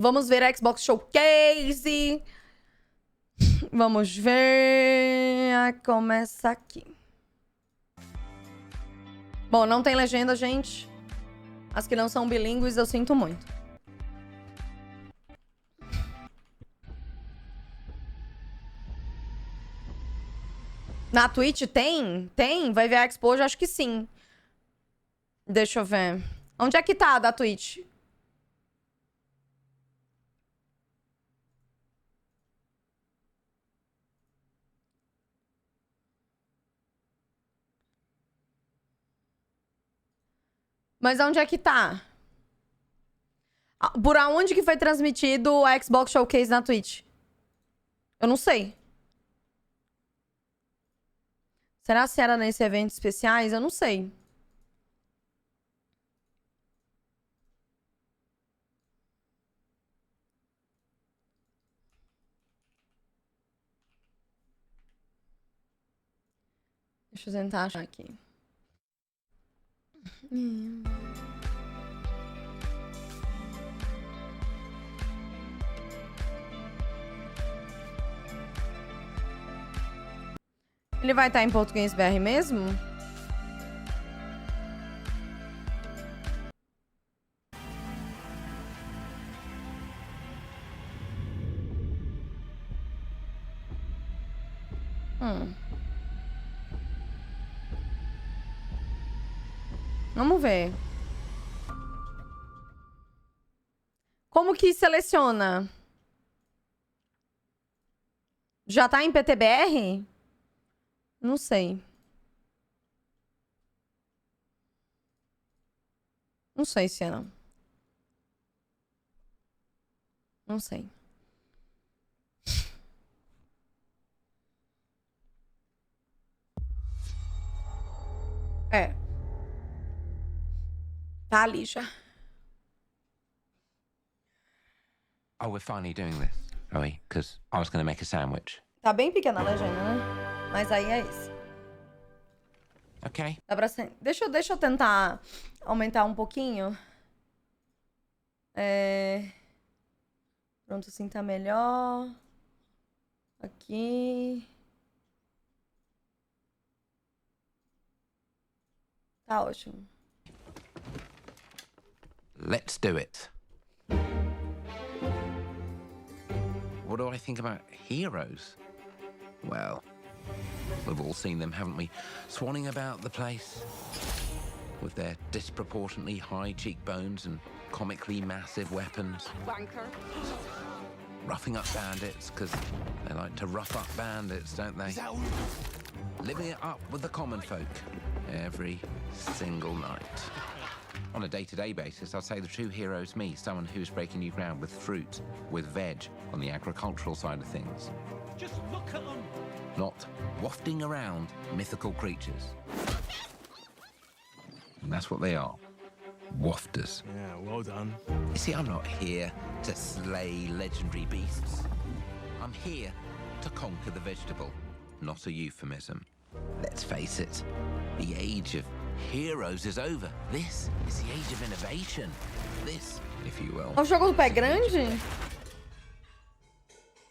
Vamos ver a Xbox Showcase. Vamos ver. Começa aqui. Bom, não tem legenda, gente. As que não são bilíngues, eu sinto muito. Na Twitch tem? Tem? Vai ver a Expo? Eu acho que sim. Deixa eu ver. Onde é que tá da Twitch? Mas onde é que tá? Por aonde que foi transmitido a Xbox Showcase na Twitch? Eu não sei. Será que era nesse evento especiais? Eu não sei. Deixa eu tentar achar aqui. Ele vai estar em português BR mesmo? Vamos ver. Como que seleciona? Já tá em PTBR? Não sei. Não sei se é, não. Não sei. É. Tá ali já. Oh, we're finally doing this, are we? Because I was going to make a sandwich. Tá bem pequena a legenda, né? Mas aí é isso. Okay. Dá pra ser... Deixa eu tentar aumentar um pouquinho. Pronto, assim tá melhor. Aqui. Tá ótimo. Let's do it. What do I think about heroes? Well, we've all seen them, haven't we? Swanning about the place with their disproportionately high cheekbones and comically massive weapons. Wanker. Roughing up bandits, because they like to rough up bandits, don't they? Living it up with the common folk every single night. On a day-to-day basis, I'd say the true hero's me, someone who's breaking new ground with fruit, with veg, on the agricultural side of things. Just look at them. Not wafting around mythical creatures. And that's what they are. Wafters. Yeah, well done. You see, I'm not here to slay legendary beasts. I'm here to conquer the vegetable, not a euphemism. Let's face it, the age of heroes is over. This is the age of innovation. This, if you will. É o jogo do pé grande?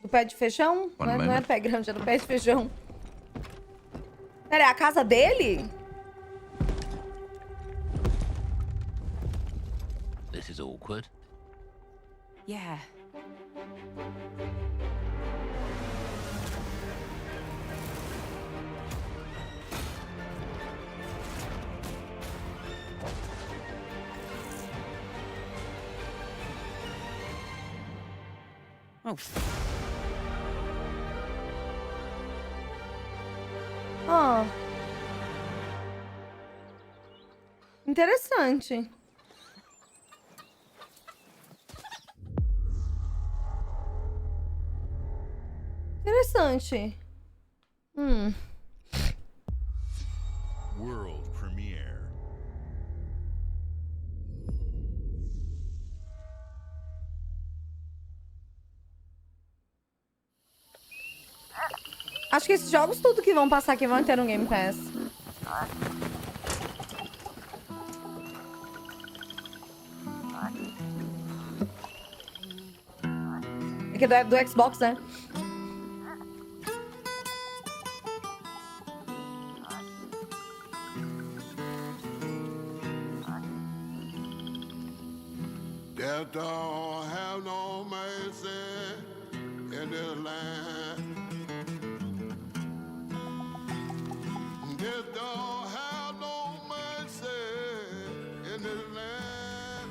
Do pé de feijão? Não é pé grande, é do pé de feijão. Pera, é a casa dele? This is awkward. Yeah. Oh. Ah. Interessante. Interessante. World premiere. Acho que esses jogos, tudo que vão passar aqui vão ter no Game Pass. Porque do Xbox, né? Death don't have no mercy in this land. Death don't have no mercy in this land.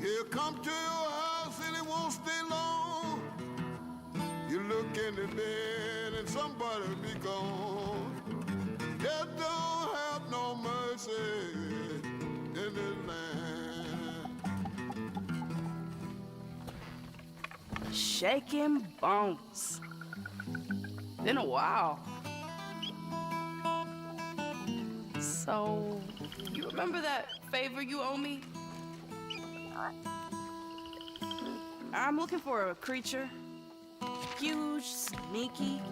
He'll come to your house and it won't stay long. You look in the bed and somebody'll be gone. Death don't have no mercy in this land. Shaking bones. Been a while. So, you remember that favor you owe me? I'm looking for a creature. Huge, sneaky,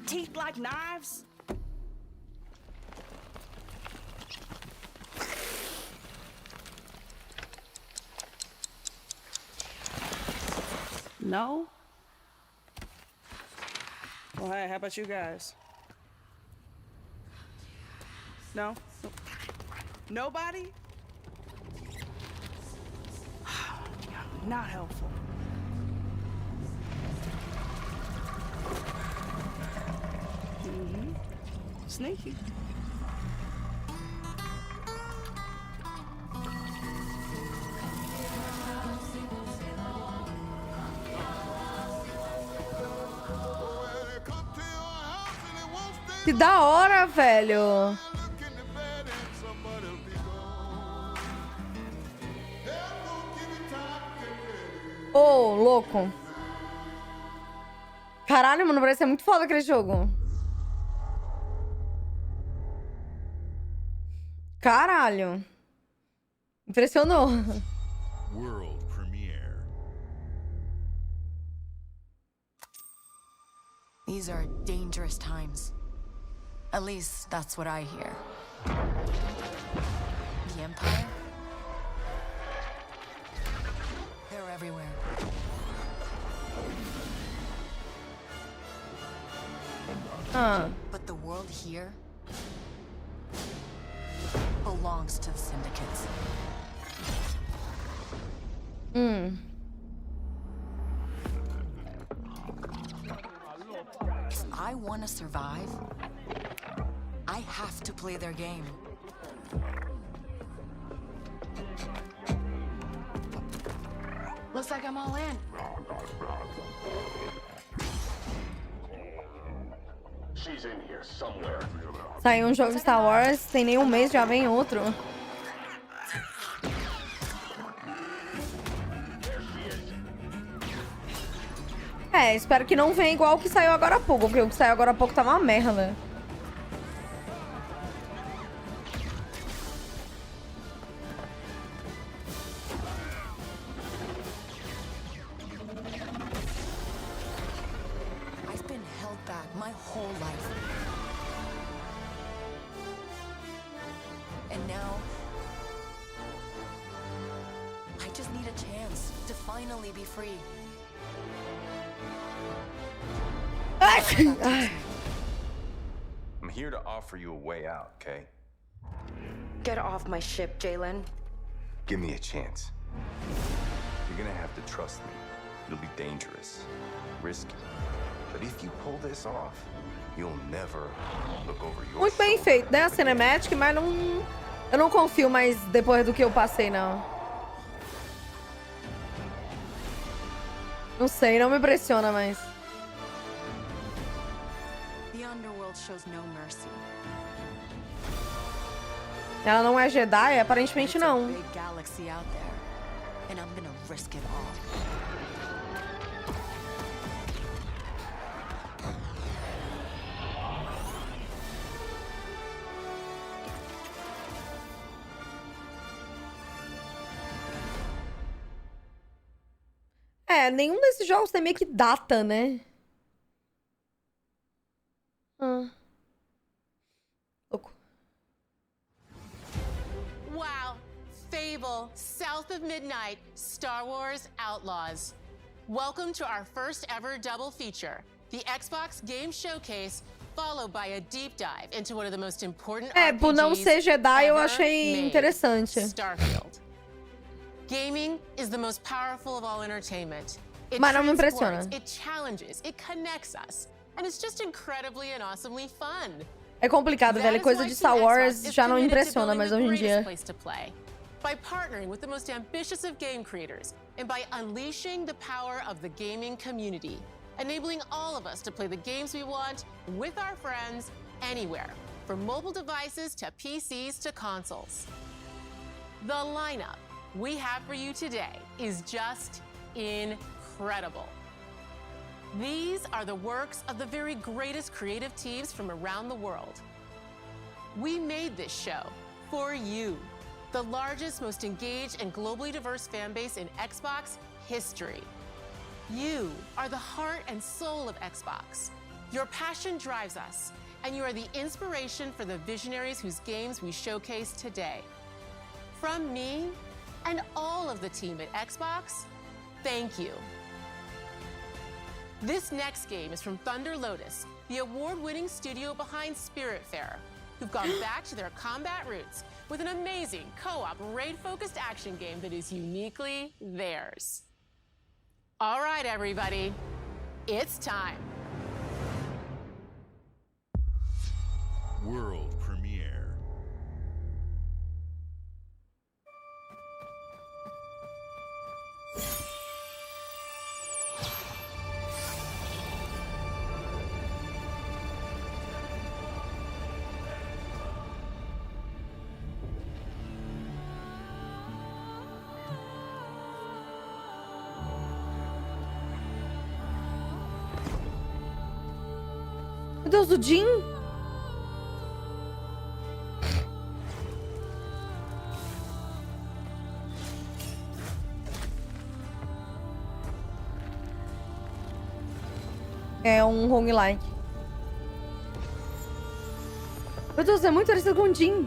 teeth like knives. No? Well, hey, how about you guys? No? Nobody? Not helpful. Sneaky. Que da hora, velho. Ô, louco. Caralho, mano, parece ser muito foda aquele jogo. Caralho. Impressionou. World premiere. These are dangerous times. At least that's what I hear. The Empire? They're everywhere. But the world here belongs to the syndicates. If I want to survive, I have to play their game. Looks like I'm all in. She's in here somewhere. Saiu um jogo de Star Wars, tem nem um mês, já vem outro. É, espero que não venha igual o que saiu agora há pouco, porque o que saiu agora há pouco tá uma merda. I've been held back my whole life. And now, I just need a chance to finally be free. I'm here to offer you a way out, okay? Get off my ship, Jalen. Give me a chance. You're gonna have to trust me. It'll be dangerous, risky. But if you pull this off, you'll never look over your Muito bem shoulder. feito, né? A cinematic, mas não... Eu não confio mais depois do que eu passei, não. Não sei, não me impressiona mais. The underworld shows no mercy. Ela não é Jedi? Aparentemente It's a não. big galaxy out there, and I'm gonna risk it all. É, nenhum desses jogos tem meio que data, né? Louco. Wow, Fable, south of midnight, Star Wars Outlaws. Welcome to our first ever double feature, the Xbox Game Showcase, followed by a deep dive into one of the most important por não ser Jedi, eu ever achei made, interessante. StarField. Gaming is the most powerful of all entertainment. It Mas não me transports, impressiona. it challenges, it connects us, and it's just incredibly and awesomely fun. É complicado, velho. Coisa de Star Wars já não impressiona, mas hoje em dia. By partnering with the most ambitious of game creators and by unleashing the power of the gaming community, enabling all of us to play the games we want with our friends anywhere, from mobile devices to PCs to consoles. The lineup we have for you today is just incredible. These are the works of the very greatest creative teams from around the world. We made this show for you, the largest, most engaged, and globally diverse fan base in Xbox history. You are the heart and soul of Xbox. Your passion drives us, and you are the inspiration for the visionaries whose games we showcase today. From me and all of the team at Xbox, thank you. This next game is from Thunder Lotus, the award-winning studio behind Spiritfarer, who've gone back to their combat roots with an amazing co-op raid-focused action game that is uniquely theirs. All right, everybody, it's time. World premiere. Meu Deus, o Jim? É um roguelike. Meu Deus, é muito parecido com o Jim.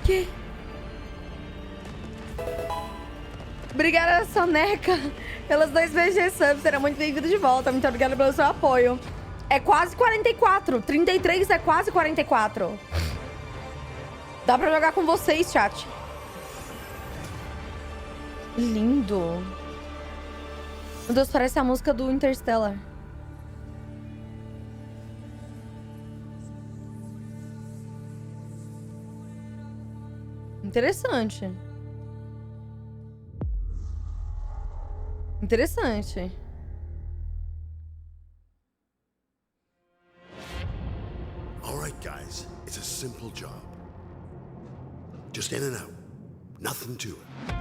Que? Obrigada, Soneca, pelos 2 BG subs. Será muito bem-vindo de volta. Muito obrigada pelo seu apoio. É quase 44. 33 é quase 44. Dá pra jogar com vocês, chat. Lindo. Meu Deus, parece a música do Interstellar. Interessante. Interessante. All right, guys. It's a simple job. Just in and out. Nothing to it.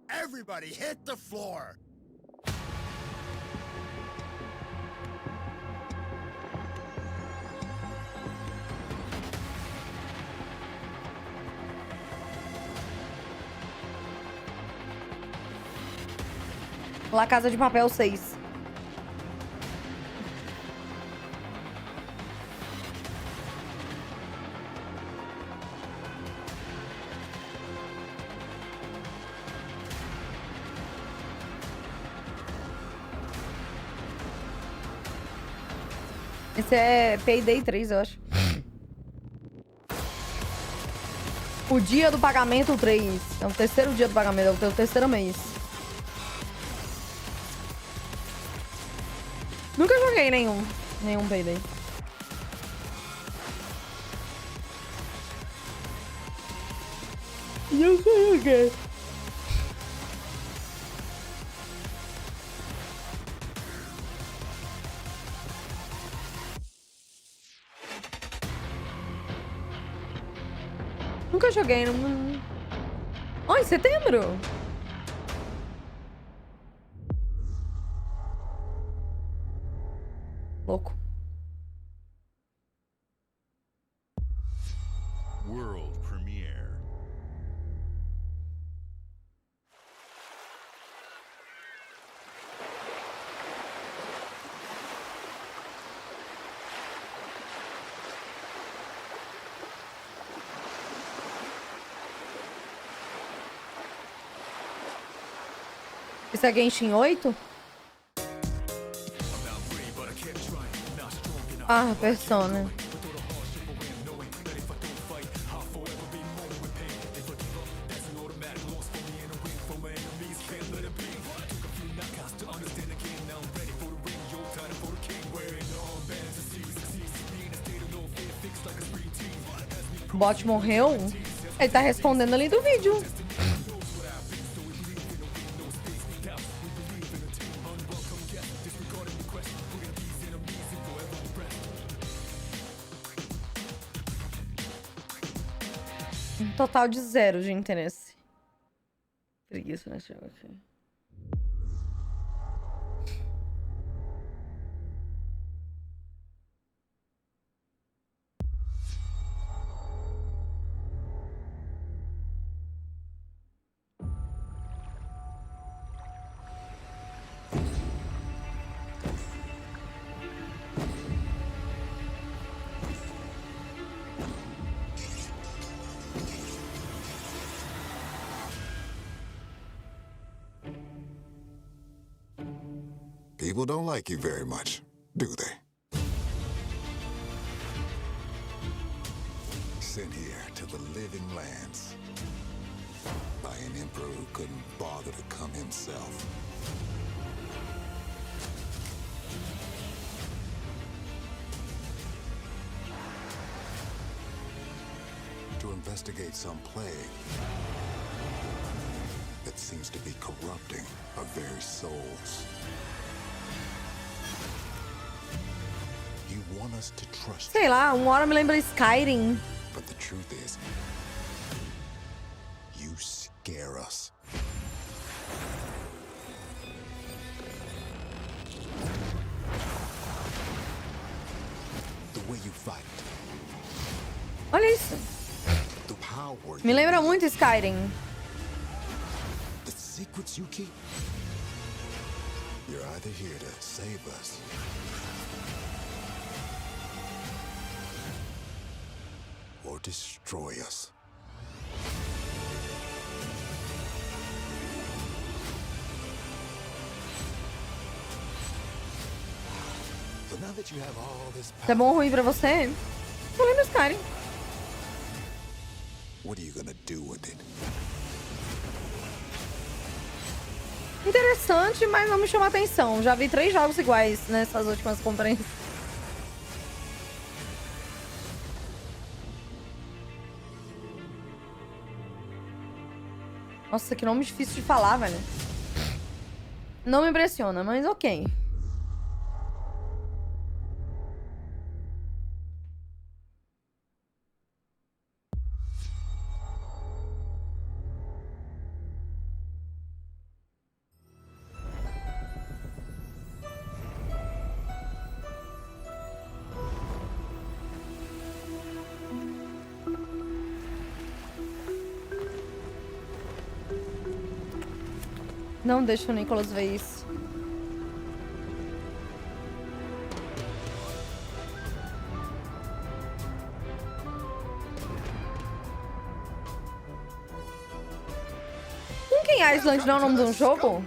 Everybody hit the floor! La Casa de Papel 6. Esse é Payday 3, eu acho. O dia do pagamento 3. É o terceiro dia do pagamento, é o terceiro mês. Nunca joguei nenhum Payday. E eu só joguei. Nunca joguei. Não... Oh, em setembro. Louco. World premiere. Isso é Genshin 8? Ah, Persona. O bot morreu? Ele tá respondendo ali do vídeo. Um total de 0 de interesse. Preguiça nesse jogo aqui. People don't like you very much, do they? Sent here to the living lands by an emperor who couldn't bother to come himself. To investigate some plague that seems to be corrupting our very souls. You want us to trust. Sei lá, uma hora me lembra Skyrim. But the truth is, you scare us. The way you fight. Olha isso. The power Me lembra muito Skyrim. The secrets you keep. You're either here to save us or destroy us. So now that you have all this Tá bom ou ruim pra você? Eu lembro Skyrim. what are you gonna do with it? Interessante, mas não me chama atenção. Já vi 3 jogos iguais nessas últimas conferências. Nossa, que nome difícil de falar, velho. Não me impressiona, mas ok. Não deixa o Nicholas ver isso. King Island não é o nome de um jogo?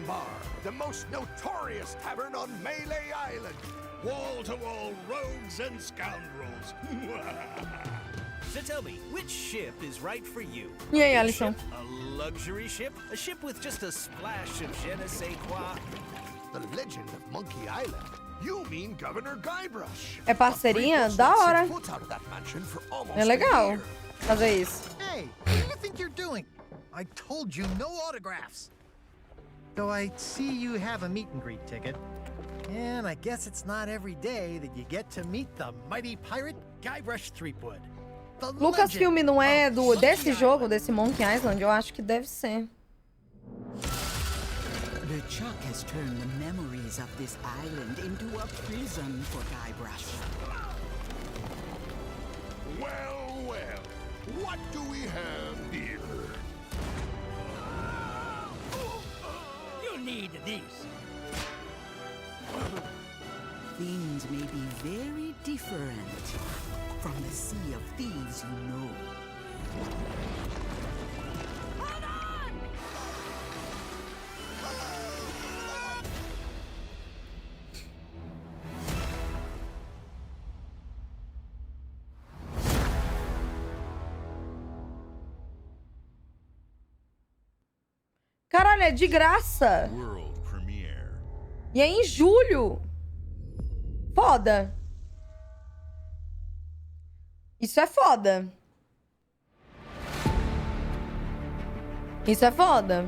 The most notorious tavern on Melee Island. Wall-to-wall rogues and scoundrels. So tell me, which ship is right for you? E aí, A Alisson? ship, a luxury ship? A ship with just a splash of je ne sais quoi? The legend of Monkey Island. You mean Governor Guybrush. É parceria? Da hora. É legal fazer isso. Hey, what do you think you're doing? I told you no autographs. So I see you have a meet and greet ticket. And I guess it's not every day that you get to meet the mighty pirate Guybrush Threepwood. Lucasfilm não é desse jogo, desse Monkey Island? Eu acho que deve ser. The Chuck has turned the memories of this island into a prison for Guybrush. Well, well, what do we have here? You need these. Things may be very different from the sea of thieves you know. Caralho, é de graça. World premiere. E é em julho. Foda. Isso é foda. Isso é foda.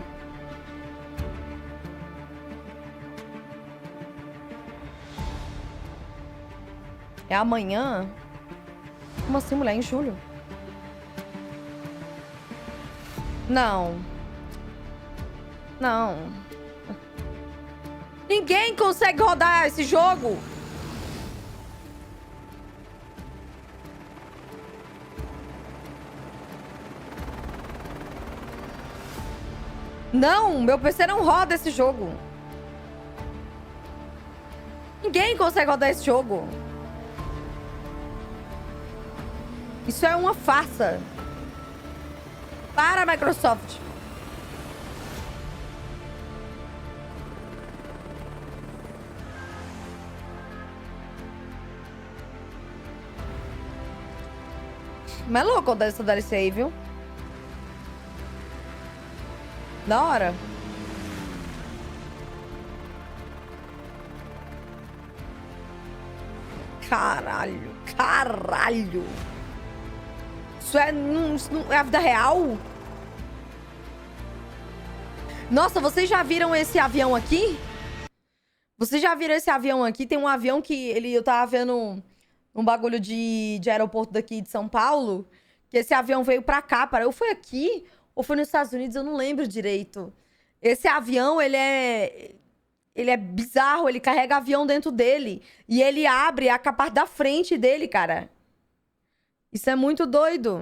É amanhã? Como assim, mulher? Em julho? Não. Não. Ninguém consegue rodar esse jogo. Não, meu PC não roda esse jogo. Ninguém consegue rodar esse jogo. Isso é uma farsa. Para, Microsoft. Mas é louco essa DLC aí, viu? Da hora. Caralho. Caralho. Isso não é a vida real? Nossa, vocês já viram esse avião aqui? Vocês já viram esse avião aqui? Tem um avião que eu tava vendo um bagulho de aeroporto daqui de São Paulo, que esse avião veio pra cá, eu fui aqui ou foi nos Estados Unidos, eu não lembro direito. Esse avião, ele é bizarro, ele carrega avião dentro dele e ele abre a parte da frente dele, cara. Isso é muito doido.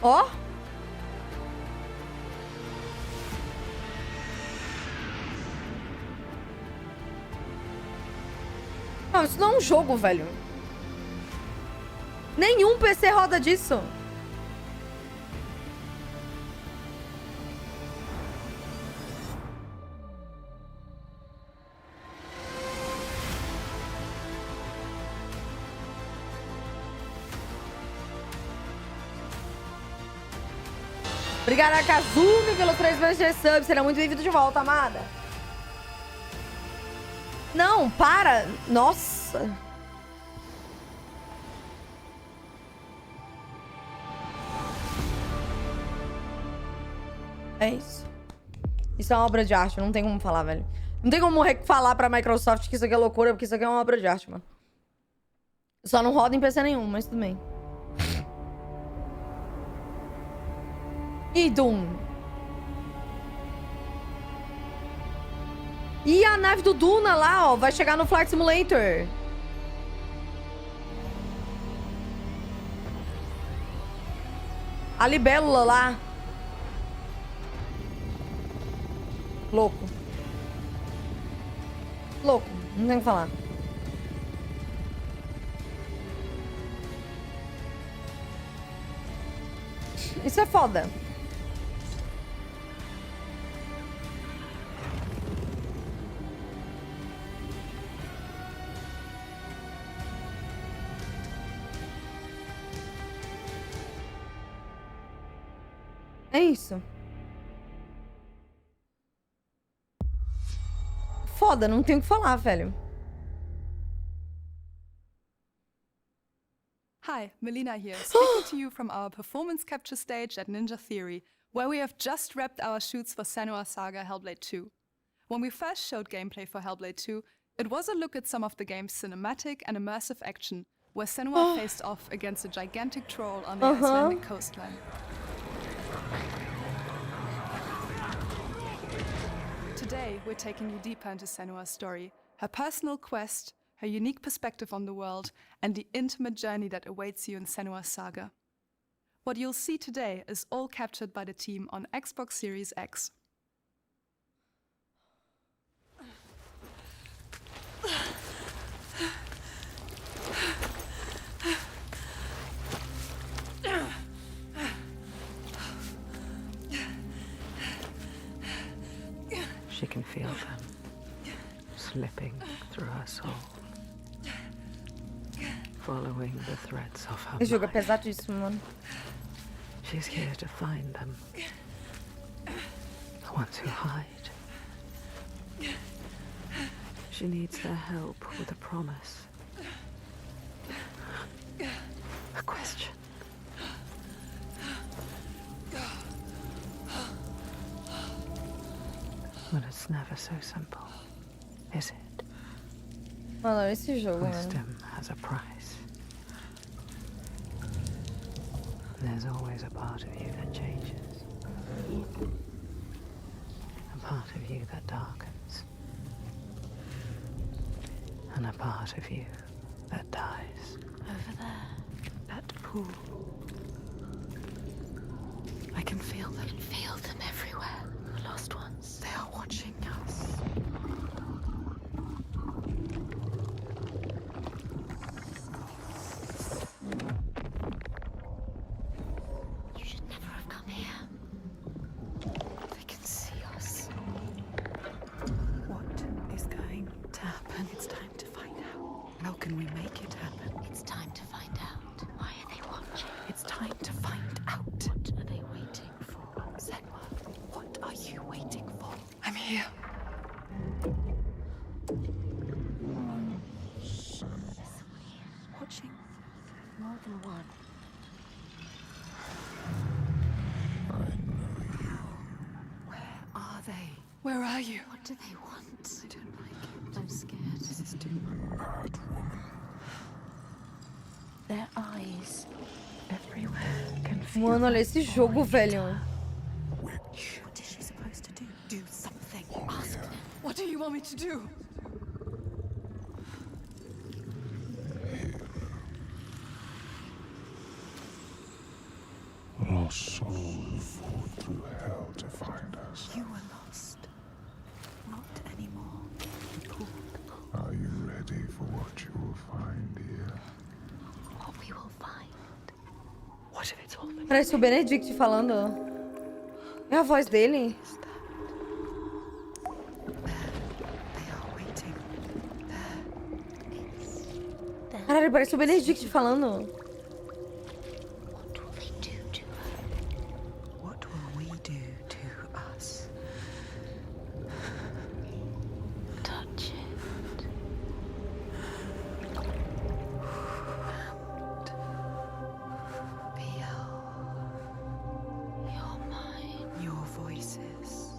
Ó. Não, isso não é um jogo, velho. Nenhum PC roda disso. Obrigada, Kazumi, pelos 3 meses de sub. Será muito bem-vindo de volta, amada. Não, para. Nossa. É isso. Isso é uma obra de arte, não tem como falar, velho. Não tem como falar pra Microsoft que isso aqui é loucura, porque isso aqui é uma obra de arte, mano. Só não roda em PC nenhum, mas tudo bem. E Doom. E a nave do Duna lá, ó, vai chegar no Flight Simulator. A libélula lá. Louco. Louco, não tem o que falar. Isso é foda. É isso. Foda, não tenho o que falar, velho. Hi, Melina here, speaking to you from our performance capture stage at Ninja Theory, where we have just wrapped our shoots for Senua's Saga Hellblade 2. When we first showed gameplay for Hellblade 2, It was a look at some of the game's cinematic and immersive action, where Senua faced off against a gigantic troll on the Icelandic coastline. Today, we're taking you deeper into Senua's story, her personal quest, her unique perspective on the world, and the intimate journey that awaits you in Senua's saga. What you'll see today is all captured by the team on Xbox Series X. She can feel them slipping through her soul, following the threads of her Esse jogo é mind. pesadíssimo, mano. She's here to find them, the ones who hide. She needs their help with a promise, a question. But it's never so simple, is it? Mano, esse jogo, mano. Wisdom has a price. There's always a part of you that changes. A part of you that darkens. And a part of you that dies. Over there. That pool. I can feel them. I can feel them everywhere. The lost ones. They are watching us. You should never have come here. They can see us. What is going to happen? It's time to find out. How can we make it happen? It's time to find out. Why are they watching? It's time to find out. What are they waiting for? Senua, what are you waiting for? I'm here. Watching more than one. Where are they? Where are you? What do they want? I don't like it. I'm scared. This is too much. Their eyes. Everywhere can feel. Mano, olha esse jogo, velho. What is she supposed to do? Do something. Ask them. What do you want me to do? Lost souls fought through hell to find us. You were lost. Not anymore. The pool. Are you ready for what you will find here? What we will find. What if it's all the Parece o Benedict falando. É a voz dele. They are waiting. There. Caralho, parece o Benedict falando. What will they do to her? What will we do to us? Touch it. Feel You're mine. your voices.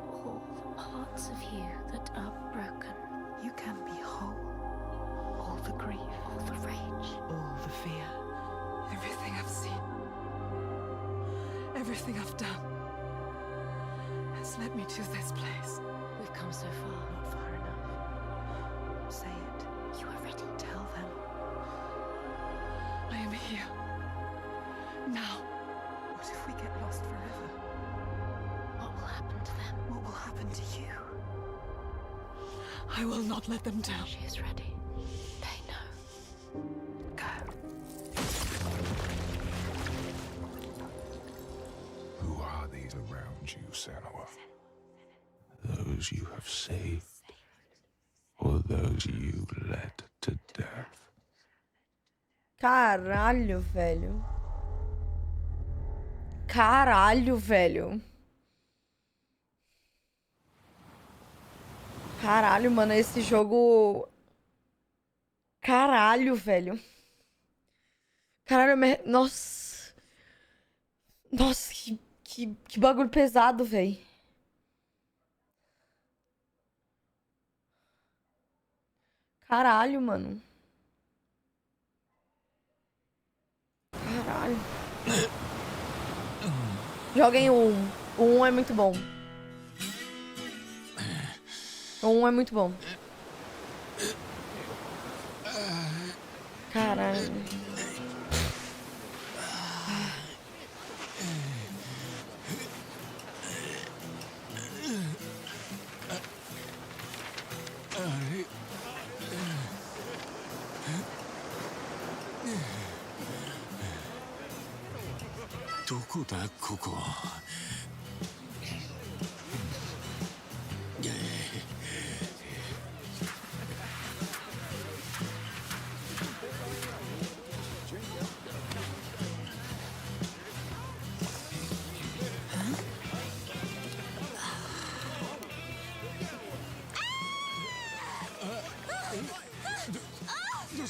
All the parts of you that are broken. You can be whole. All the grief. All the rage. All the fear. Everything I've seen, everything I've done, has led me to this place. We've come so far. Not far enough. Say it. You are ready. Tell them. I am here. Now. What if we get lost forever? What will happen to them? What will happen to you? I will not let them down. She is ready. They know. Go. Who are these around you, Senua? Those you have saved, or those you led to death? Caralho, velho. Caralho, velho. Caralho, mano, esse jogo... Caralho, velho. Caralho, nossa. Nossa, que bagulho pesado, velho. Caralho, mano. Caralho. Joguem o 1. O 1 é muito bom. O 1 é muito bom. Caralho.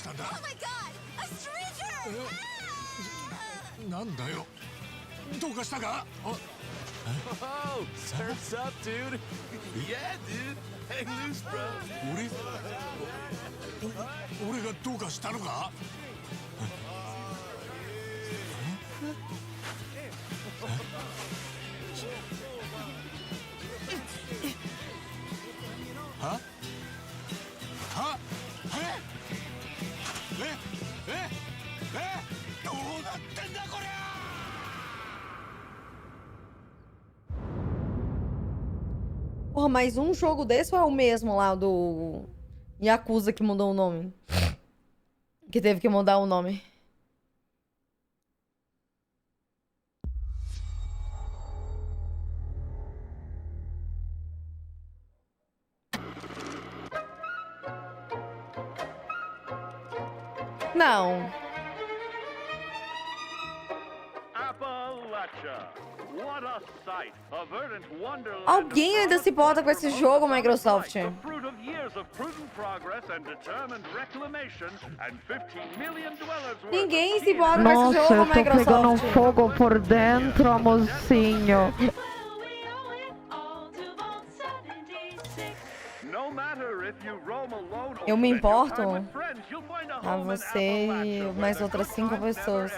Oh my god! A stranger! Oh, surf's up, dude. Yeah, dude. Hang loose, bro. Porra, mais um jogo desse ou é o mesmo lá do Yakuza que mudou o nome? Que teve que mudar o nome. Não. Alguém ainda se importa com esse jogo, Microsoft? Ninguém se importa com esse jogo, Microsoft. Nossa, eu tô pegando fogo por dentro, mocinho. Eu me importo a você e mais outras 5 pessoas.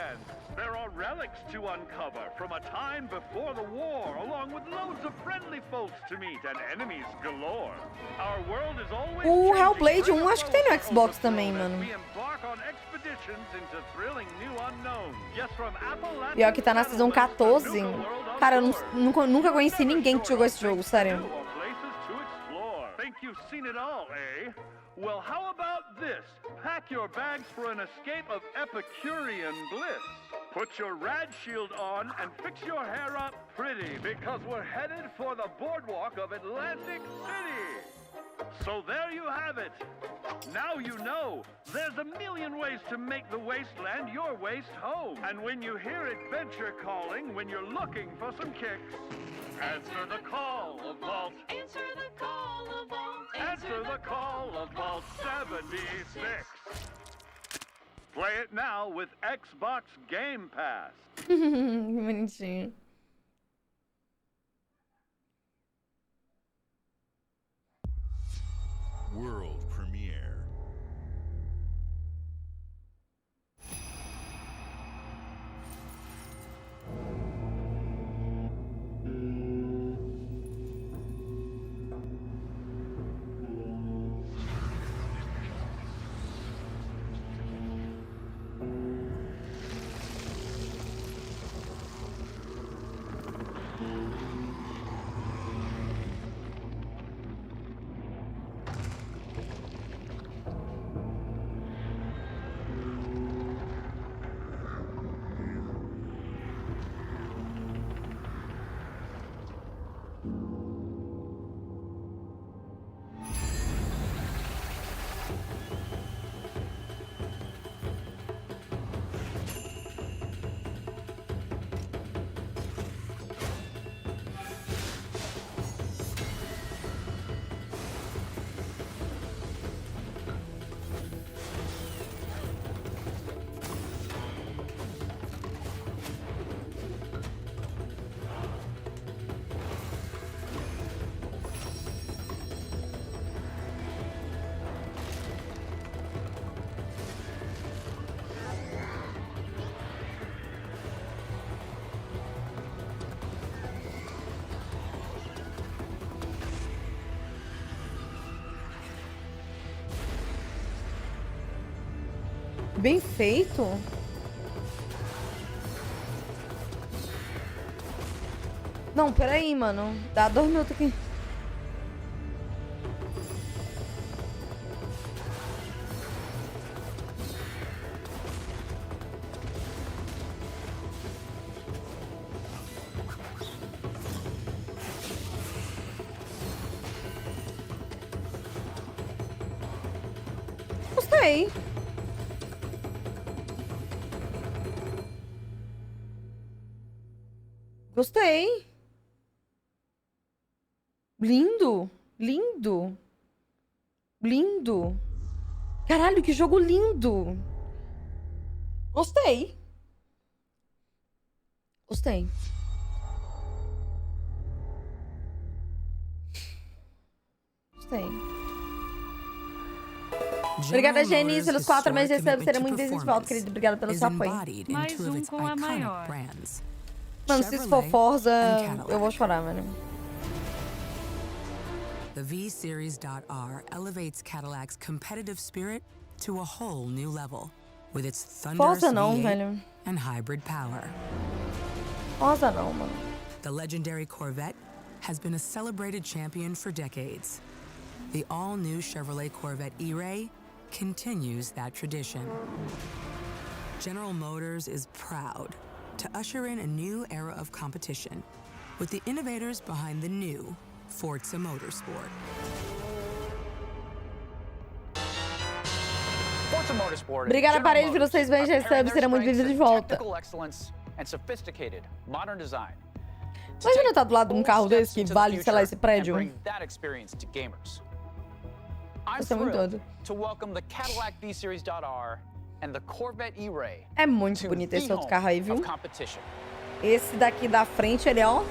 There are relics to uncover from a time before the war, along with loads of friendly folks to meet and enemies galore. Our world is always O Hellblade 1 acho que tem no Xbox também, mano. Pior que tá na Season 14. Cara, eu nunca conheci ninguém que jogou esse jogo, sério. Think you've seen it all, eh? Well, how about this? Pack your bags for an escape of Epicurean bliss. Put your rad shield on and fix your hair up pretty, because we're headed for the boardwalk of Atlantic City. So there you have it. Now you know. There's a million ways to make the wasteland your waste home. And when you hear adventure calling, when you're looking for some kicks, answer the call of Vault. Answer the call of Vault. Answer the call of Vault 76. Play it now with Xbox Game Pass. Bonitinho. World premiere. Bem feito. Não, peraí, mano. Dá 2 minutos aqui. Gostei. Gostei. Lindo. Lindo. Lindo. Caralho, que jogo lindo. Gostei. Gostei. Gostei. Obrigada, Jenny, pelos 4 meses de sub. Será muito bem-vindo de volta, querido. Obrigada pelo seu apoio. Mais com a maior. Mano, se isso for Forza, eu vou chorar, mano. The V-Series.R elevates Cadillac's competitive spirit to a whole new level with its thunderous Forza não, V8 velho. and hybrid power. Forza não, mano. The legendary Corvette has been a celebrated champion for decades. The all-new Chevrolet Corvette E-Ray continues that tradition. General Motors is proud to usher in a new era of competition with the innovators behind the new Forza Motorsport. Forza Motorsport. Obrigada, parede, por vocês bem recebem. Será muito bem-vindo de volta. Imagina estar do lado de um carro desse que vale, sei lá, esse prédio. Isso é muito doido. É muito bonito esse outro carro aí, viu? Esse daqui da frente, ele é, ó.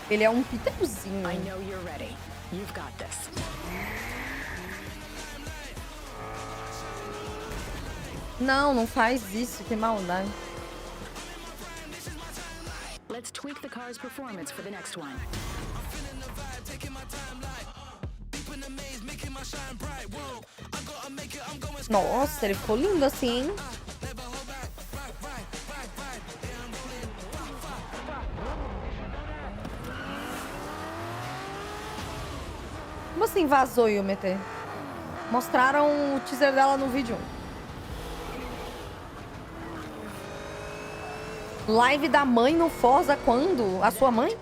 Ele é um pneuzinho. I know you're ready. You've got this. Não, não faz isso, que maldade. Let's tweak the car's performance for the next one. Nossa, ele ficou lindo assim, hein? Como assim vazou, Yumete? Mostraram o teaser dela no vídeo. Live da mãe no Forza quando? A sua mãe?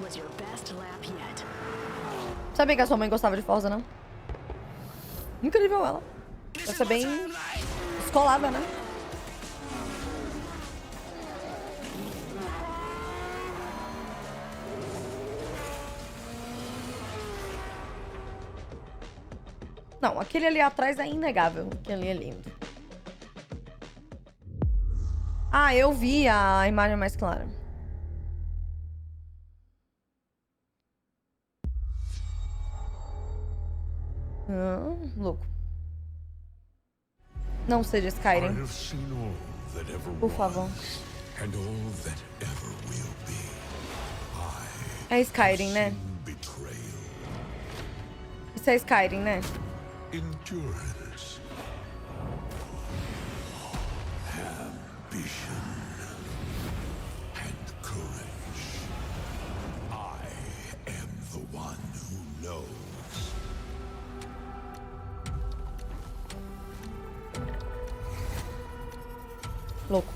Sabia que a sua mãe gostava de Forza, não? Incrível ela. Deve ser bem descolada, né? Não, aquele ali atrás é inegável. Aquele é lindo. Ah, eu vi a imagem mais clara. Louco. Não seja Skyrim. Por favor. É Skyrim, né? Isso é Skyrim, né? Endurance, ambition, and courage. I am the one who knows. Louco.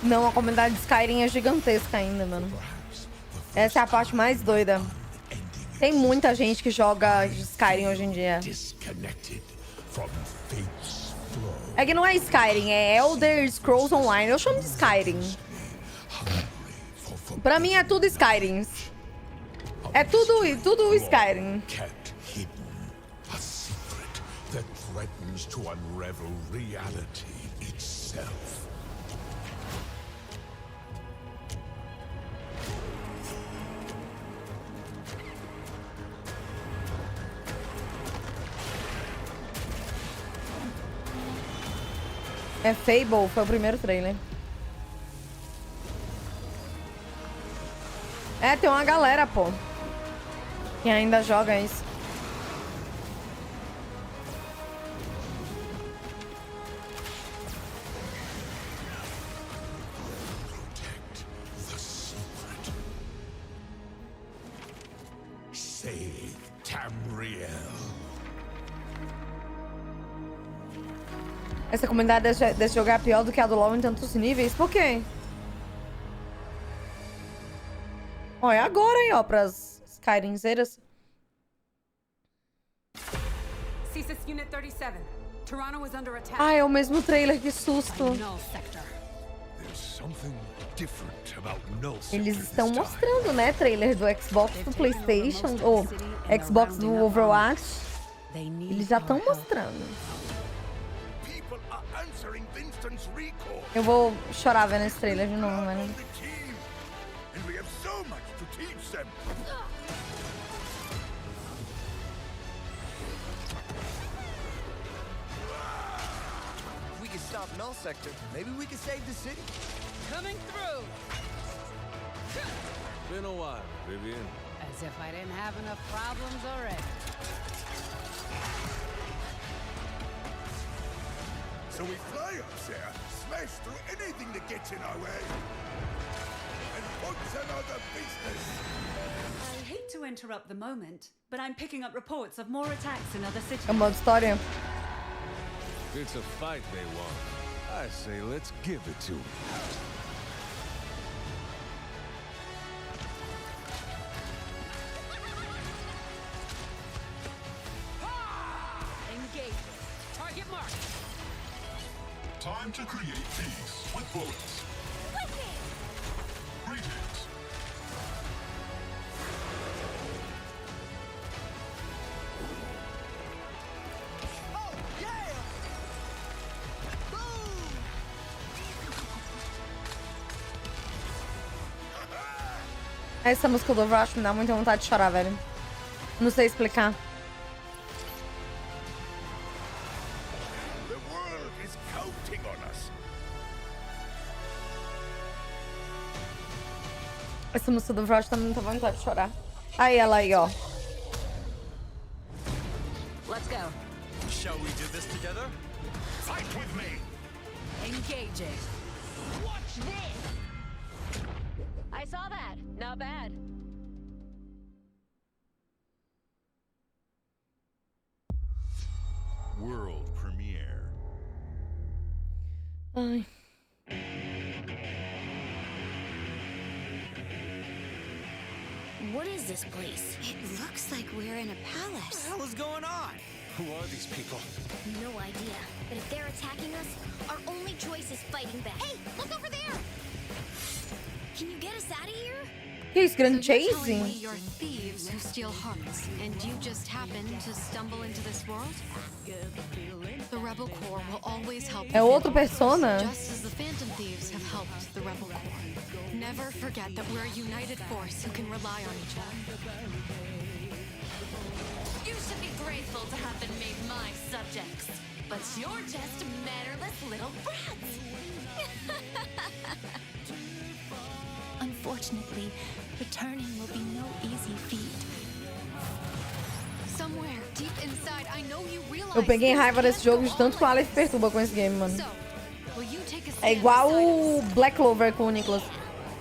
Não, a comunidade de Skyrim é gigantesca ainda, mano. Essa é a parte mais doida. Tem muita gente que joga Skyrim hoje em dia. É que não é Skyrim, é Elder Scrolls Online. Eu chamo de Skyrim. Pra mim é tudo Skyrim. É tudo Skyrim. A secret that threatens to unravel reality itself. É Fable, foi o primeiro trailer. É, tem uma galera, pô, que ainda joga isso. Save Tamriel. Essa comunidade desse jogo é pior do que a do LoL em tantos níveis. Por quê? Ó, é agora aí, ó, pras Skyrimzeiras. Unit 37. Toronto is under attack. Ah, é o mesmo trailer, que susto. Eles estão mostrando, né, trailer do Xbox, do PlayStation, ou Xbox do Overwatch. Eles já estão mostrando. Eu vou chorar vendo esse trailer de novo, mano. Stop Null Sector. Maybe we can save the city. Coming through. Been a while, Vivian. As if I didn't have enough problems already. So we fly up there, smash through anything that gets in our way, and put some other business. I hate to interrupt the moment, but I'm picking up reports of more attacks in other cities. É uma história. It's a fight they want. I say let's give it to them. Engage. Target mark. Time to create peace with bullets. Greetings. Essa música do Overwatch me dá muita vontade de chorar, velho. Não sei explicar. The world is counting on us. Essa música do Overwatch dá muita vontade de chorar. Aí ela aí, ó. Let's go. Shall we do this together? Fight with me. Engaging. Watch this! I saw that. Not bad. World premiere. Ai. What is this place? It looks like we're in a palace. What the hell is going on? Who are these people? No idea. But if they're attacking us, our only choice is fighting back. Hey, look over there! Can you get us out of here? He's gonna So you're chase telling me him. you're thieves who steal hearts, and you just happened to stumble into this world? The Rebel Corps will always help. É outro persona? Just as the Phantom Thieves have helped the Rebel Corps. Never forget that we're a united force who can rely on each other. You should be grateful to have been made my subjects. But you're just mannerless little brats. Unfortunately, returning will be no easy feat. Somewhere deep inside, I know you realize. Eu peguei raiva desse jogo de tanto que o Aleph perturba com esse game, mano. É igual o Black Clover com o Nicholas.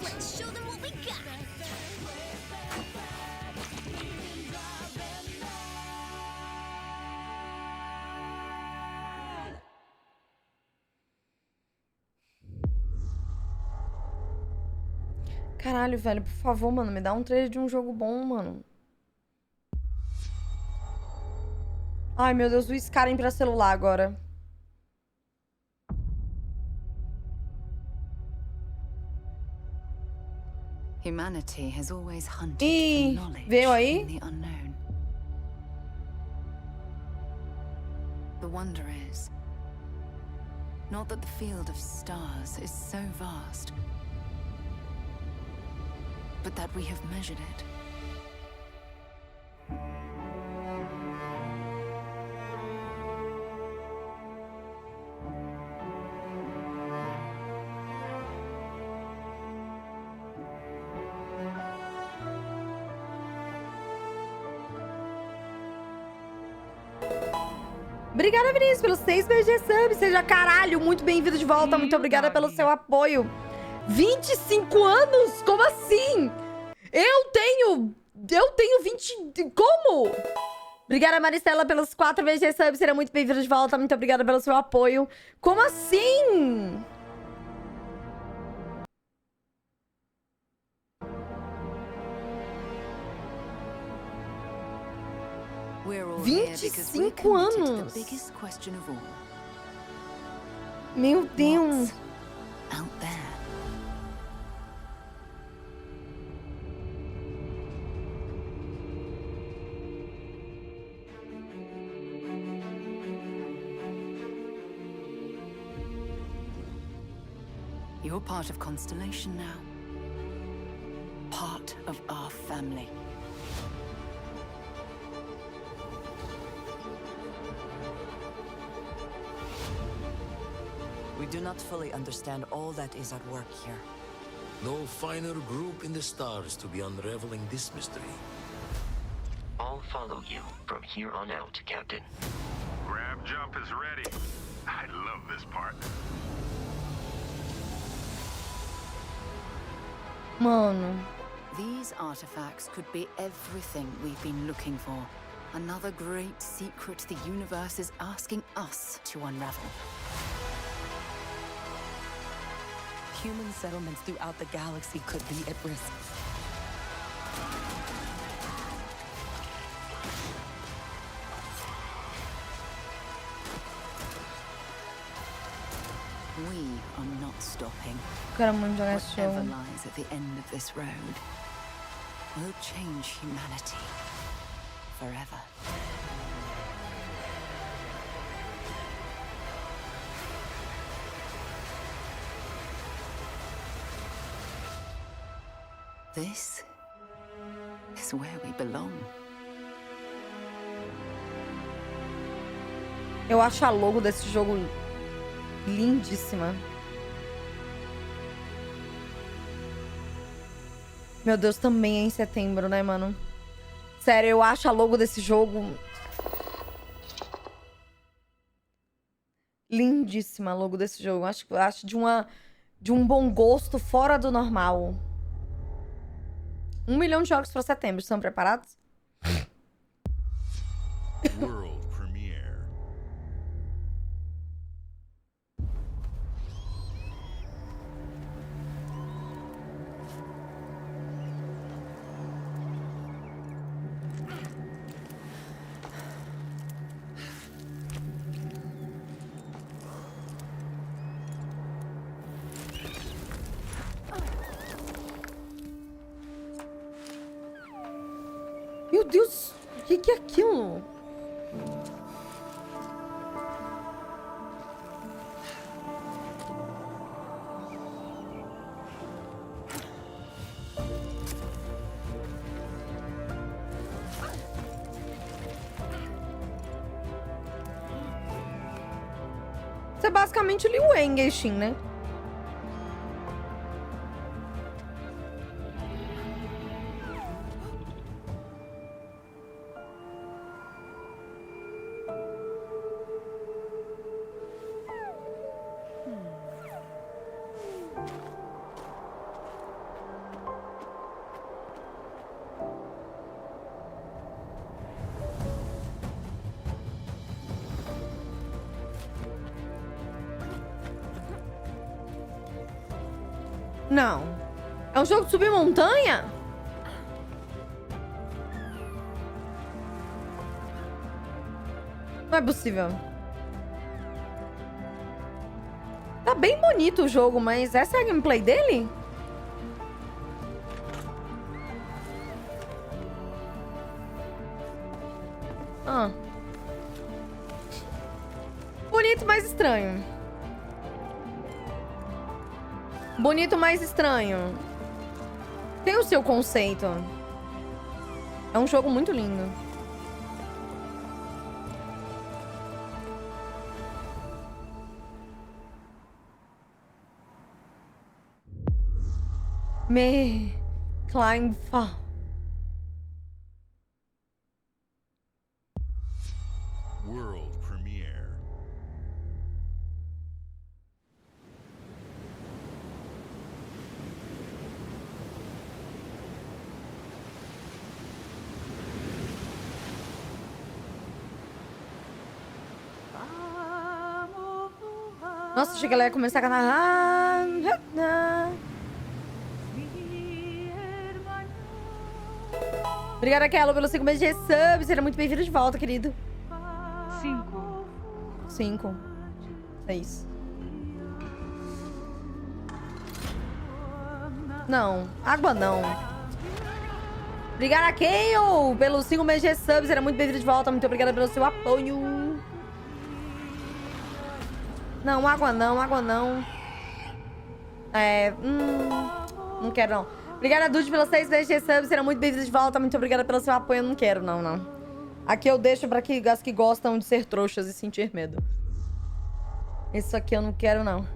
Let's show them what we got. Caralho, velho, por favor, mano, me dá um trailer de um jogo bom, mano. Ai, meu Deus, o Skyrim pra celular agora. Humanity has always hunted Ih, for knowledge veio aí? in the unknown. The wonder is not that the field of stars is so vast, but that we have measured it. Obrigada, Vinícius, pelos 6 BG subs. Seja caralho, muito bem-vindo de volta. Muito obrigada pelo seu apoio. 25 anos? Como assim? Eu tenho 20... Como? Obrigada, Maristela, pelos 4 BG subs. Será muito bem-vindo de volta. Muito obrigada pelo seu apoio. Como assim? We're all 25 anos. Meu Deus. Out there. You're part of Constellation now. Part of our family. We do not fully understand all that is at work here. No finer group in the stars to be unraveling this mystery. I'll follow you from here on out, Captain. Grab jump is ready. I love this part. Mano. These artifacts could be everything we've been looking for. Another great secret the universe is asking us to unravel. Human settlements throughout the galaxy could be at risk. We are not stopping. Quero muito jogar esse Whatever jogo. lies at the end of this road will change humanity forever. This is where we belong. Eu acho a logo desse jogo lindíssima. Meu Deus, também é em setembro, né, mano? Sério, eu acho a logo desse jogo lindíssima, a logo desse jogo. Acho de um bom gosto fora do normal. 1 milhão de jogos para setembro. Estão preparados? World premiere. Meu Deus, o que é aquilo? Isso é basicamente o Liu Wang, né? Não. É um jogo de subir montanha? Não é possível. Tá bem bonito o jogo, mas essa é a gameplay dele? Ah. Bonito, mas estranho. Bonito, mas estranho. Tem o seu conceito. É um jogo muito lindo. Me climb far. world premiere. Nossa, achei que ela ia começar a cantar. Obrigada, Kello, pelo 5 meses de resub. Seja muito bem-vindo de volta, querido. 5. 6. Não. Água não. Obrigada, Keio, pelos 5 meses de resub. Seja muito bem-vindo de volta. Muito obrigada pelo seu apoio. Não, água não, água não. Não quero não. Obrigada, Dude, pelos 6 meses de resub. Serão muito bem-vindos de volta. Muito obrigada pelo seu apoio. Eu não quero, não. Aqui eu deixo pra as que gostam de ser trouxas e sentir medo. Isso aqui eu não quero, não.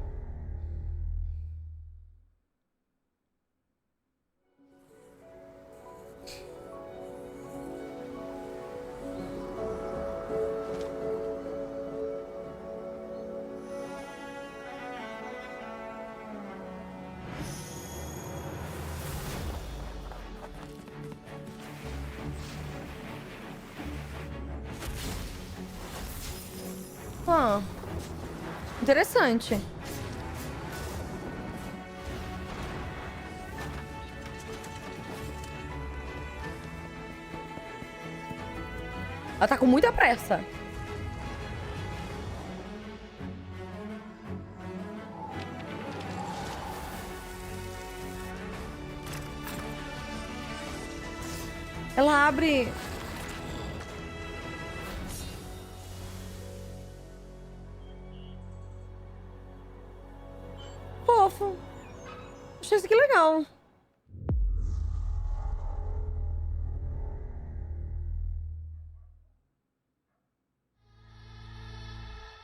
Interessante. Ela tá com muita pressa. Ela abre... Fofo. Achei isso aqui legal.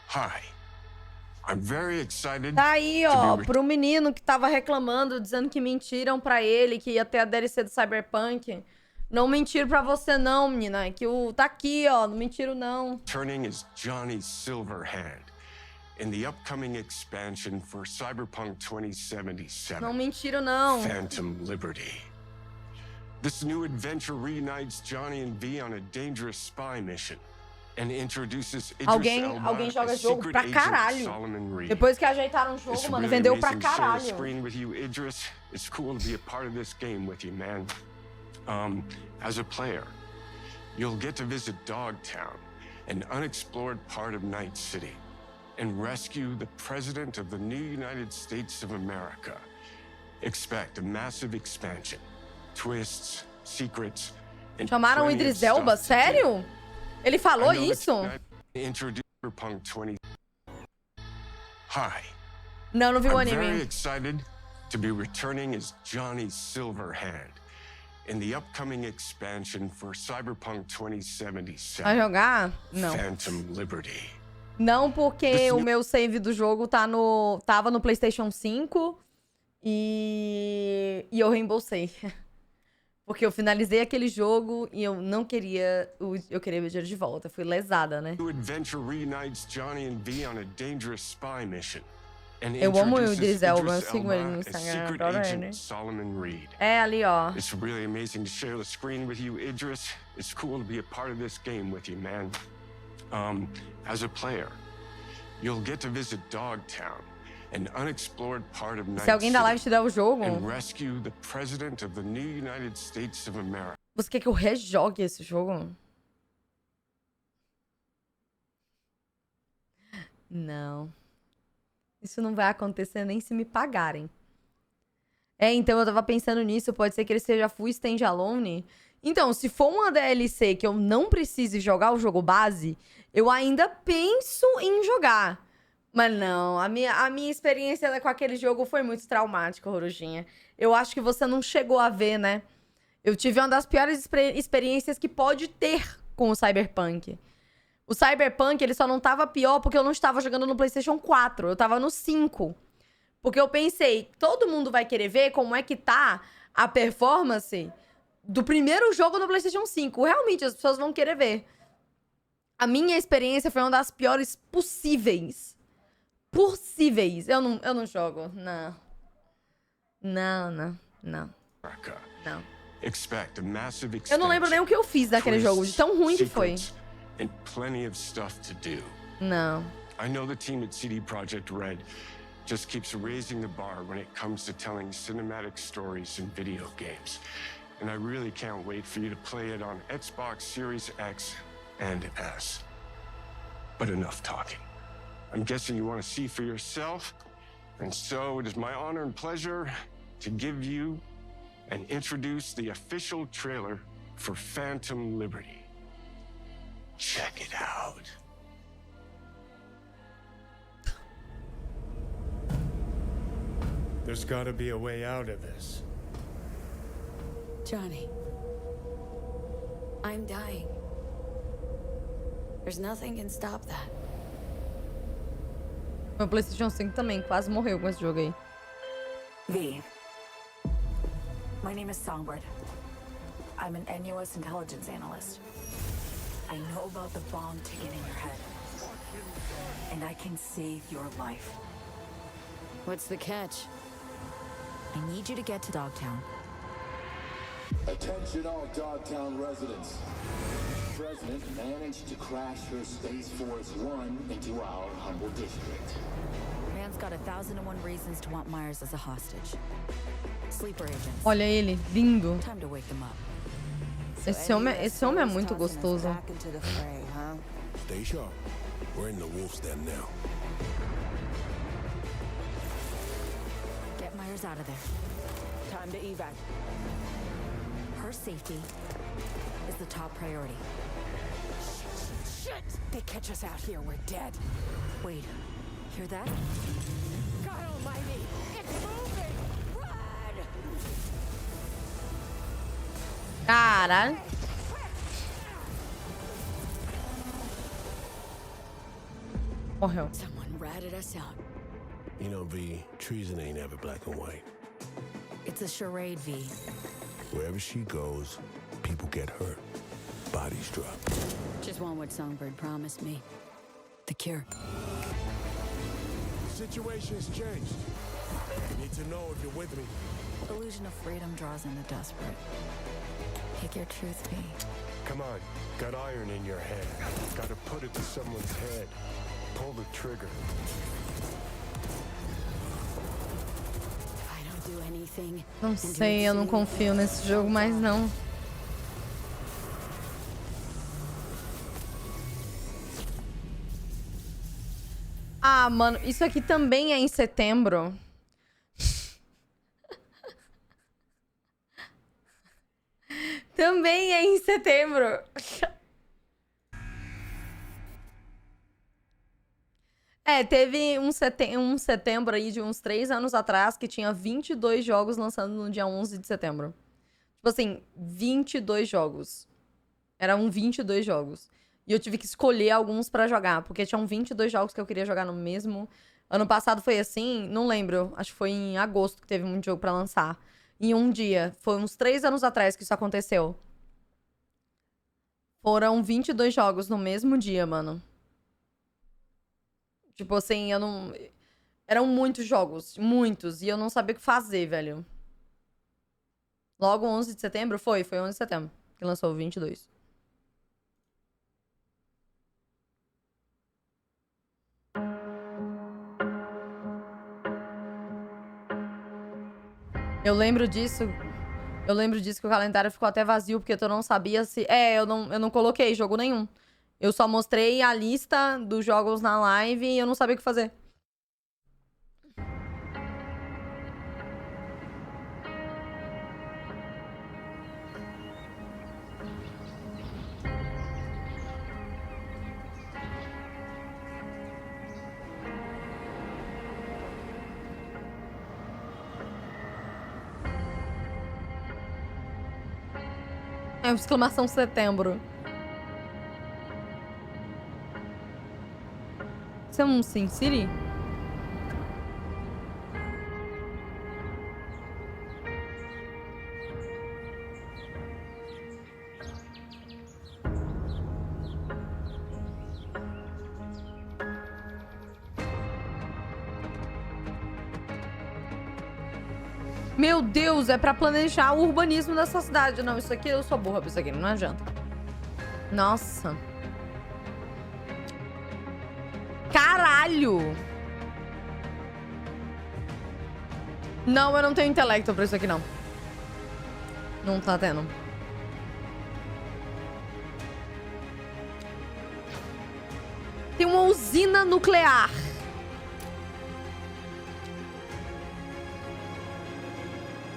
Hi. I'm very excited. Tá aí, ó, pro menino que tava reclamando, dizendo que mentiram pra ele, que ia ter a DLC do Cyberpunk. Não mentiram pra você não, menina. Que o... Tá aqui, ó. Não mentiram, não. Turning is Johnny Silverhand in the upcoming expansion for Cyberpunk 2077. Não mentiram, não. Phantom Liberty. This new adventure reunites Johnny and V on a dangerous spy mission and introduces Idris Elba, alguém joga a jogo secret pra agent caralho. Solomon Reed. Depois que ajeitaram o jogo, It's mano, really vendeu pra amazing to share the caralho. screen with you, Idris. It's cool to be a part of this game with you, man. As a player, you'll get to visit Dogtown, an unexplored part of Night City, and rescue the President of the new United States of America. Expect a massive expansion, twists, secrets, and Chamaram o plenty of Idris Elba? stuff to do. Sério? Ele falou I know isso? that Introduce Cyberpunk 20. Hi. Não, não vi o I'm very anime. excited to be returning as Johnny Silverhand in the upcoming expansion for Cyberpunk 2077. Vai jogar? Não. Phantom Liberty. Não, porque o meu save do jogo tava no PlayStation 5 e eu reembolsei. Porque eu finalizei aquele jogo e eu não queria... Eu queria ver o dinheiro de volta. Fui lesada, né? New adventure reunites Johnny and V on a dangerous spy mission. And Eu amo o introduces Idris Elba. Eu Idris sigo ele no Elba, a Instagram. secret Adoro agent ele. Solomon Reed. É, ali, ó. It's really amazing to share the screen with you, Idris. It's cool to be a part of this game with you, man. As a player, you'll get to visit Dogtown, an unexplored part of Night Se alguém da live City, te der o jogo, and rescue the President of the new United States of America. você quer que eu rejogue esse jogo? Não. Isso não vai acontecer nem se me pagarem. Então eu tava pensando nisso. Pode ser que ele seja full standalone. Então, se for uma DLC que eu não precise jogar o jogo base, eu ainda penso em jogar. Mas não, a minha experiência com aquele jogo foi muito traumática, Rorujinha. Eu acho que você não chegou a ver, né? Eu tive uma das piores experiências que pode ter com o Cyberpunk. O Cyberpunk, ele só não tava pior porque eu não estava jogando no PlayStation 4. Eu tava no 5. Porque eu pensei, todo mundo vai querer ver como é que tá a performance do primeiro jogo no PlayStation 5. Realmente, as pessoas vão querer ver. A minha experiência foi uma das piores possíveis. Possíveis. Eu não jogo. Não. Não. Não. Eu não lembro nem o que eu fiz daquele jogo, de tão ruim que foi. Não. I know the team at CD Projekt Red just keeps raising the bar when it comes to telling cinematic stories in video games. And I really can't wait for you to play it on Xbox Series X and S. But enough talking. I'm guessing you want to see for yourself. And so it is my honor and pleasure to give you and introduce the official trailer for Phantom Liberty. Check it out. There's gotta be a way out of this. Johnny, I'm dying. There's nothing can stop that. Meu PlayStation 5 também quase morreu com esse jogo aí. V. My name is Songbird. I'm an NUS intelligence analyst. I know about the bomb ticking in your head. And I can save your life. What's the catch? I need you to get to Dogtown. Attention all Dogtown residents. The President managed to crash her Space Force One into our humble district. Man's got 1,001 reasons to want Myers as a hostage. Sleeper agents. Olha ele, lindo. Time to wake them up. Esse homem é muito gostoso. Stay sharp. We're in the wolf's den now. Get Myers out of there. Time to evac. Her safety is the top priority. Shit! They catch us out here, we're dead. Wait, hear that? God almighty! It's moving! Run! Caralho. Morreu. Someone ratted us out. You know, V, treason ain't ever black and white. It's a charade, V. Wherever she goes, people get hurt. Bodies drop. Just want what Songbird promised me. The cure. The situation's changed. You need to know if you're with me. Illusion of freedom draws in the desperate. Pick your truth, V. Come on, got iron in your hand. Gotta put it to someone's head. Pull the trigger. I don't do anything. Não sei, eu não confio nesse jogo mais não. Ah, mano, isso aqui também é em setembro. Também é em setembro. É, teve um setembro aí de uns 3 anos atrás que tinha 22 jogos lançando no dia 11 de setembro. Tipo assim, 22 jogos. Eram 22 jogos. E eu tive que escolher alguns pra jogar, porque tinham 22 jogos que eu queria jogar no mesmo. Ano passado foi assim, não lembro, acho que foi em agosto que teve muito jogo pra lançar. Em um dia, foi uns 3 anos atrás que isso aconteceu. Foram 22 jogos no mesmo dia, mano. Tipo assim, eu não... Eram muitos jogos, muitos, e eu não sabia o que fazer, velho. Logo 11 de setembro? Foi 11 de setembro que lançou 22. Eu lembro disso que o calendário ficou até vazio, porque eu não sabia se... eu não coloquei jogo nenhum. Eu só mostrei a lista dos jogos na live e eu não sabia o que fazer. É, exclamação setembro. Isso é um Sin City? Meu Deus, é pra planejar o urbanismo dessa cidade. Não, isso aqui eu sou burra pra isso aqui, não adianta. Nossa. Caralho! Não, eu não tenho intelecto pra isso aqui, não. Não tá tendo. Tem uma usina nuclear.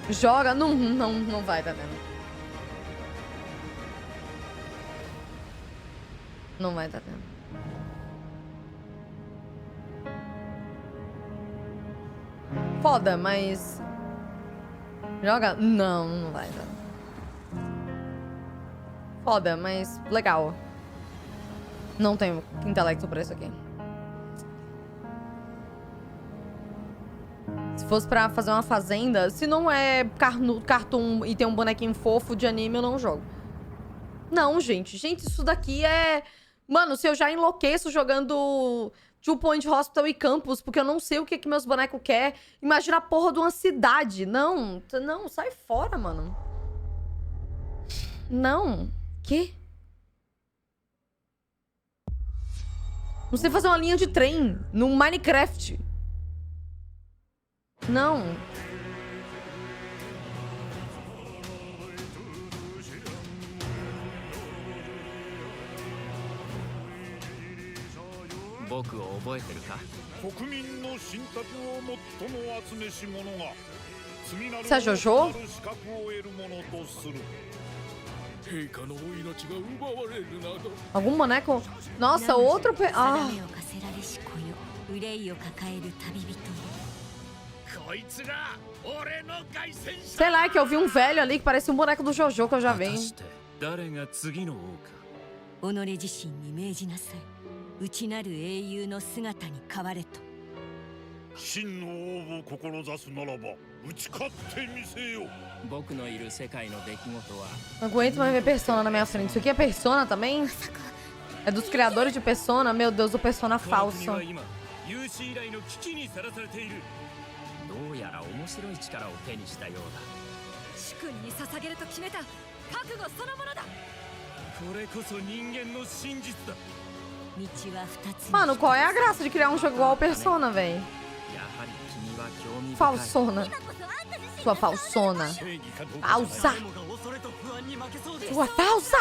Joga? Não vai, tá vendo? Não vai, tá vendo? Foda, mas... Joga? Não vai, tá? Foda, mas legal. Não tenho intelecto pra isso aqui. Se fosse pra fazer uma fazenda, se não é cartoon e tem um bonequinho fofo de anime, eu não jogo. Não, gente. Gente, isso daqui é... Mano, se eu já enlouqueço jogando Two Point Hospital e Campus, porque eu não sei o que meus bonecos querem, imagina a porra de uma cidade. Não, sai fora, mano. Não. Que? Não sei fazer uma linha de trem no Minecraft. Não. Você é Jojo? Algum boneco? Nossa, outro... Sei lá, que eu vi um velho ali que parecia um boneco do Jojo que eu já vi. Não aguento mais ver Persona na minha frente. Isso aqui é Persona também? É dos criadores de Persona? Meu Deus, o Persona falso. Mano, qual é a graça de criar um jogo igual ao Persona, véi? Falsona. Sua falsona. Falsa. Sua falsa.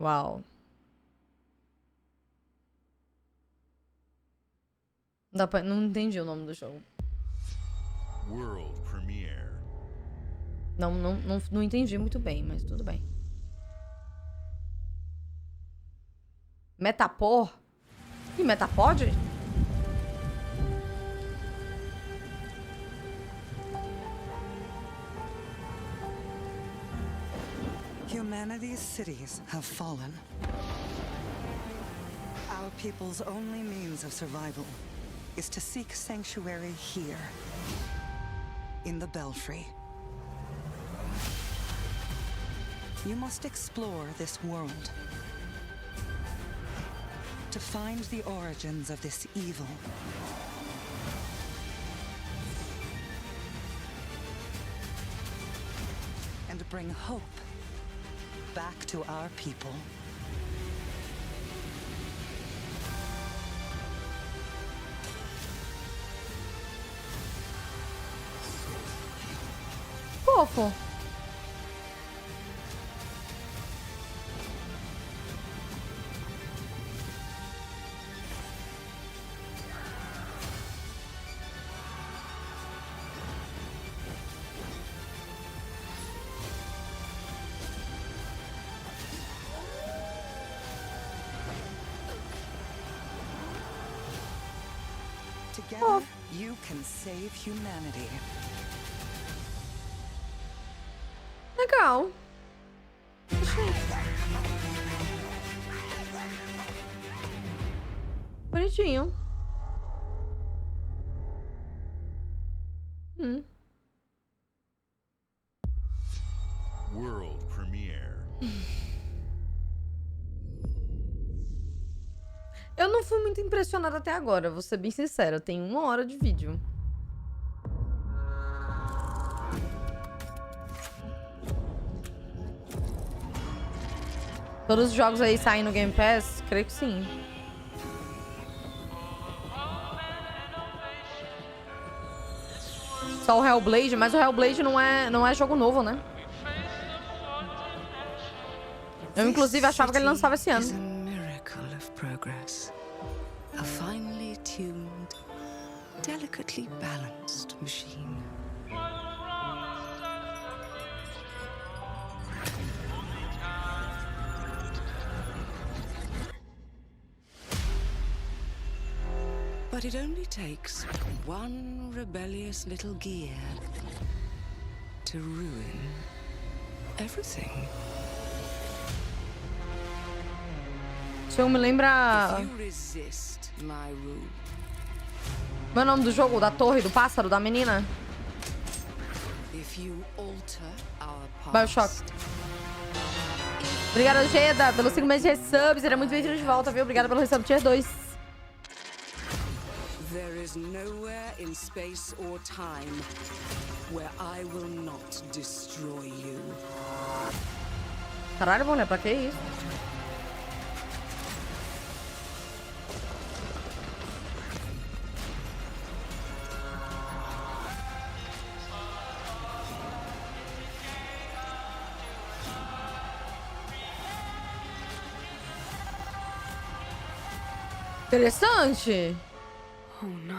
Uau. Não entendi o nome do jogo. World Premiere. Não entendi muito bem, mas tudo bem. Metapod? Ih, Metapod? Humanity's cities have fallen. Our people's only means of survival is to seek sanctuary here, in the Belfry. You must explore this world to find the origins of this evil. And bring hope back to our people. Fofo. Together, you can save humanity. Legal. Bonitinho. World Premiere. Eu não fui muito impressionada até agora, vou ser bem sincera. Tem 1 hora de vídeo. Todos os jogos aí saem no Game Pass? Creio que sim. Só o Hellblade, mas o Hellblade não é jogo novo, né? Eu, inclusive, achava que ele lançava esse ano. A finely tuned, delicately balanced machine. But it only takes one rebellious little gear to ruin everything. Isso me lembra... Meu nome do jogo? Da torre, do pássaro, da menina? BioShock. Obrigada, Geda, pelos 5 meses de resub. Será muito bem-vindo de volta, viu? Obrigada pelo resub tier 2. There is nowhere in space or time where I will not destroy you. Caralho, mulher, pra que isso? Interessante. Oh no.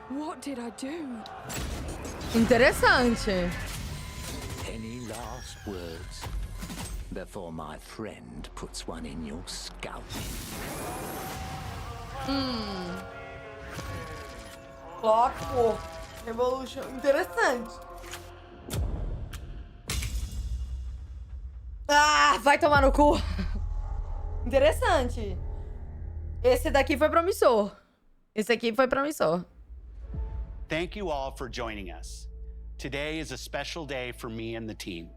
What did I do? Interessante. Any last words before my friend puts one in your scalp? Clockwork Revolution. Interessante. Ah, vai tomar no cu. Interessante. Esse daqui foi promissor. Esse aqui foi promissor. Thank you all for joining us. Today is a special day for me and the team.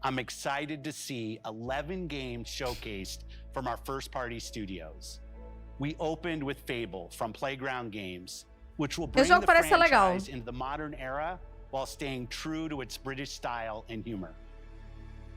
I'm excited to see 11 games showcased from our first-party studios. We opened with Fable from Playground Games, which will bring the franchise into the modern era while staying true to its British style and humor.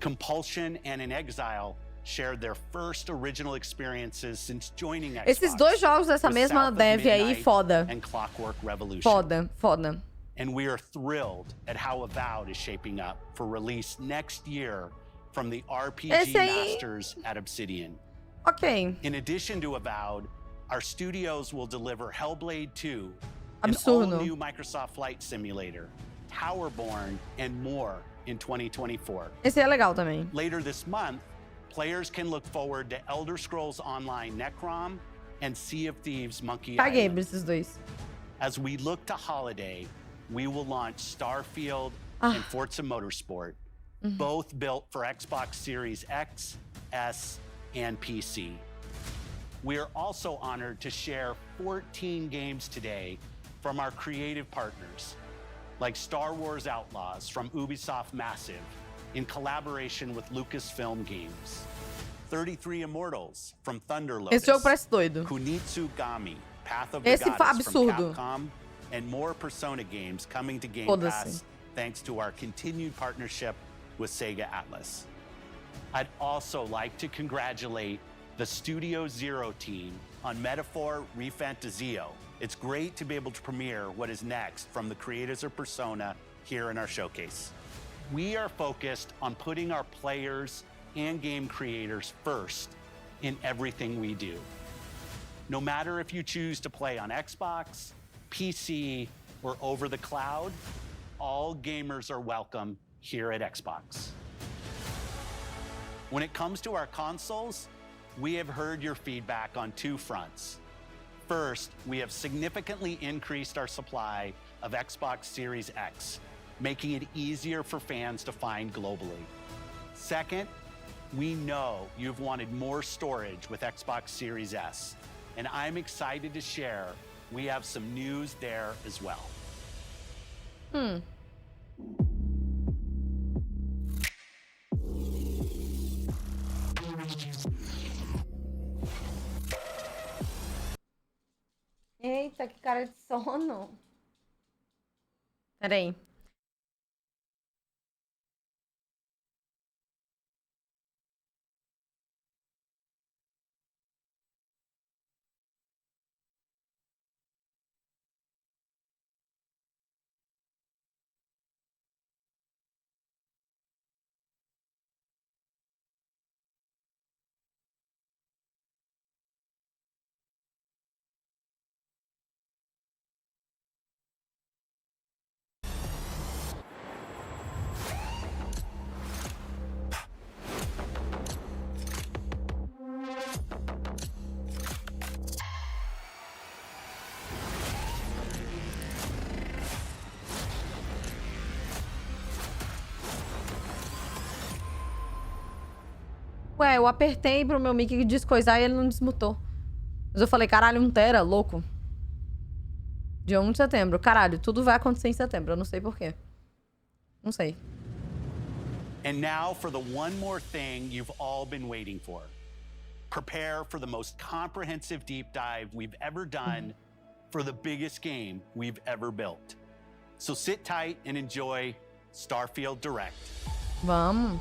Compulsion and In Exile shared their first original experiences since joining Xbox. Esses dois jogos dessa mesma dev aí, foda. And Clockwork Revolution. Foda, foda. And we are thrilled at how Avowed is shaping up for release next year from the RPG masters at Obsidian. Ok. In addition to Avowed, our studios will deliver Hellblade 2, Absurdo. an all-new Microsoft Flight Simulator, Towerborn, and more in 2024. Esse é legal também. Later this month, players can look forward to Elder Scrolls Online Necrom and Sea of Thieves Monkey Caguei Island. pra esses dois. As we look to holiday, we will launch StarField and Forza Motorsport, both built for Xbox Series X, S, and PC. We are also honored to share 14 games today from our creative partners, like Star Wars Outlaws from Ubisoft Massive, in collaboration with Lucasfilm Games. 33 Immortals from Thunder Lotus. Esse jogo parece doido. Kunitsugami, Path of the Goddess from Capcom, and more Persona games coming to Game Pass thanks to our continued partnership with Sega Atlas. I'd also like to congratulate the Studio Zero team on Metaphor Refantazio. It's great to be able to premiere what is next from the creators of Persona here in our showcase. We are focused on putting our players and game creators first in everything we do. No matter if you choose to play on Xbox, PC, or over the cloud, all gamers are welcome here at Xbox. When it comes to our consoles, we have heard your feedback on 2 fronts. First, we have significantly increased our supply of Xbox Series X, making it easier for fans to find globally. Second, we know you've wanted more storage with Xbox Series S, and I'm excited to share we have some news there as well. Nossa, que cara de sono. Peraí. Ué, eu apertei pro meu mic descoisar e ele não desmutou. Mas eu falei, caralho, 1 tera, louco. Dia 1 de setembro. Caralho, tudo vai acontecer em setembro. Eu não sei porquê. Não sei. And now for the one more thing you've all been waiting for. Prepare for the most comprehensive deep dive we've ever done for the biggest game we've ever built. So sit tight and enjoy StarField Direct. Vamos.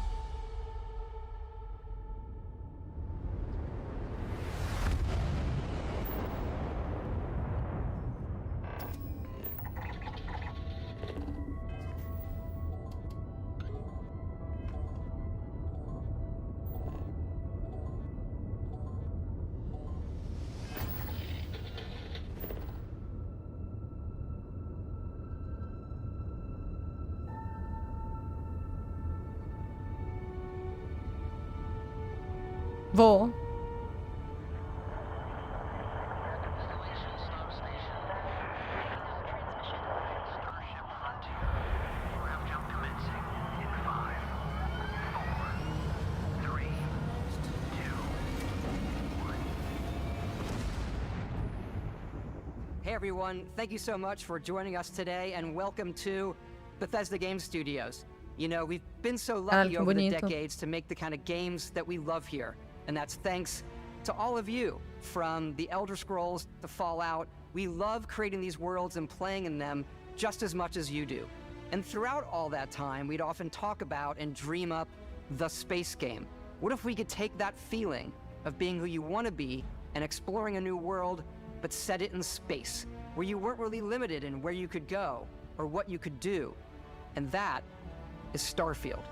Vou. Hey everyone, thank you so much for joining us today and welcome to Bethesda Game Studios. You know, we've been so lucky over the decades to make the kind of games that we love here. And that's thanks to all of you, from the Elder Scrolls to Fallout. We love creating these worlds and playing in them just as much as you do. And throughout all that time, we'd often talk about and dream up the space game. What if we could take that feeling of being who you want to be and exploring a new world, but set it in space, where you weren't really limited in where you could go or what you could do? And that is StarField.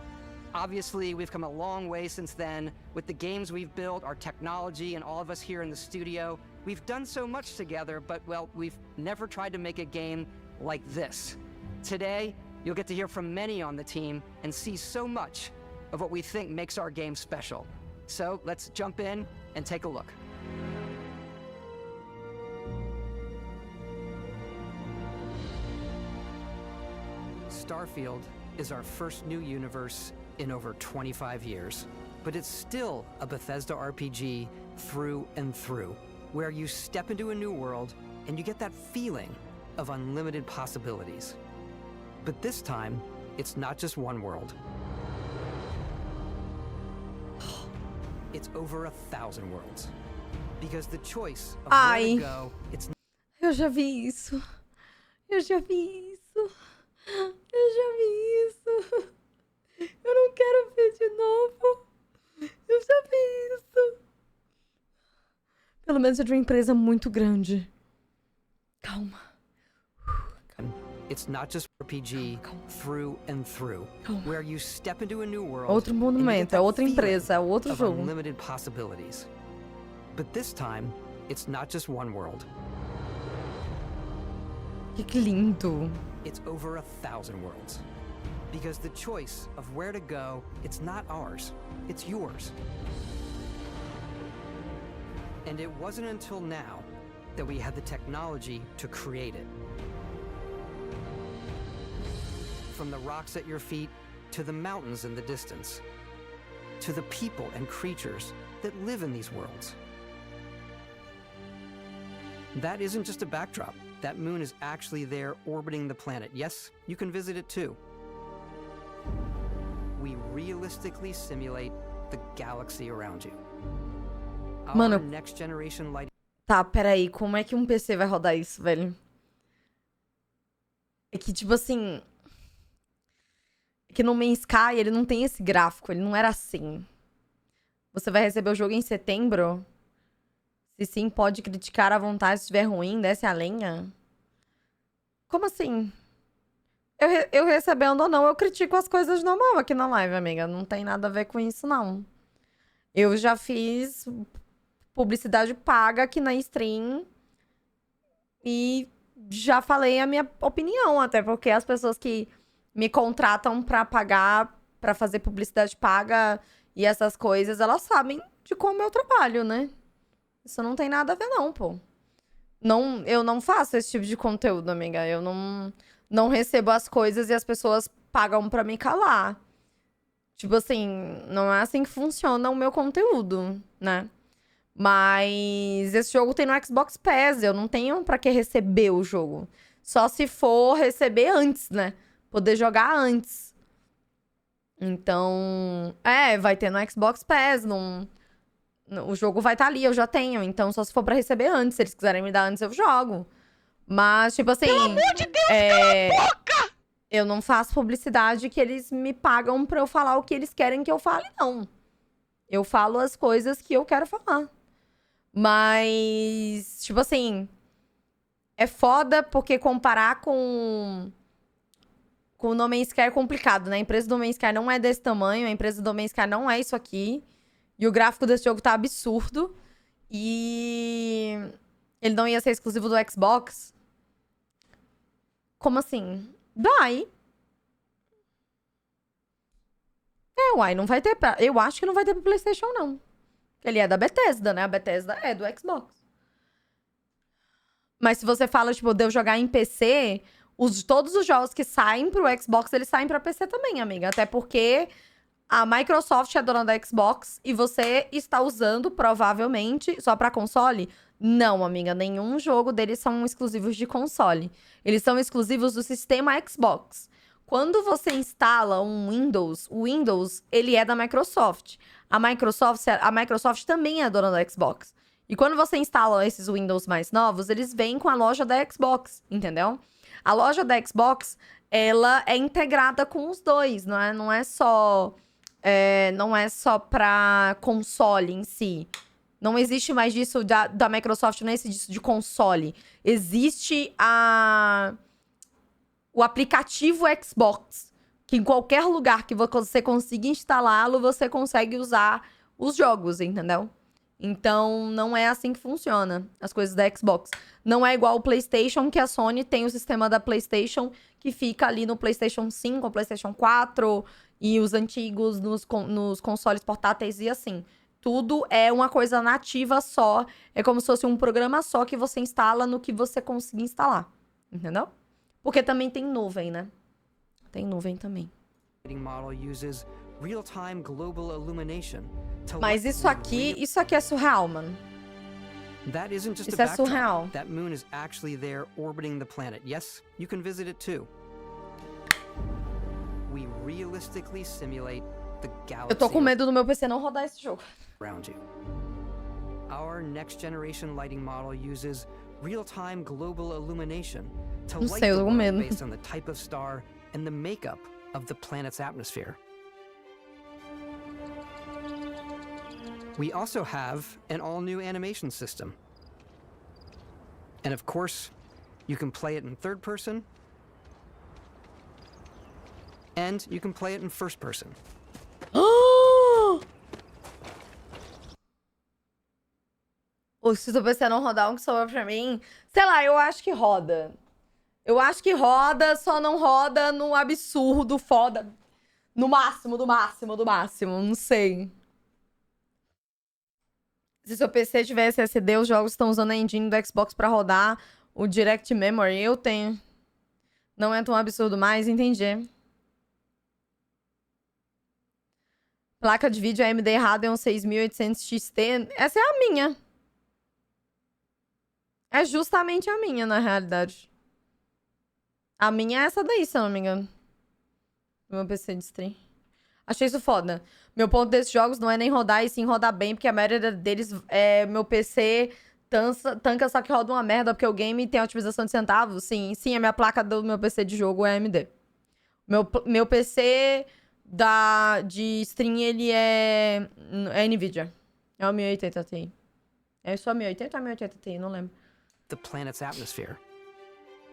Obviously, we've come a long way since then with the games we've built, our technology, and all of us here in the studio. We've done so much together, but, well, we've never tried to make a game like this. Today, you'll get to hear from many on the team and see so much of what we think makes our game special. So let's jump in and take a look. StarField is our first new universe in over 25 years. But it's still a Bethesda RPG through and through, where you step into a new world and you get that feeling of unlimited possibilities. But this time, it's not just one world. It's over 1,000 worlds. Because the choice of where to go, it's... Eu já vi isso. Eu já vi isso. Eu já vi isso. Eu não quero ver de novo. Eu já vi isso. Pelo menos é de uma empresa muito grande. Calma. It's not just RPG through and through, where you step into a new world. Outro monumento, é outra empresa, é outro jogo. Unlimited possibilities. But this time, it's not just one world. Que lindo. It's over 1,000 worlds. Because the choice of where to go, it's not ours, it's yours. And it wasn't until now that we had the technology to create it. From the rocks at your feet, to the mountains in the distance, to the people and creatures that live in these worlds. That isn't just a backdrop. That moon is actually there orbiting the planet. Yes, you can visit it too. We realistically simulate the galaxy around you. Our next generation light Tá, peraí. Como é que um PC vai rodar isso, velho? É que, tipo assim... É que no No Man's Sky, ele não tem esse gráfico. Ele não era assim. Você vai receber o jogo em setembro? Se sim, pode criticar à vontade. Se estiver ruim, desce a lenha. Como assim? Eu recebendo ou não, eu critico as coisas normal aqui na live, amiga. Não tem nada a ver com isso, não. Eu já fiz publicidade paga aqui na stream. E já falei a minha opinião, até porque as pessoas que me contratam pra pagar, pra fazer publicidade paga e essas coisas, elas sabem de como eu trabalho, né? Isso não tem nada a ver, não, pô. Não, eu não faço esse tipo de conteúdo, amiga. Eu não recebo as coisas e as pessoas pagam pra me calar. Tipo assim, não é assim que funciona o meu conteúdo, né? Mas esse jogo tem no Xbox Pass, eu não tenho pra que receber o jogo. Só se for receber antes, né? Poder jogar antes. Então, vai ter no Xbox Pass, o jogo vai estar ali, eu já tenho. Então, só se for pra receber antes. Se eles quiserem me dar antes, eu jogo. Mas, tipo assim... Pelo amor de Deus, cala a boca! Eu não faço publicidade que eles me pagam pra eu falar o que eles querem que eu fale, não. Eu falo as coisas que eu quero falar. Mas, tipo assim... É foda porque comparar com o No Man's Sky é complicado, né? A empresa do No Man's Sky não é desse tamanho. A empresa do No Man's Sky não é isso aqui. E o gráfico desse jogo tá absurdo. E... ele não ia ser exclusivo do Xbox? Como assim? Vai. Uai, não vai ter pra... Eu acho que não vai ter pro PlayStation, não. Ele é da Bethesda, né? A Bethesda é do Xbox. Mas se você fala, tipo, de eu jogar em PC, todos os jogos que saem pro Xbox, eles saem pra PC também, amiga. Até porque a Microsoft é dona da Xbox e você está usando, provavelmente, só pra console? Não, amiga. Nenhum jogo deles são exclusivos de console. Eles são exclusivos do sistema Xbox. Quando você instala um Windows, o Windows, ele é da Microsoft. A Microsoft também é dona da Xbox. E quando você instala esses Windows mais novos, eles vêm com a loja da Xbox, entendeu? A loja da Xbox, ela é integrada com os dois, não é só pra console em si. Não existe mais disso da Microsoft, não existe disso de console. Existe o aplicativo Xbox, que em qualquer lugar que você consiga instalá-lo, você consegue usar os jogos, entendeu? Então, não é assim que funciona as coisas da Xbox. Não é igual o PlayStation, que a Sony tem o sistema da PlayStation, que fica ali no PlayStation 5, PlayStation 4 e os antigos nos consoles portáteis e assim. Tudo é uma coisa nativa só. É como se fosse um programa só que você instala no que você conseguir instalar. Entendeu? Porque também tem nuvem, né? Tem nuvem também. Mas isso aqui é surreal, mano. Isso é surreal. That moon is actually there orbiting the planet. Yes, you can visit it too. We realistically simulate the galaxy. Eu tô com medo do meu PC não rodar esse jogo. Around you. Our next generation lighting model uses real-time global illumination to light the world based on the type of star and the makeup of the planet's atmosphere. We also have an all-new animation system. And of course, you can play it in third person, and you can play it in first person. Se o PC não rodar um que sobrou pra mim... Sei lá, eu acho que roda. Eu acho que roda, só não roda no absurdo, foda. No máximo, do máximo, do máximo. Não sei. Se seu PC tiver SSD, os jogos estão usando a engine do Xbox pra rodar o Direct Memory. Eu tenho. Não é tão absurdo mais, entendi. Placa de vídeo AMD Radeon 6800 XT. Essa é a minha. É justamente a minha, na realidade. A minha é essa daí, se eu não me engano. Meu PC de stream. Achei isso foda. Meu ponto desses jogos não é nem rodar, e sim rodar bem, porque a maioria deles, meu PC tanca, só que roda uma merda, porque o game tem otimização de centavos. Sim, a minha placa do meu PC de jogo é AMD. Meu PC de stream, ele é NVIDIA. É o 1080 Ti. É só 1080 ou 1080 Ti? Não lembro. The planet's atmosphere.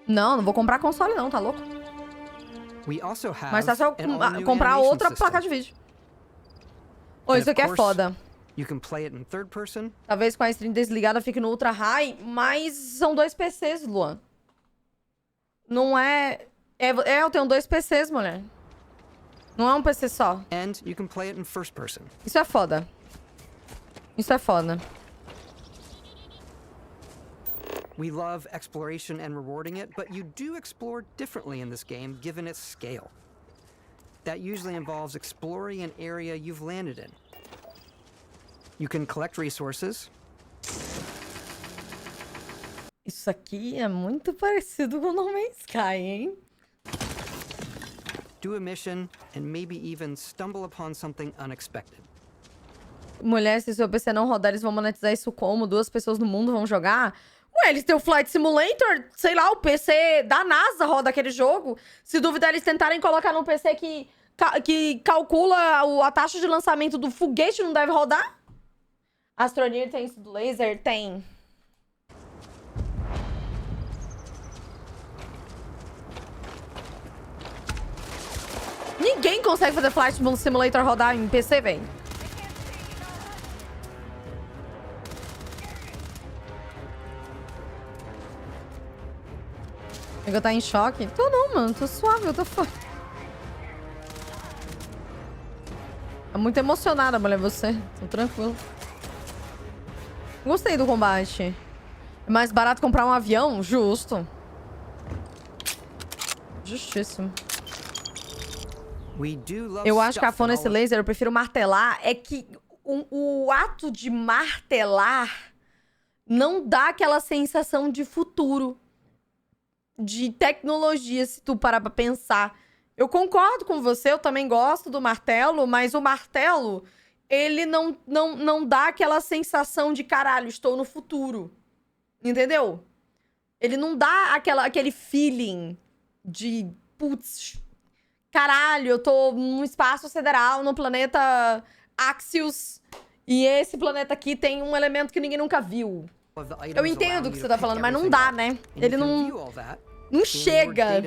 Não vou comprar console não, tá louco? We also have Mas tá só comprar outra placa de vídeo. Isso aqui é foda. You can play it in third person. Talvez com a stream desligada fique no ultra high, mas são 2 PCs, Luan. Não é... eu tenho 2 PCs, mulher. Não é um PC só. And you can play it in first person. Isso é foda. Isso é foda. We love exploration and rewarding it, but you do explore differently in this game given its scale. That usually involves exploring an area you've landed in. You can collect resources. Isso aqui é muito parecido com No Man's Sky, hein? Do a mission and maybe even stumble upon something unexpected. Mulher, se seu PC não rodar, eles vão monetizar isso como? 2 pessoas no mundo vão jogar? Ué, eles têm o Flight Simulator, sei lá, o PC da NASA roda aquele jogo. Se duvidar, eles tentarem colocar num PC que calcula a taxa de lançamento do foguete, não deve rodar? Astroneer tem isso do laser? Tem. Ninguém consegue fazer Flight Simulator rodar em PC, velho. Eu tá em choque? Tô não, mano. Tô suave, eu tô foda. É muito emocionada, mulher, você. Tô tranquilo. Gostei do combate. É mais barato comprar um avião? Justo. Justíssimo. Eu acho cafona esse laser, eu prefiro martelar. É que o ato de martelar não dá aquela sensação de futuro, de tecnologia, se tu parar pra pensar. Eu concordo com você, eu também gosto do martelo, mas o martelo, ele não dá aquela sensação de caralho, estou no futuro. Entendeu? Ele não dá aquele feeling de, putz, caralho, eu tô num espaço sideral, no planeta Axios, e esse planeta aqui tem um elemento que ninguém nunca viu. Eu entendo o que você tá falando, mas não dá, né? Ele não chega.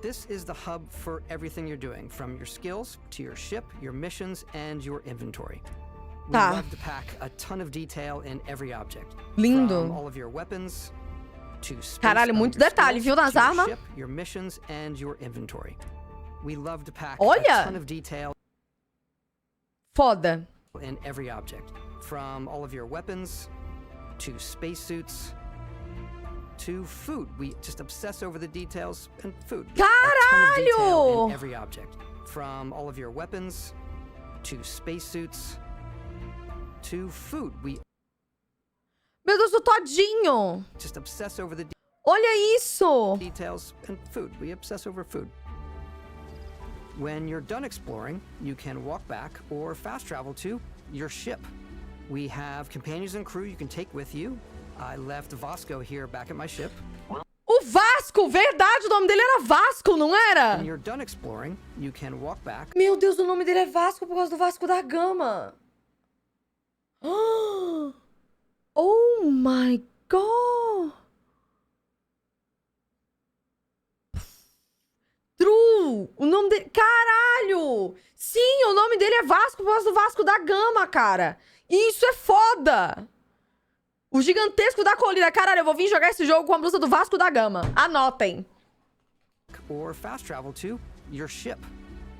This is the hub for everything you're doing, from your skills to your ship, your missions, and your inventory. We love to pack a ton of detail in every object. Lindo. From all of your weapons to space. Caralho, muito detalhe, viu, nas armas? Ship, your missions, and your inventory. We love to pack Olha! A ton of detail. Foda. In every object, from all of your weapons to spacesuits. To food. We just obsess over the details and food. Caralho! In every object. From all of your weapons to spacesuits to food. We Meu Deus, o todinho! Just obsess over the Olha isso! Details and food. We obsess over food. When you're done exploring, you can walk back or fast travel to your ship. We have companions and crew you can take with you. I left Vasco here back at my ship. O Vasco! Verdade, o nome dele era Vasco, não era? When you're done exploring, you can walk back. Meu Deus, o nome dele é Vasco por causa do Vasco da Gama. Oh my God! True! O nome dele... Caralho! Sim, o nome dele é Vasco por causa do Vasco da Gama, cara. E isso é foda! O gigantesco da colina. Caralho, eu vou vir jogar esse jogo com a blusa do Vasco da Gama. Anotem. Or fast travel to your ship.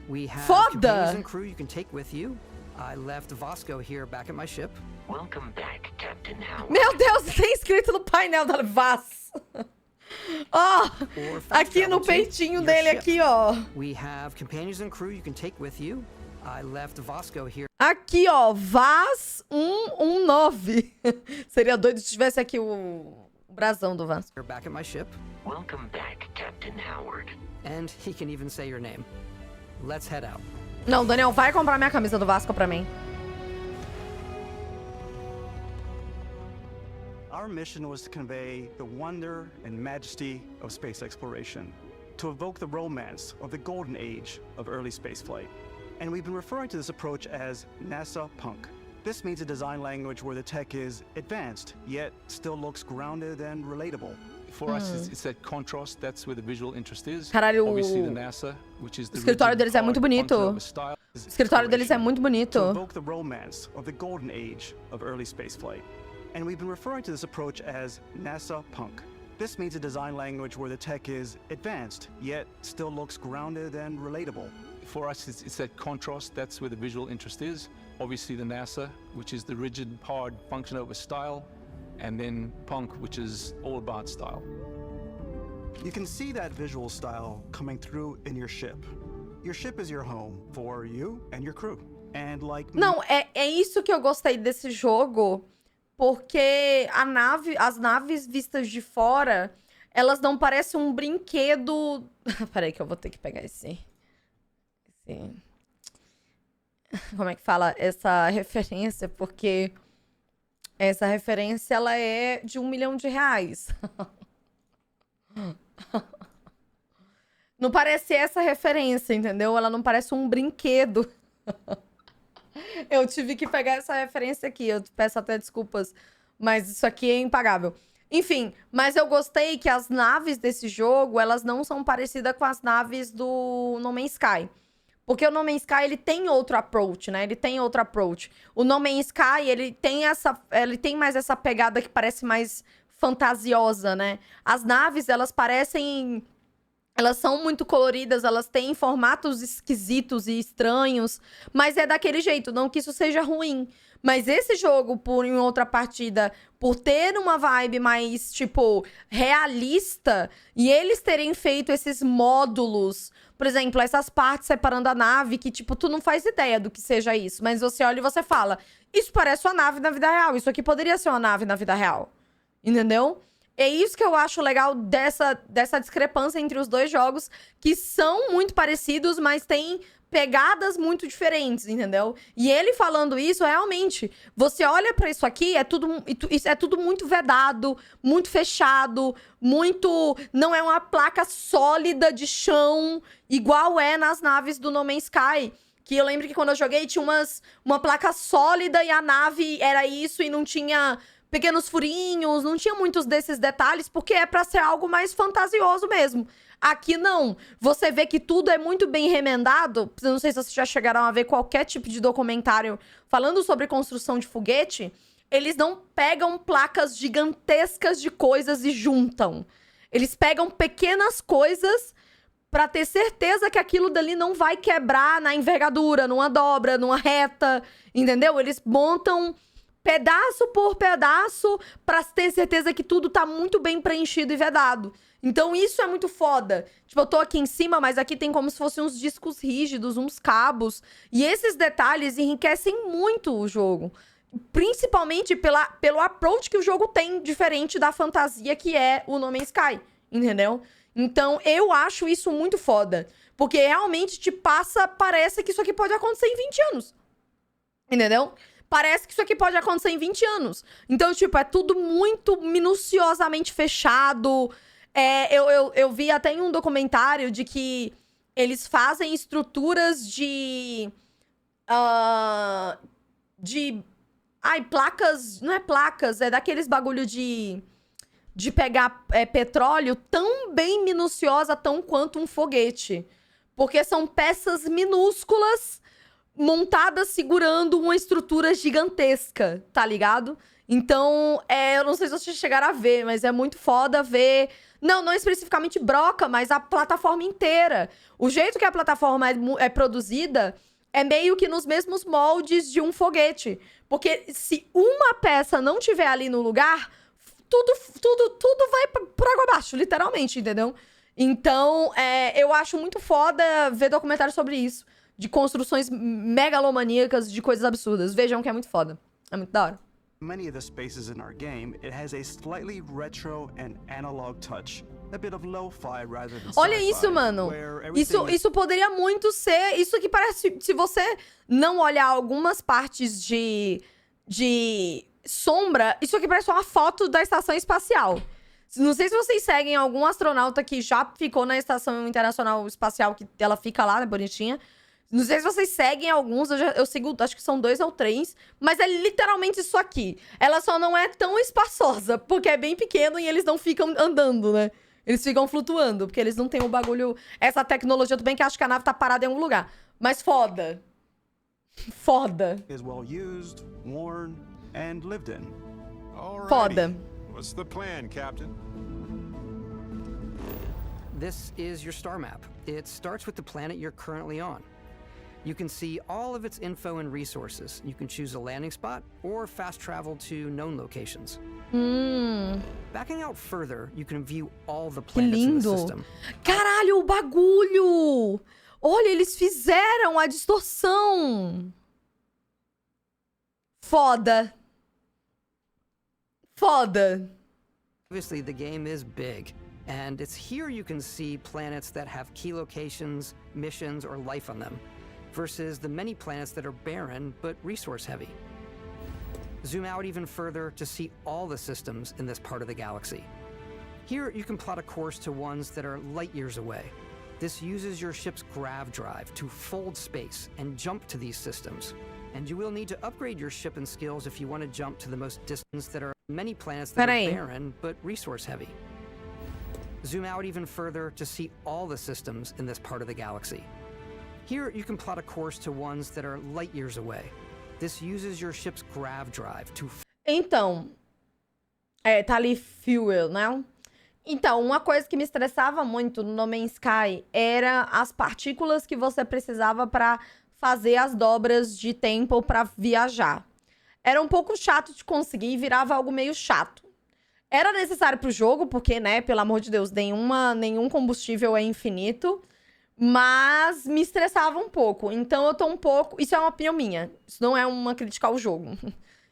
We have foda! And crew you can take with you. I left Vasco here back at my ship. Welcome back, Captain Howard. Meu Deus, tem escrito no painel da Vaz. Ó, aqui no peitinho dele aqui, ó. We have companions and crew you can take with you. I left Vasco here. Aqui, ó, Vaz 119. Seria doido se tivesse aqui o brasão do Vaz. You're back at my ship. Welcome back, Captain Howard. And he can even say your name. Let's head out. Não, Daniel, vai comprar minha camisa do Vasco pra mim. Our mission was to convey the wonder and majesty of space exploration, to evoke the romance of the golden age of early spaceflight. And we've been referring to this approach as NASA Punk. This means a design language where the tech is advanced, yet still looks grounded and relatable. For us, it's that contrast. That's where the visual interest is. Caralho, obviously the NASA, which is the escritório deles é muito bonito. O escritório deles é muito bonito. To evoke the romance of the golden age of early spaceflight. And we've been referring to this approach as NASA Punk. This means a design language where the tech is advanced, yet still looks grounded and relatable. For us, it's that contrast. That's where the visual interest is. Obviously the NASA, which is the rigid, hard function over style. And then Punk, which is all about style. You can see that visual style coming through in your ship. Your ship is your home for you and your crew. And like Não, é isso que eu gostei desse jogo, porque as naves vistas de fora, elas não parecem um brinquedo. Peraí que eu vou ter que pegar esse. Como é que fala essa referência? Porque essa referência, ela é de R$1 milhão. Não parece essa referência, entendeu? Ela não parece um brinquedo. Eu tive que pegar essa referência aqui. Eu peço até desculpas, mas isso aqui é impagável. Enfim, mas eu gostei que as naves desse jogo, elas não são parecidas com as naves do No Man's Sky. Porque o No Man's Sky, ele tem outro approach, né? Ele tem outro approach. O No Man's Sky, ele tem mais essa pegada que parece mais fantasiosa, né? As naves, elas parecem... Elas são muito coloridas, elas têm formatos esquisitos e estranhos, mas é daquele jeito, não que isso seja ruim. Mas esse jogo, em outra partida, por ter uma vibe mais, tipo, realista, e eles terem feito esses módulos, por exemplo, essas partes separando a nave, que, tipo, tu não faz ideia do que seja isso, mas você olha e você fala, isso parece uma nave na vida real, isso aqui poderia ser uma nave na vida real, entendeu? É isso que eu acho legal dessa discrepância entre os dois jogos, que são muito parecidos, mas têm pegadas muito diferentes, entendeu? E ele falando isso, realmente, você olha pra isso aqui, é tudo muito vedado, muito fechado, muito... Não é uma placa sólida de chão, igual é nas naves do No Man's Sky. Que eu lembro que quando eu joguei tinha uma placa sólida e a nave era isso e não tinha... pequenos furinhos, não tinha muitos desses detalhes, porque é pra ser algo mais fantasioso mesmo. Aqui não. Você vê que tudo é muito bem remendado. Não sei se vocês já chegaram a ver qualquer tipo de documentário falando sobre construção de foguete. Eles não pegam placas gigantescas de coisas e juntam. Eles pegam pequenas coisas pra ter certeza que aquilo dali não vai quebrar na envergadura, numa dobra, numa reta, entendeu? Eles montam... pedaço por pedaço, pra ter certeza que tudo tá muito bem preenchido e vedado. Então isso é muito foda. Tipo, eu tô aqui em cima, mas aqui tem como se fossem uns discos rígidos, uns cabos. E esses detalhes enriquecem muito o jogo. Principalmente pelo approach que o jogo tem, diferente da fantasia que é o No Man's Sky, entendeu? Então eu acho isso muito foda. Porque realmente parece que isso aqui pode acontecer em 20 anos. Entendeu? Parece que isso aqui pode acontecer em 20 anos. Então, tipo, é tudo muito minuciosamente fechado. Eu vi até em um documentário de que eles fazem estruturas de placas... Não é placas, é daqueles bagulho de pegar petróleo tão bem minuciosa, tão quanto um foguete. Porque são peças minúsculas... montadas segurando uma estrutura gigantesca, tá ligado? Então, eu não sei se vocês chegaram a ver, mas é muito foda ver... Não especificamente broca, mas a plataforma inteira. O jeito que a plataforma é produzida é meio que nos mesmos moldes de um foguete. Porque se uma peça não tiver ali no lugar, tudo vai por água abaixo, literalmente, entendeu? Então, eu acho muito foda ver documentário sobre isso. De construções megalomaníacas, de coisas absurdas. Vejam que é muito foda. É muito da hora. Many of the spaces in our game, it has a slightly retro and analog touch. A bit of lo-fi rather than Olha isso, mano. Isso poderia muito ser... Isso que parece... Se você não olhar algumas partes de sombra... Isso aqui parece uma foto da estação espacial. Não sei se vocês seguem algum astronauta que já ficou na Estação Internacional Espacial, que ela fica lá, né, bonitinha. Não sei se vocês seguem alguns, eu sigo, acho que são 2 ou 3. Mas é literalmente isso aqui. Ela só não é tão espaçosa, porque é bem pequeno e eles não ficam andando, né? Eles ficam flutuando, porque eles não têm o bagulho... Essa tecnologia, tudo bem que acho que a nave tá parada em algum lugar. Mas foda. Foda. Is well used, worn, and lived in. Foda. What's the plan, Captain? This is your star map. It starts with the planet you're currently on. You can see all of its info and resources. You can choose a landing spot or fast travel to known locations. Backing out further, you can view all the planets in the system. Caralho, o bagulho! Olha, eles fizeram a distorção. Foda. Foda. Obviously, the game is big, and it's here you can see planets that have key locations, missions, or life on them, versus the many planets that are barren but resource heavy. Zoom out even further to see all the systems in this part of the galaxy. Here you can plot a course to ones that are light years away. This uses your ship's grav drive to fold space and jump to these systems. And you will need to upgrade your ship and skills if you want to jump to the most distance that are many planets that are barren but resource heavy. Zoom out even further to see all the systems in this part of the galaxy. Here you can plot a course to ones that are light years away. This uses your ship's grav drive to... Então, tá ali fuel, né? Então, uma coisa que me estressava muito no No Man's Sky era as partículas que você precisava para fazer as dobras de tempo para viajar. Era um pouco chato de conseguir e virava algo meio chato. Era necessário pro jogo, porque, né, pelo amor de Deus, nenhum combustível é infinito, mas me estressava um pouco. Então eu tô um pouco... Isso é uma opinião minha. Isso não é uma crítica ao jogo.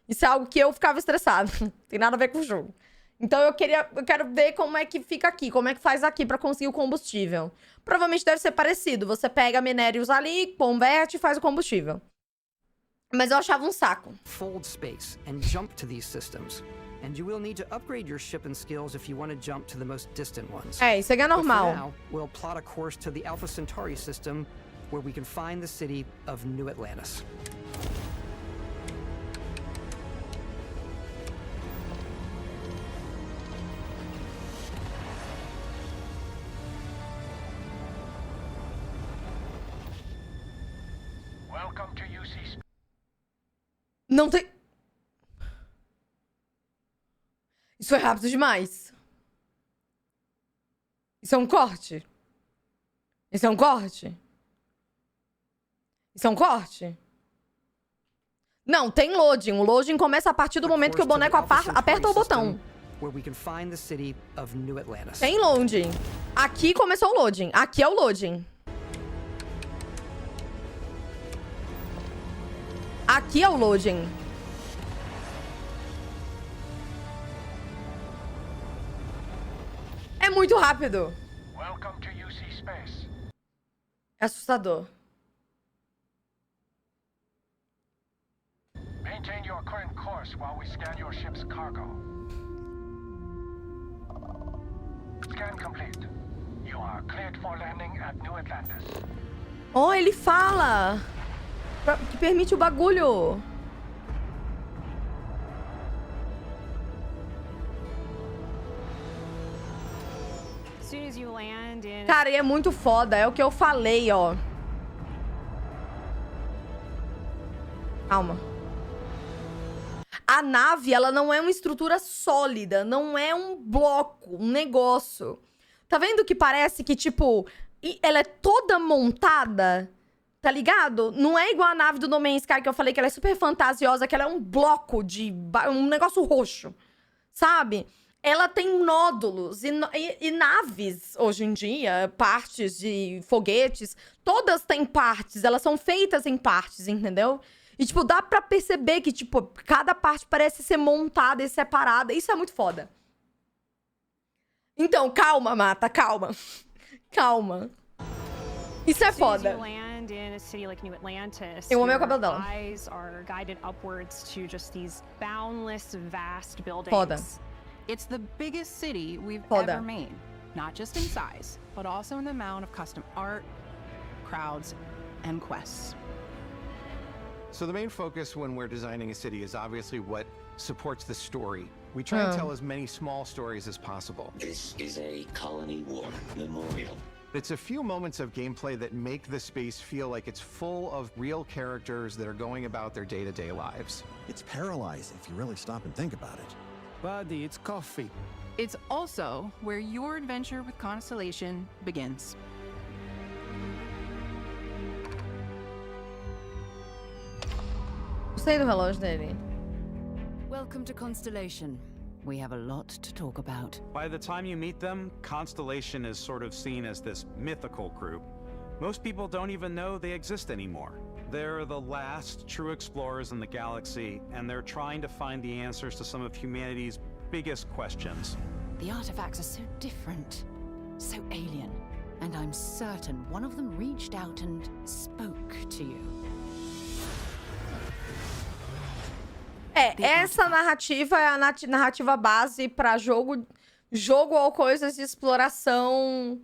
Isso é algo que eu ficava estressado. Não tem nada a ver com o jogo. Então eu quero ver como é que fica aqui, como é que faz aqui pra conseguir o combustível. Provavelmente deve ser parecido. Você pega minérios ali, converte e faz o combustível. Mas eu achava um saco. Fold space and jump to these systems. And you will need to upgrade your ship and skills if you want to jump to the most distant ones. É, isso aqui é normal. But for now, we'll plot a course to the Alpha Centauri system where we can find the city of New Atlantis. Welcome to UC. Não tem... Isso foi rápido demais. Isso é um corte? Isso é um corte? Isso é um corte? Não, tem loading. O loading começa a partir do momento que o boneco aperta o botão. Tem loading. Aqui começou o loading. Aqui é o loading. Aqui é o loading. É muito rápido. Welcome to UC Space. É assustador. Maintain your current course while we scan your ship's cargo. Scan complete. You are cleared for landing at New Atlantis. Oh, ele fala que permite o bagulho. Cara, e é muito foda. É o que eu falei, ó. Calma. A nave, ela não é uma estrutura sólida. Não é um bloco, um negócio. Tá vendo que parece que, tipo... Ela é toda montada, tá ligado? Não é igual a nave do No Man's Sky, que eu falei que ela é super fantasiosa, que ela é um bloco de... um negócio roxo, sabe? Ela tem nódulos e naves, hoje em dia, partes de foguetes, todas têm partes, elas são feitas em partes, entendeu? E, tipo, dá pra perceber que, tipo, cada parte parece ser montada e separada. Isso é muito foda. Então, calma, Mata, calma. Calma. Isso é foda. Land in a city like New Atlantis. Eu amei o cabelo dela. Eyes are guided upwards to just these boundless, vast buildings. Foda. It's the biggest city we've Foda. ever made, not just in size, but also in the amount of custom art, crowds, and quests. So the main focus when we're designing a city is obviously what supports the story. We try and tell as many small stories as possible. This is a colony war memorial. It's a few moments of gameplay that make the space feel like it's full of real characters that are going about their day-to-day lives. It's paralyzing if you really stop and think about it. Buddy, it's coffee. It's also where your adventure with Constellation begins. Gostei do relógio dele. Welcome to Constellation. We have a lot to talk about. By the time you meet them, Constellation is sort of seen as this mythical group. Most people don't even know they exist anymore. They're the last true explorers in the galaxy, and they're trying to find the answers to some of humanity's biggest questions. The artifacts are so different, so alien, and I'm certain one of them reached out and spoke to you. Essa narrativa é a narrativa base para jogo ou coisas de exploração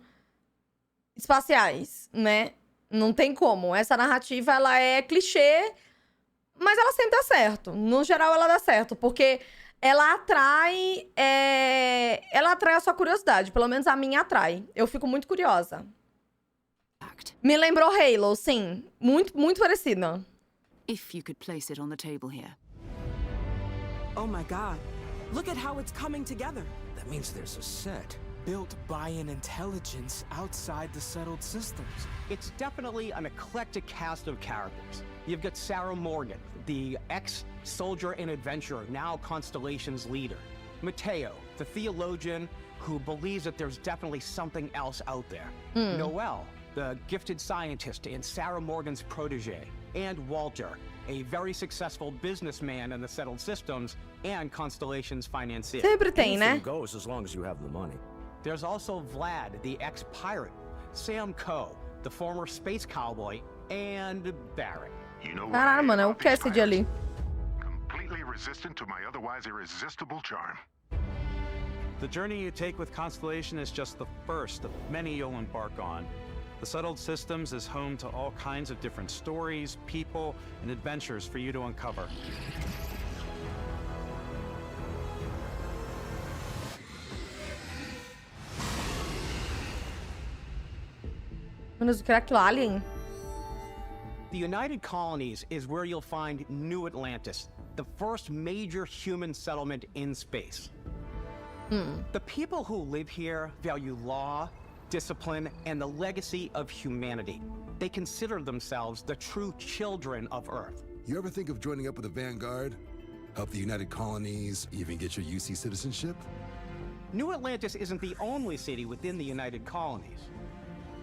espaciais, né? Não tem como. Essa narrativa, ela é clichê, mas ela sempre dá certo. No geral, ela dá certo, porque ela atrai a sua curiosidade. Pelo menos a minha atrai. Eu fico muito curiosa. Me lembrou Halo, sim. Muito parecida. If you could place it on the table here. Oh my god. Look at how it's coming together. That means there's a set built by an intelligence outside the settled systems. It's definitely an eclectic cast of characters. You've got Sarah Morgan, the ex-soldier and adventurer, now Constellation's leader. Mateo, the theologian who believes that there's definitely something else out there. Noel, the gifted scientist and Sarah Morgan's protege. And Walter, a very successful businessman in the settled systems and Constellation's financier. Sempre tem, né? Anything goes as long as you have the money. There's also Vlad, the ex-pirate, Sam Coe, the former space cowboy, and Barrett. You know Caralho, mano, é o Cassidy ali. Completely resistant to my otherwise irresistible charm. The journey you take with Constellation is just the first of many you'll embark on. The Settled Systems is home to all kinds of different stories, people, and adventures for you to uncover. Menos que era aquilo, Alien. The United Colonies is where you'll find New Atlantis, the first major human settlement in space. The people who live here value law, discipline, and the legacy of humanity. They consider themselves the true children of Earth. You ever think of joining up with the Vanguard? Help the United Colonies, even get your UC citizenship? New Atlantis isn't the only city within the United Colonies.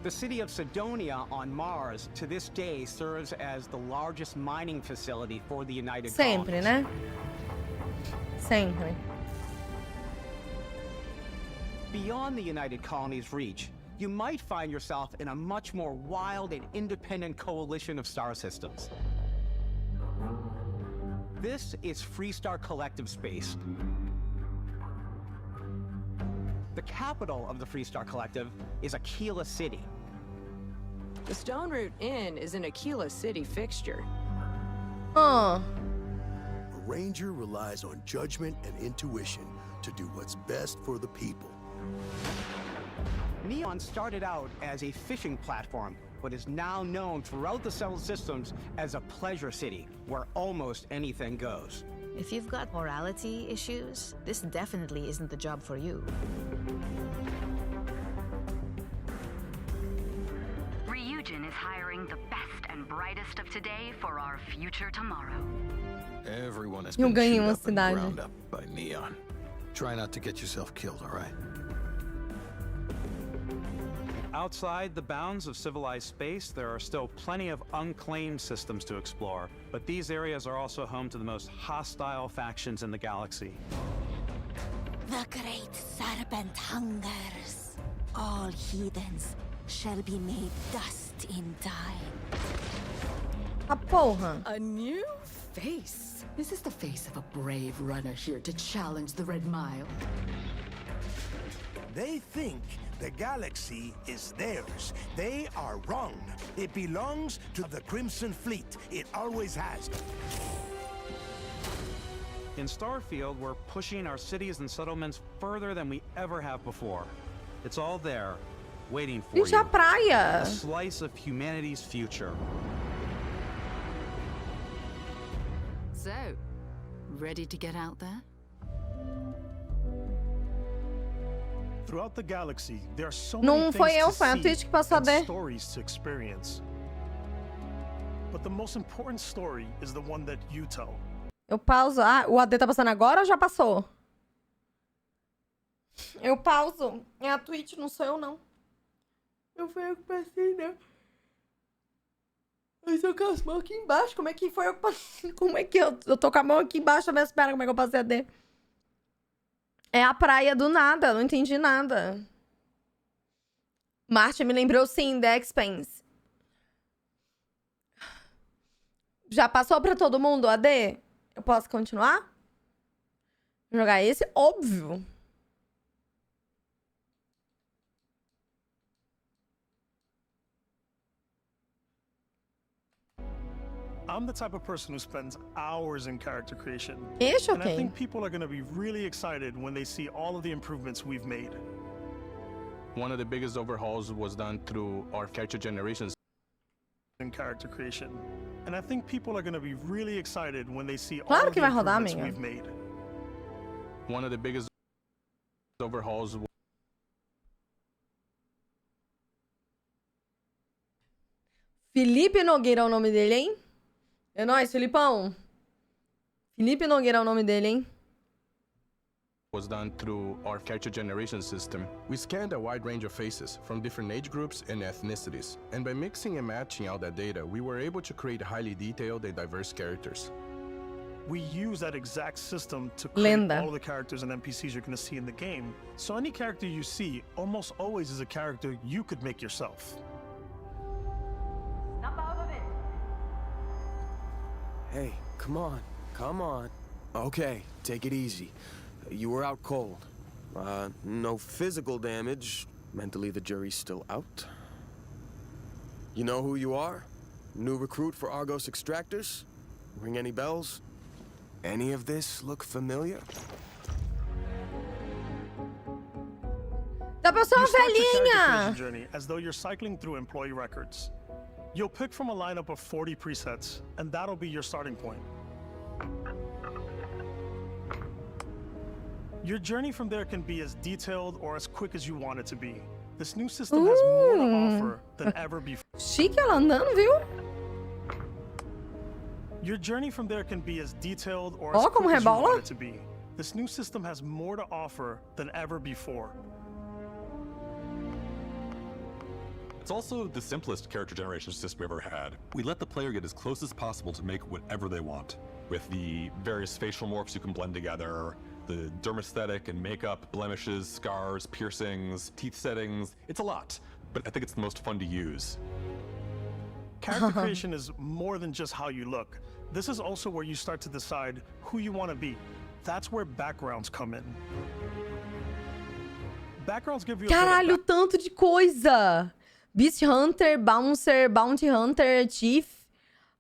The city of Sidonia on Mars, to this day, serves as the largest mining facility for the United Sempre, Colonies. né? Sempre. Beyond the United Colonies' reach, you might find yourself in a much more wild and independent coalition of star systems. This is Freestar Collective Space. The capital of the Freestar Collective is Aquila City. The Stone Root Inn is an Aquila City fixture. A ranger relies on judgment and intuition to do what's best for the people. Neon started out as a fishing platform, but is now known throughout the settled systems as a pleasure city, where almost anything goes. If you've got morality issues, this definitely isn't the job for you. Riyuuka is hiring the best and brightest of today for our future tomorrow. Everyone has Eu been ganhei chewed uma up and cidade. ground up by Neon. Try not to get yourself killed, all right? Outside the bounds of civilized space, there are still plenty of unclaimed systems to explore, but these areas are also home to the most hostile factions in the galaxy. The great serpent hungers. All heathens shall be made dust just in time. A porra. A new face. Is this the face of a brave runner here to challenge the Red Mile? They think the galaxy is theirs. They are wrong. It belongs to the Crimson Fleet. It always has. In StarField, we're pushing our cities and settlements further than we ever have before. It's all there, waiting for you. A praia. A slice of humanity's future. So, ready to get out there? Throughout the galaxy, there are so Não many foi eu, things foi a to Twitch see que passou a and ver. stories to experience. But the most important story is the one that you tell. Eu pauso. Ah, o AD tá passando agora ou já passou? Eu pauso. É a Twitch, não sou eu, não. Não foi eu que passei, não. Eu tô com as mãos aqui embaixo. Como é que foi eu que passei? Como é que eu tô com a mão aqui embaixo da minha perna? Como é que eu passei AD? É a praia do nada. Não entendi nada. Martin me lembrou, sim, The Expanse. Já passou pra todo mundo, AD? Eu posso continuar? Jogar esse? Óbvio. I'm the type of person who spends hours in character creation. It's And I okay. think people are going to be really excited when they see all of the improvements we've made. One of the biggest overhauls was done through our character generations. In character creation. And I think people are going to be really excited when they see all Claro of que the vai rodar, improvements amiga. we've made. One of the biggest overhauls. Felipe Nogueira é o nome dele, hein? É nóis, Filipão. Felipe Nogueira é o nome dele, hein? Was done through our character generation system. We scanned a wide range of faces from different age groups and ethnicities, and by mixing and matching all that data, we were able to create highly detailed and diverse characters. We use that exact system to create Lenda. all the characters and NPCs you're going to see in the game. So any character you see almost always is a character you could make yourself. Hey, come on. Come on. Okay, take it easy. You were out cold. No physical damage. Mentally, the jury's still out. You know who you are? New recruit for Argos Extractors? Ring any bells? Any of this look familiar? Da pessoa You start your character velhinha. creation journey as though you're cycling through employee records. You'll pick from a lineup of 40 presets, and that'll be your starting point. Your journey from there can be as detailed or as quick as you want it to be. This new system has more to offer than ever before. Chique ela andando, viu? Your journey from there can be as detailed or Ó, as como quick as you rebola. want it to be. This new system has more to offer than ever before. It's also the simplest character generation system we ever had. We let the player get as close as possible to make whatever they want. With the various facial morphs you can blend together, the dermesthetic and makeup, blemishes, scars, piercings, teeth settings, it's a lot. But I think it's the most fun to use. Character creation is more than just how you look. This is also where you start to decide who you want to be. That's where backgrounds come in. Backgrounds give you a bit of Caralho, tanto de coisa. Beast Hunter, Bouncer, Bounty Hunter, Chief,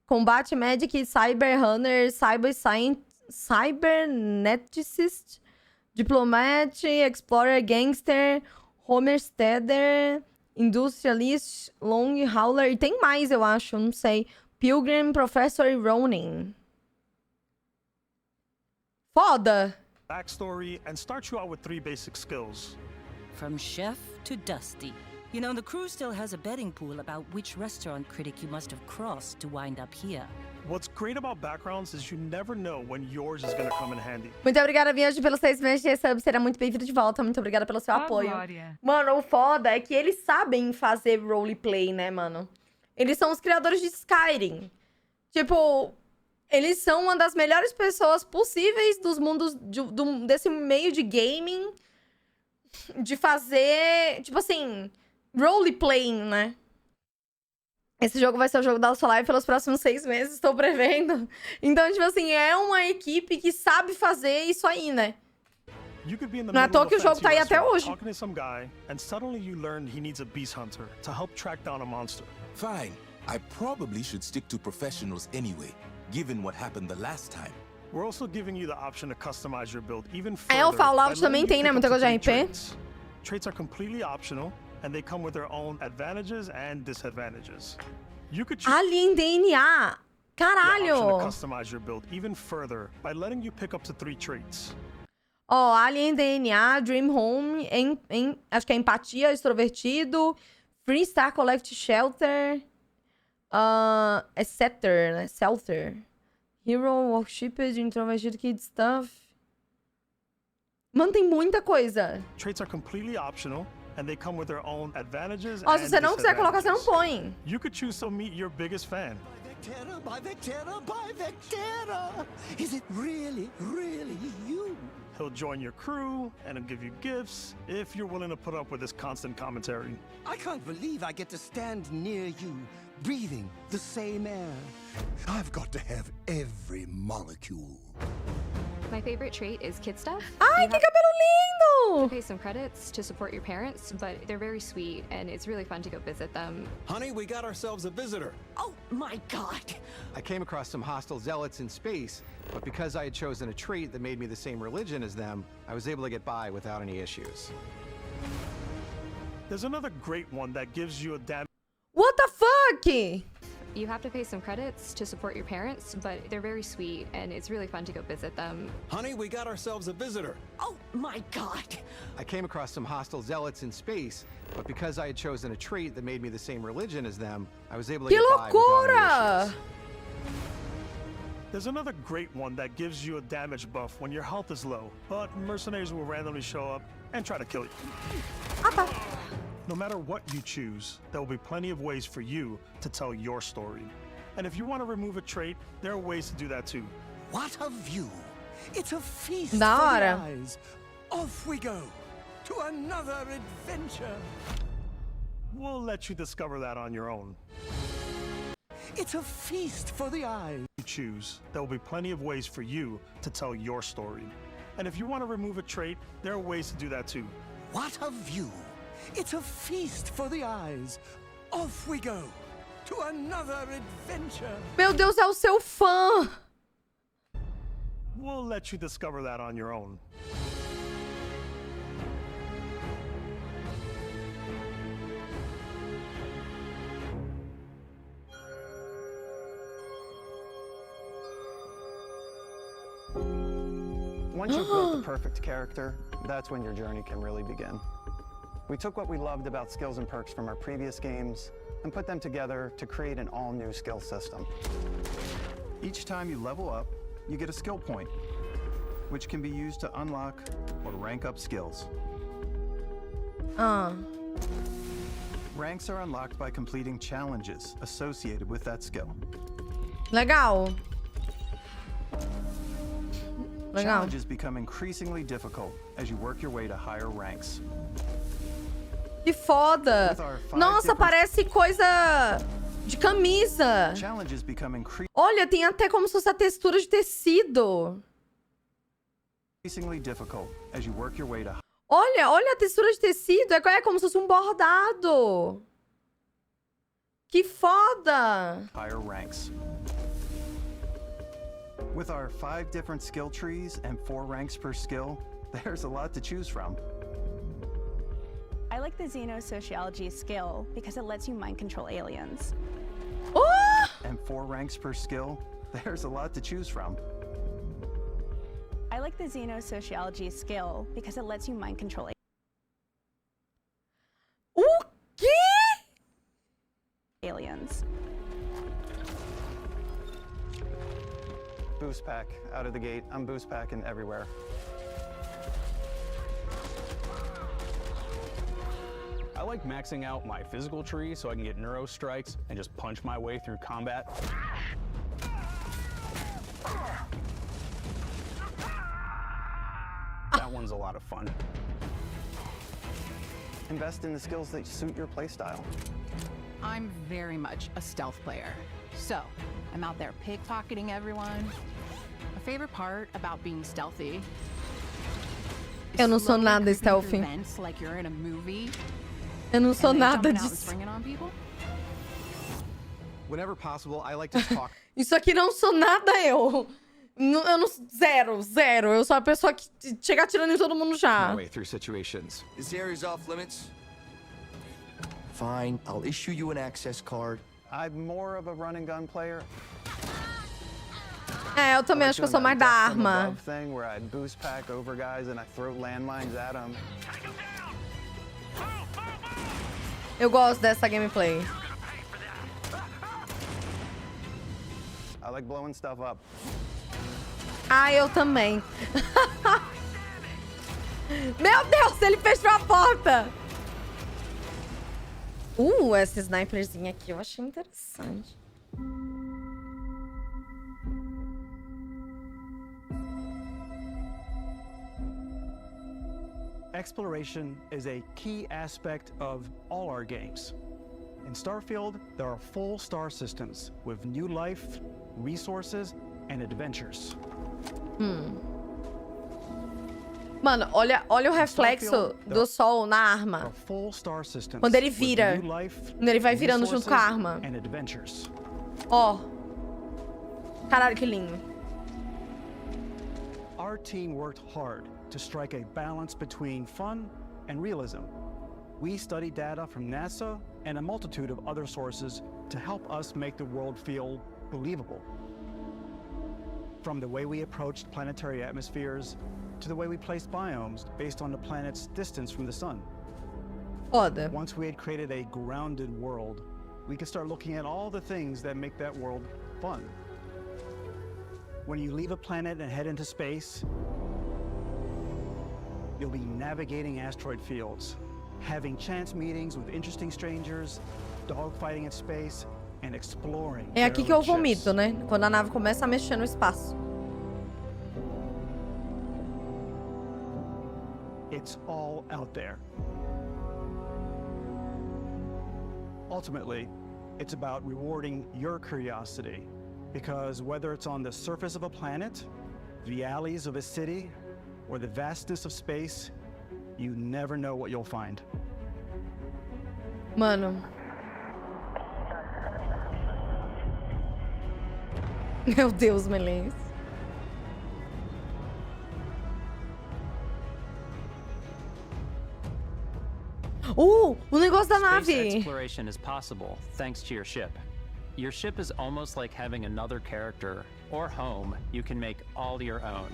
Combate Magic, Cyber Runner, Cyber Science, Cyberneticist, Diplomat, Explorer, Gangster, Homesteader, Industrialist, Long Hauler, e tem mais, eu acho, não sei. Pilgrim, Professor e Ronin. Foda! backstory and start you out with 3 basic skills. From chef to dusty. You know, the crew still has a betting pool about which restaurant critic you must have crossed to wind up here. What's great about backgrounds is you never know when yours is going to come in handy. Muito obrigada, Vinhas, pelos 6 meses de sub. Será muito bem-vindo de volta. Muito obrigada pelo seu apoio. Glória. Mano, o foda é que eles sabem fazer roleplay, né, mano? Eles são os criadores de Skyrim. Tipo, eles são uma das melhores pessoas possíveis dos mundos desse meio de gaming. De fazer, tipo assim, roleplaying, né? Esse jogo vai ser o jogo da Solar pelos próximos 6 meses, estou prevendo. Então, tipo assim, é uma equipe que sabe fazer isso aí, né? Não é à toa que o jogo tá aí até hoje. Fine. I probably should stick to professionals anyway, given what happened the last time. We're also giving you the option to customize your build even É, o Fallout também tem, né? Muita coisa de RP. Traits are completely optional, and they come with their own advantages and disadvantages. You could choose Alien DNA. Caralho! to customize your build even further by letting you pick up to 3 traits. Ó, Alien DNA, Dream Home, acho que é empatia, extrovertido, Free Star Collect Shelter, é Setter, né? Shelter. Hero, Worshipped, Introvertido, Kid Stuff. Mano, tem muita coisa. Traits are completely optional, and they come with their own advantages Ó, se você não quiser colocar, você não põe. You could choose to meet your biggest fan. By Vectera! Is it really you? He'll join your crew, and he'll give you gifts, if you're willing to put up with his constant commentary. I can't believe I get to stand near you, breathing the same air. I've got to have every molecule. My favorite trait is kid stuff. Ai, que cabelo lindo! Pay some credits to support your parents, but they're very sweet, and it's really fun to go visit them. Honey, we got ourselves a visitor. Oh my god! I came across some hostile zealots in space, but because I had chosen a trait that made me the same religion as them, I was able to get by without any issues. There's another great one that gives you a damn... What the fuck? You have to pay some credits to support your parents, but they're very sweet, and it's really fun to go visit them. Honey, we got ourselves a visitor. Oh my god! I came across some hostile zealots in space, but because I had chosen a trait that made me the same religion as them, I was able to Que get by without any issues. There's another great one that gives you a damage buff when your health is low, but mercenaries will randomly show up and try to kill you. No matter what you choose, there will be plenty of ways for you to tell your story. And if you want to remove a trait, there are ways to do that too. What a view! It's a feast Da for hora. the eyes. Off we go to another adventure. We'll let you discover that on your own. It's a feast for the eyes. You choose, there will be plenty of ways for you to tell your story. And if you want to remove a trait, there are ways to do that too. What a view! It's a feast for the eyes. Off we go to another adventure. Meu Deus, é o seu fã. We'll let you discover that on your own. Once you've built the perfect character, that's when your journey can really begin. We took what we loved about skills and perks from our previous games and put them together to create an all-new skill system. Each time you level up, you get a skill point, which can be used to unlock or rank up skills. Ranks are unlocked by completing challenges associated with that skill. Legal. Challenges become increasingly difficult as you work your way to higher ranks. Que foda! Nossa, parece coisa de camisa. Olha, tem até como se fosse a textura de tecido. Olha a textura de tecido. É como se fosse um bordado. Que foda! Higher ranks. With our 5 different skill trees and 4 ranks per skill, there's a lot to choose from. I like the xenosociology skill because it lets you mind control aliens. Oh! And 4 ranks per skill, there's a lot to choose from. I like the xenosociology skill because it lets you mind control aliens. Boost pack out of the gate. I'm boost packing everywhere. I like maxing out my physical tree so I can get neuro strikes and just punch my way through combat. That one's a lot of fun. Invest in the skills that suit your playstyle. I'm very much a stealth player. So, I'm out there pickpocketing everyone. My favorite part about being stealthy Eu não sou nada stealthy. like you're in a movie. Eu não sou nada disso. Whenever possible, I like to talk. Isso aqui não sou nada eu. Eu não... Zero. Eu sou a pessoa que chega atirando em todo mundo já. My way through situations. This area's off limits. Fine, I'll issue you an access card. I'm more of a run and gun player. É, eu também acho que eu sou mais da arma. Thing where I boost pack over guys and I throw landmines at them. Eu gosto dessa gameplay. I like blowing stuff up. Ah, eu também. Meu Deus, ele fechou a porta. Essa sniperzinha aqui eu achei interessante. Exploration is a key aspect of all our games. In StarField, there are full star systems with new life, resources, and adventures. Mano, olha o reflexo do sol na arma. Quando ele vira. Quando ele vai virando junto com a arma. Ó. Caralho, que lindo. Our team worked hard to strike a balance between fun and realism. We studied data from NASA and a multitude of other sources to help us make the world feel believable. From the way we approached planetary atmospheres to the way we placed biomes based on the planet's distance from the sun. Foda. Once we had created a grounded world, we could start looking at all the things that make that world fun. When you leave a planet and head into space, you'll be navigating asteroid fields, having chance meetings with interesting strangers, dogfighting in space, and exploring. É aqui que eu vomito, né? Quando a nave começa a mexer no espaço. It's all out there. Ultimately, it's about rewarding your curiosity, because whether it's on the surface of a planet, the alleys of a city, or the vastness of space, you never know what you'll find. Mano. Meu Deus, Melens. O negócio da nave. Space exploration is possible thanks to your ship. Your ship is almost like having another character or home you can make all your own.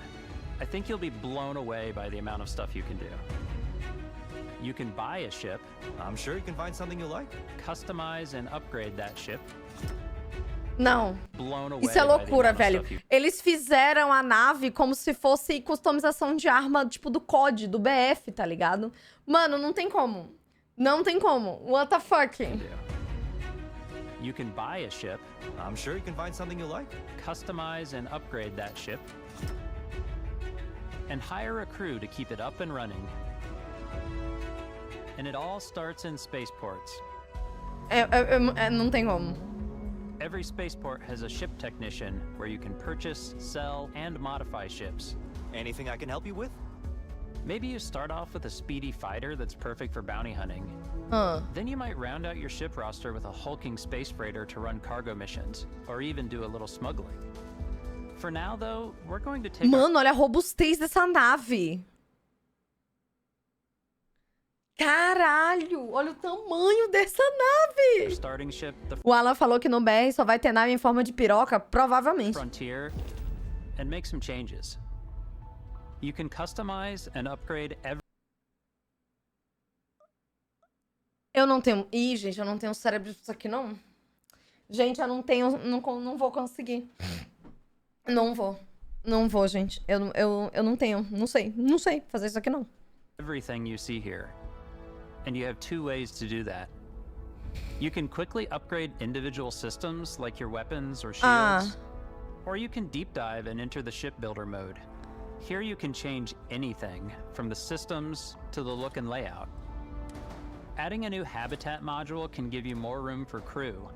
I think you'll be blown away by the amount of stuff you can do. You can buy a ship. I'm sure you can find something you like. Customize and upgrade that ship. Não. Isso é loucura, velho. Eles fizeram a nave como se fosse customização de arma, tipo, do COD, do BF, tá ligado? Mano, não tem como. Não tem como. What the fuck? You can buy a ship. I'm sure you can find something you like. Customize and upgrade that ship. And hire a crew to keep it up and running. And it all starts in spaceports. Não tem como. Every spaceport has a ship technician where you can purchase, sell, and modify ships. Anything I can help you with? Maybe you start off with a speedy fighter that's perfect for bounty hunting. Then you might round out your ship roster with a hulking space freighter to run cargo missions, or even do a little smuggling. For now, though, we're going to take... Mano, olha a robustez dessa nave. Caralho, olha o tamanho dessa nave. O Alan falou que no BR só vai ter nave em forma de piroca, provavelmente. Frontier and make some changes. You can customize and upgrade every... Eu não tenho... Ih, gente, eu não tenho cérebro disso aqui, não. Gente, eu não tenho... Não vou conseguir. Não vou. Não vou, gente. Eu não tenho... Não sei fazer isso aqui, não. Everything you see here. And you have two ways to do that. You can quickly upgrade individual systems like your weapons or shields. Or you can deep dive and enter the shipbuilder mode. Here you can change anything from the systems to the look and layout. Adding a new habitat module can give you more room for crew.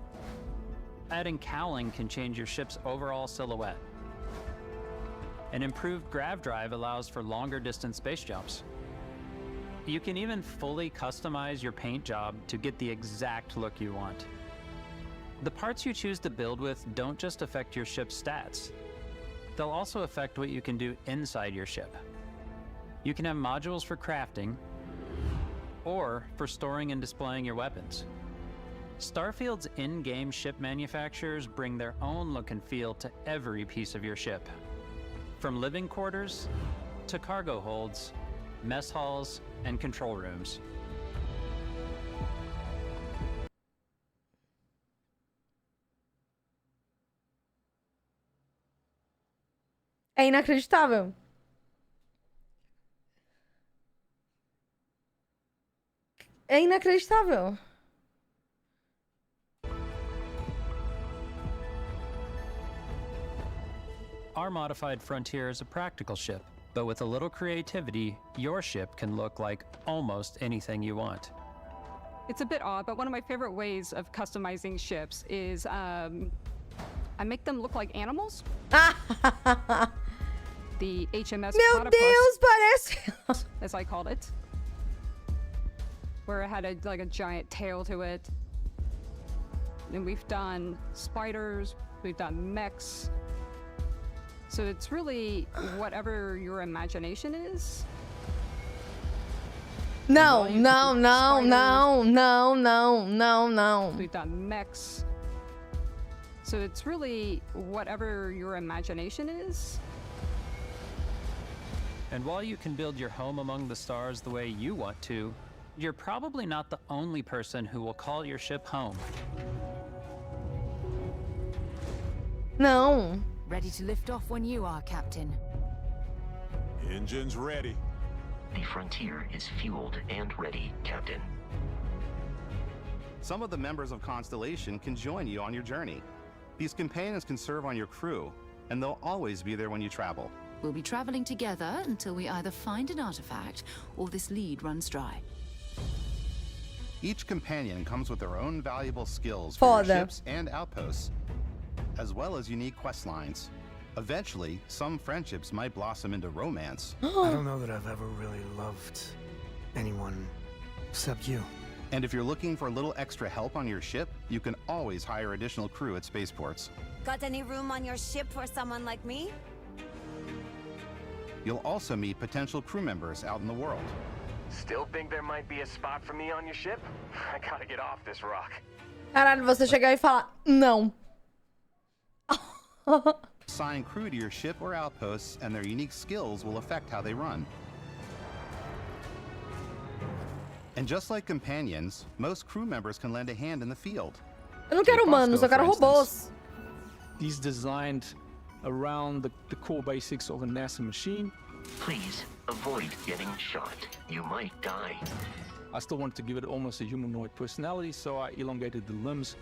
Adding cowling can change your ship's overall silhouette. An improved grav drive allows for longer distance space jumps. You can even fully customize your paint job to get the exact look you want. The parts you choose to build with don't just affect your ship's stats. They'll also affect what you can do inside your ship. You can have modules for crafting, or for storing and displaying your weapons. StarField's in-game ship manufacturers bring their own look and feel to every piece of your ship. From living quarters, to cargo holds, mess halls, and control rooms. É inacreditável. É inacreditável. Our modified Frontier is a practical ship, but with a little creativity, your ship can look like almost anything you want. It's a bit odd, but one of my favorite ways of customizing ships is I make them look like animals. The HMS Meu Platypus, Deus, parece... as I called it. Where it had like a giant tail to it. And we've done spiders, we've done mechs. So it's really whatever your imagination is. Não, não, não, não, não, não, não, não. We've done mechs. So it's really whatever your imagination is. And while you can build your home among the stars the way you want to, you're probably not the only person who will call your ship home. Não. Ready to lift off when you are, Captain. Engines ready. The Frontier is fueled and ready, Captain. Some of the members of Constellation can join you on your journey. These companions can serve on your crew, and they'll always be there when you travel. We'll be traveling together until we either find an artifact or this lead runs dry. Each companion comes with their own valuable skills for your ships and outposts, as well as unique quest lines. Eventually, some friendships might blossom into romance. I don't know that I've ever really loved anyone except you. And if you're looking for a little extra help on your ship, you can always hire additional crew at spaceports. Got any room on your ship for someone like me? You'll also meet potential crew members out in the world. Still think there might be a spot for me on your ship? I gotta get off this rock. Caralho, você chegar e falar, não. Assign crew to your ship or outposts, and their unique skills will affect how they run. And just like companions, most crew members can lend a hand in the field. Eu não quero humanos, eu quero robôs. These designed around the core basics of a NASA machine. Please avoid getting shot. You might die. I still wanted to give it almost a humanoid personality, so I elongated the limbs.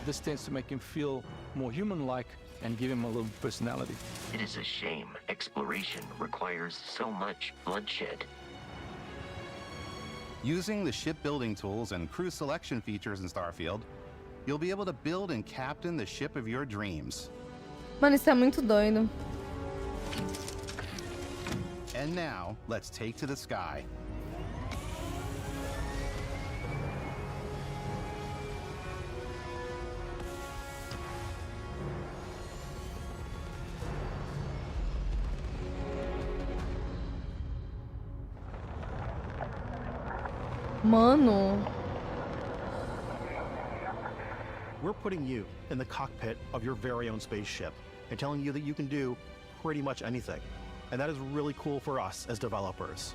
This tends to make him feel more human-like and give him a little personality. It is a shame exploration requires so much bloodshed. Using the shipbuilding tools and crew selection features in StarField, you'll be able to build and captain the ship of your dreams. Mano, isso é muito doido. And now, let's take to the sky. Mano. We're putting you in the cockpit of your very own spaceship and telling you that you can do pretty much anything. And that is really cool for us as developers.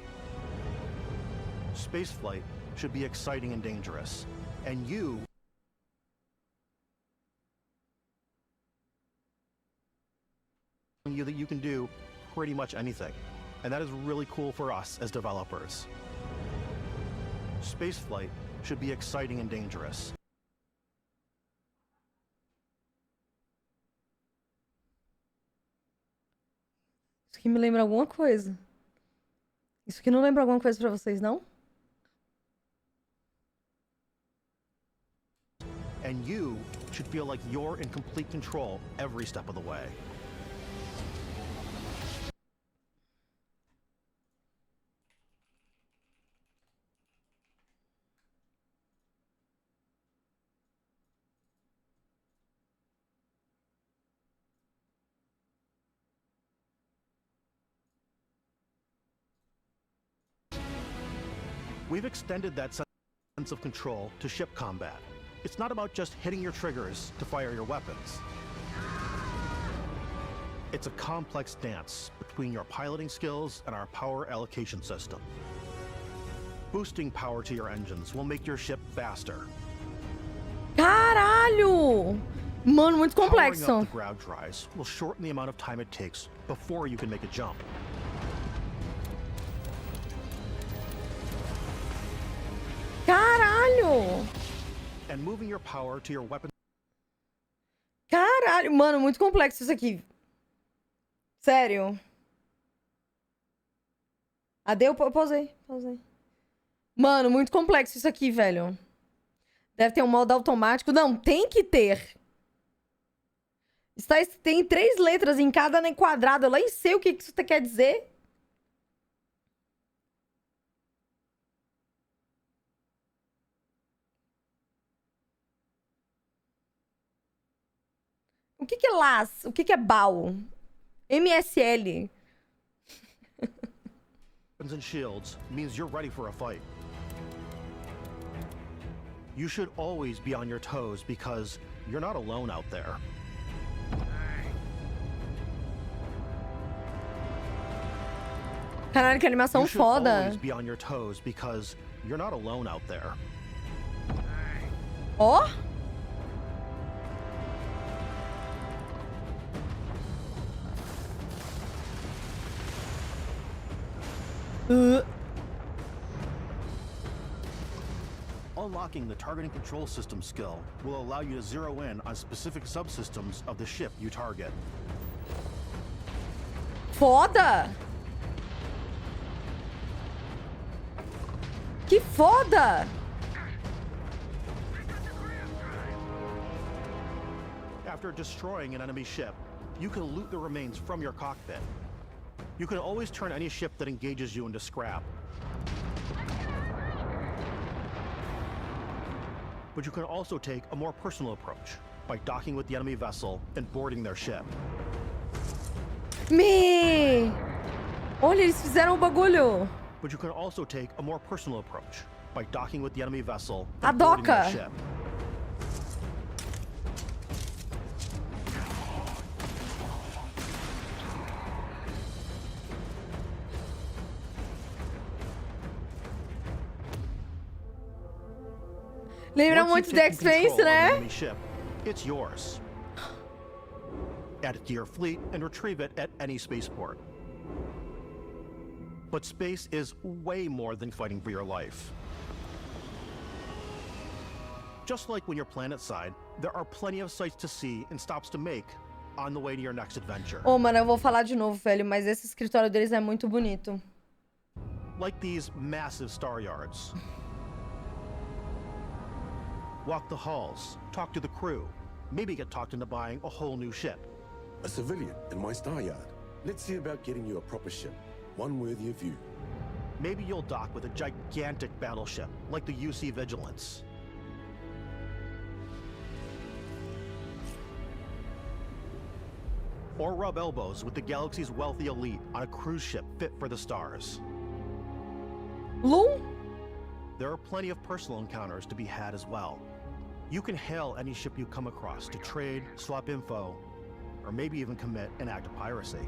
Spaceflight should be exciting and dangerous. And you that you can do pretty much anything. And that is really cool for us as developers. Spaceflight should be exciting and dangerous. Isso aqui me lembra alguma coisa. Isso aqui não lembra alguma coisa pra vocês, não? And you should feel like you're in complete control every step of the way. We've extended that sense of control to ship combat. It's not about just hitting your triggers to fire your weapons. It's a complex dance between your piloting skills and our power allocation system. Boosting power to your engines will make your ship faster. Caralho! Mano, muito complexo. Powering up the ground tries will shorten the amount of time it takes before you can make a jump. Caralho! And moving your power to your weapon. Caralho, mano, muito complexo isso aqui. Sério. Eu pausei. Mano, muito complexo isso aqui, velho. Deve ter um modo automático. Não, tem que ter. Tem 3 letras em cada quadrado. Eu nem sei o que isso quer dizer. O que é LAS? O que é BAL? MSL. Weapons and shields means you're ready for a fight. You should always be on your toes because you're not alone out there. Caralho, que animação foda. Always be on your toes because you're not alone out there. Ó. Unlocking the targeting control system skill will allow you to zero in on specific subsystems of the ship you target. Foda! Que foda! After destroying an enemy ship, you can loot the remains from your cockpit. You can always turn any ship that engages you into scrap. But you can also take a more personal approach by docking with the enemy vessel and boarding their ship. Olha, eles fizeram o bagulho. But you can also take a more personal approach by docking with the enemy vessel and boarding their ship. Lembra muito de Dex Space, né? Ship, it's yours. Add it to your fleet and retrieve it at any spaceport. But space is way more than fighting for your life. Just like when you're planetside, there are plenty of sights to see and stops to make on the way to your next adventure. Oh, mano, eu vou falar de novo, velho, mas esse escritório deles é muito bonito. Like these massive star yards. Walk the halls, talk to the crew, maybe get talked into buying a whole new ship. A civilian in my star yard. Let's see about getting you a proper ship, one worthy of you. Maybe you'll dock with a gigantic battleship, like the UC Vigilance. Or rub elbows with the galaxy's wealthy elite on a cruise ship fit for the stars. Lol? There are plenty of personal encounters to be had as well. You can hail any ship you come across to trade, swap info, or maybe even commit an act of piracy.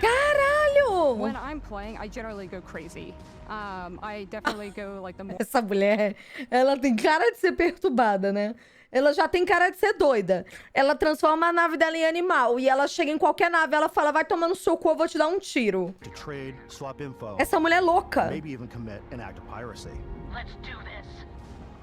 Caralho! When I'm playing, I generally go crazy. I definitely go like the more... Essa mulher, ela tem cara de ser perturbada, né? Ela já tem cara de ser doida. Ela transforma a nave dela em animal e ela chega em qualquer nave, ela fala, vai tomar no seu cu, eu vou te dar um tiro. To trade, swap info, essa mulher é louca. Maybe even commit an act of piracy. Let's do this.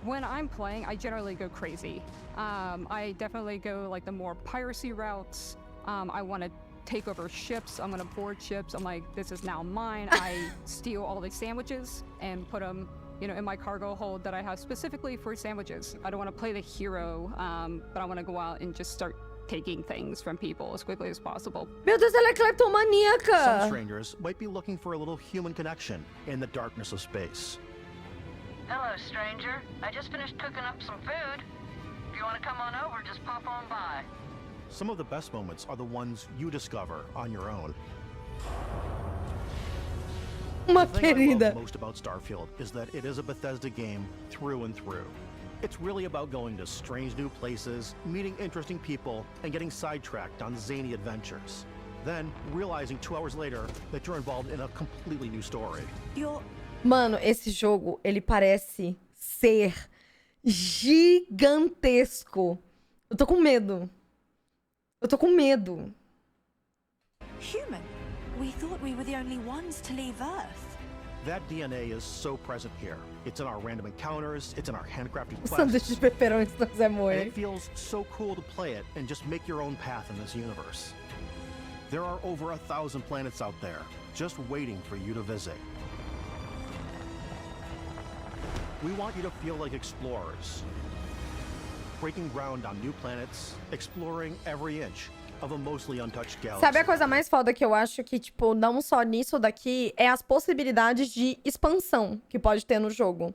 When I'm playing, I generally go crazy. I definitely go like the more piracy routes. I want to take over ships. I'm going to board ships. I'm like, this is now mine. I steal all these sandwiches and put them you know, in my cargo hold that I have specifically for sandwiches. I don't want to play the hero, but I want to go out and just start taking things from people as quickly as possible. Meu Deus, ela é cleptomaníaca! Some strangers might be looking for a little human connection in the darkness of space. Hello, stranger. I just finished cooking up some food. If you want to come on over, just pop on by. Some of the best moments are the ones you discover on your own. Uma the thing I querida. love most about StarField is that it is a Bethesda game through and through. It's really about going to strange new places, meeting interesting people, and getting sidetracked on zany adventures. Then, realizing 2 hours later that you're involved in a completely new story. Mano, esse jogo, ele parece ser gigantesco. Eu tô com medo. Eu tô com medo. Human? We thought we were the only ones to leave Earth. That DNA is so present here. It's in our random encounters, it's in our handcrafted O sanduíche quests. de peperoni se não quiser And moer. it feels so cool to play it and just make your own path in this universe. There are over 1,000 planets out there, just waiting for you to visit. We want you to feel like explorers, breaking ground on new planets, exploring every inch of a mostly untouched galaxy. Sabe a coisa mais foda que eu acho que, tipo, não só nisso daqui, é as possibilidades de expansão que pode ter no jogo.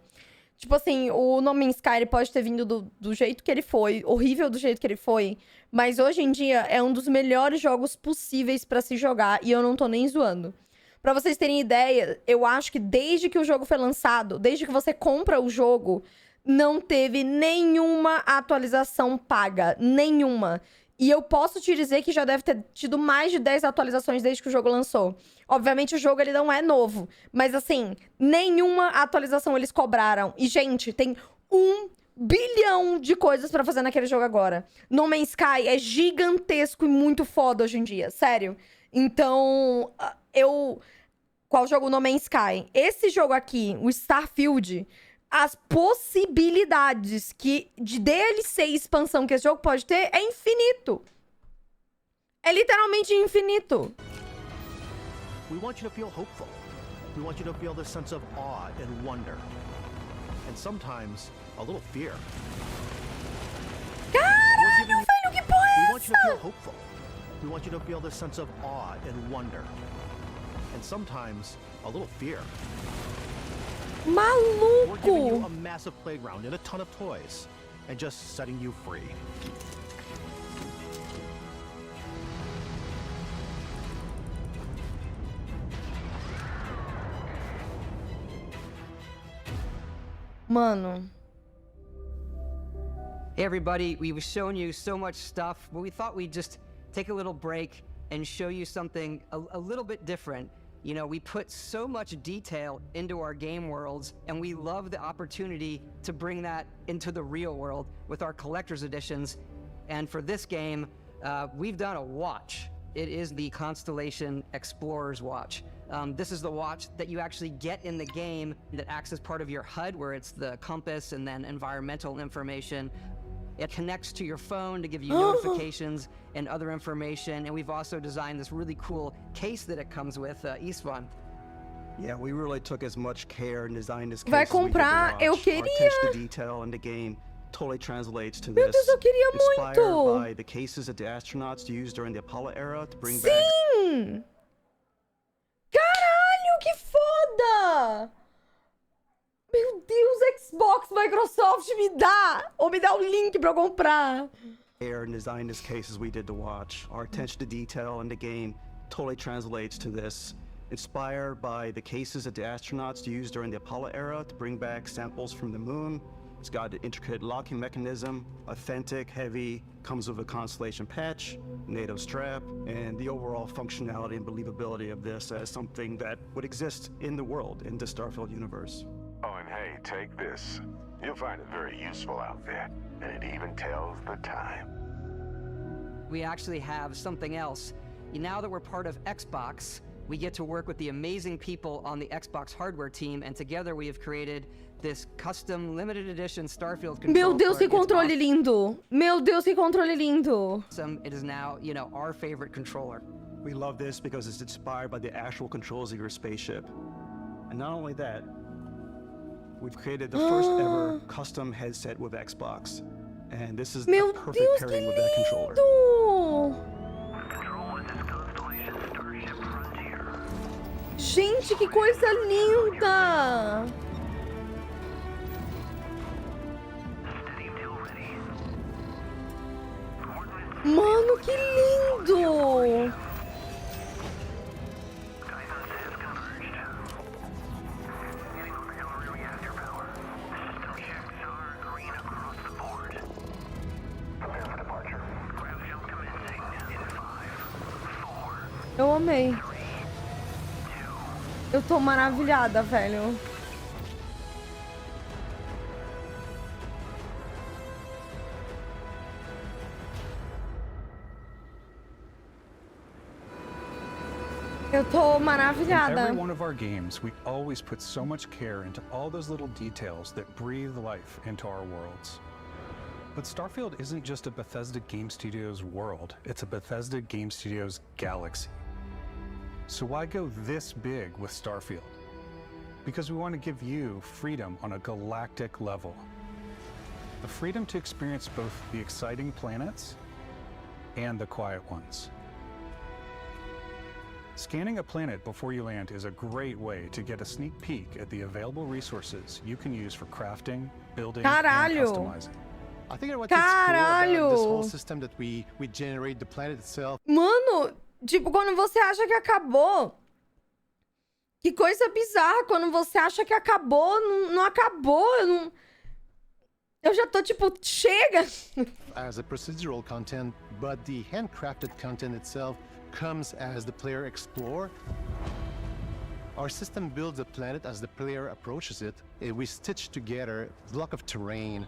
Tipo assim, o No Man's Sky ele pode ter vindo do jeito que ele foi, horrível do jeito que ele foi, mas hoje em dia é um dos melhores jogos possíveis pra se jogar e eu não tô nem zoando. Pra vocês terem ideia, eu acho que desde que o jogo foi lançado, desde que você compra o jogo, não teve nenhuma atualização paga, nenhuma. E eu posso te dizer que já deve ter tido mais de 10 atualizações desde que o jogo lançou. Obviamente, o jogo ele não é novo. Mas, assim, nenhuma atualização eles cobraram. E, gente, tem 1 bilhão de coisas pra fazer naquele jogo agora. No Man's Sky é gigantesco e muito foda hoje em dia. Sério. Então, Qual jogo? No Man's Sky. Esse jogo aqui, o StarField... As possibilidades de DLC e expansão que esse jogo pode ter é infinito. É literalmente infinito. We want you to feel hopeful. We want you to feel this sense of awe and wonder. And sometimes a little fear. Caralho, velho, que porra é We want you to feel essa? hopeful. We want you to feel this sense of awe and wonder. And sometimes a little fear. We're giving you Maluco! a massive playground and a ton of toys, and just setting you free. Mano. Hey everybody, we've shown you so much stuff, but we thought we'd just take a little break and show you something a little bit different. You know, we put so much detail into our game worlds, and we love the opportunity to bring that into the real world with our collector's editions. And for this game, we've done a watch. It is the Constellation Explorer's Watch. This is the watch that you actually get in the game that acts as part of your HUD, where it's the compass and then environmental information. It connects to your phone to give you notifications and other information. And we've also designed this really cool case that it comes with, Istvan. Yeah, we really took as much care and designed this case Vai as we did the comprar, watch. eu Our queria. attention to detail in the game totally translates to Meu this. Deus, eu queria Inspired muito. by the cases that the astronauts used during the Apollo era to bring back. Sim! Caralho, que foda! Meu Deus, Xbox, Microsoft, me dá! Ou me dá o link pra eu comprar. And designed this case as we did the watch. Our attention to detail in the game totally translates to this. Inspired by the cases that the astronauts used during the Apollo era to bring back samples from the moon. It's got an intricate locking mechanism, authentic, heavy, comes with a Constellation patch, NATO strap, and the overall functionality and believability of this as something that would exist in the world, in the StarField universe. Oh, and hey, take this. You'll find it very useful out there, and it even tells the time. We actually have something else. Now that we're part of Xbox, we get to work with the amazing people on the Xbox hardware team, and together we have created this custom limited edition StarField controller. Meu Deus, que controle lindo! Meu Deus, que controle lindo! It is now, you know, our favorite controller. We love this because it's inspired by the actual controls of your spaceship. And not only that, we've created the first ever custom headset with Xbox. And this is the Meu perfect Deus, pairing with that controller. Gente, que coisa linda! Mano, que lindo! Eu amei. Eu tô maravilhada, velho. Eu tô maravilhada. In every one of our games, we always put so much care into all those little details that breathe life into our worlds. But StarField isn't just a Bethesda Game Studios world, it's a Bethesda Game Studios galaxy. So why go this big with StarField? Because we want to give you freedom on a galactic level. The freedom to experience both the exciting planets and the quiet ones. Scanning a planet before you land is a great way to get a sneak peek at the available resources you can use for crafting, building, and customizing. I think I want to explore about this whole system that we generate the planet itself. Mano, tipo, quando você acha que acabou. Que coisa bizarra. Quando você acha que acabou, não acabou. Eu já tô tipo, chega. As a procedural content, but the handcrafted content itself comes as the player explores. Our system builds a planet as the player approaches it. We stitch together a block of terrain.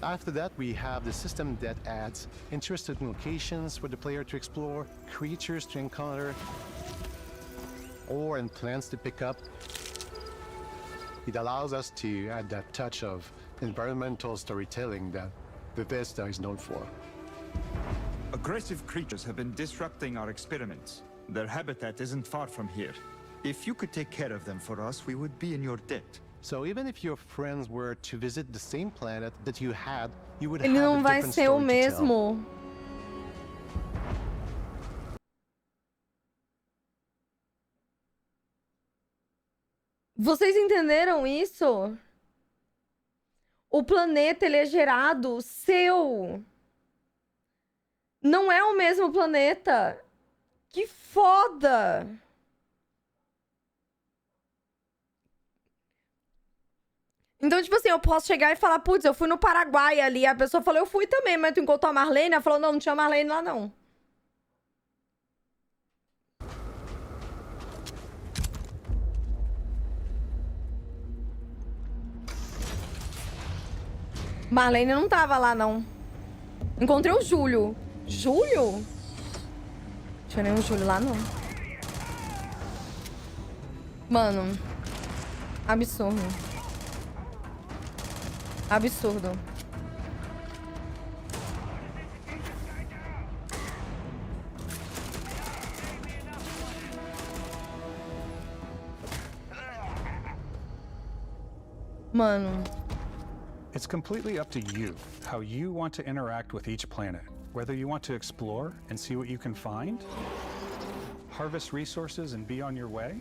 After that, we have the system that adds interesting locations for the player to explore, creatures to encounter, and plants to pick up. It allows us to add that touch of environmental storytelling that Bethesda is known for. Aggressive creatures have been disrupting our experiments. Their habitat isn't far from here. If you could take care of them for us, we would be in your debt. So even if your friends were to visit the same planet that you had, you would Ele have não a vai different ser o story to tell. mesmo. Vocês entenderam isso? O planeta, ele é gerado seu. Não é o mesmo planeta. Que foda! Então, tipo assim, eu posso chegar e falar, putz, eu fui no Paraguai ali. A pessoa falou, eu fui também, mas tu encontrou a Marlene? Ela falou, não, não tinha Marlene lá, não. Marlene não tava lá, não. Encontrei o Júlio. Júlio? Não tinha nenhum Júlio lá, não. Mano. Absurdo. Absurdo. Mano. It's completely up to you how you want to interact with each planet. Whether you want to explore and see what you can find, harvest resources and be on your way,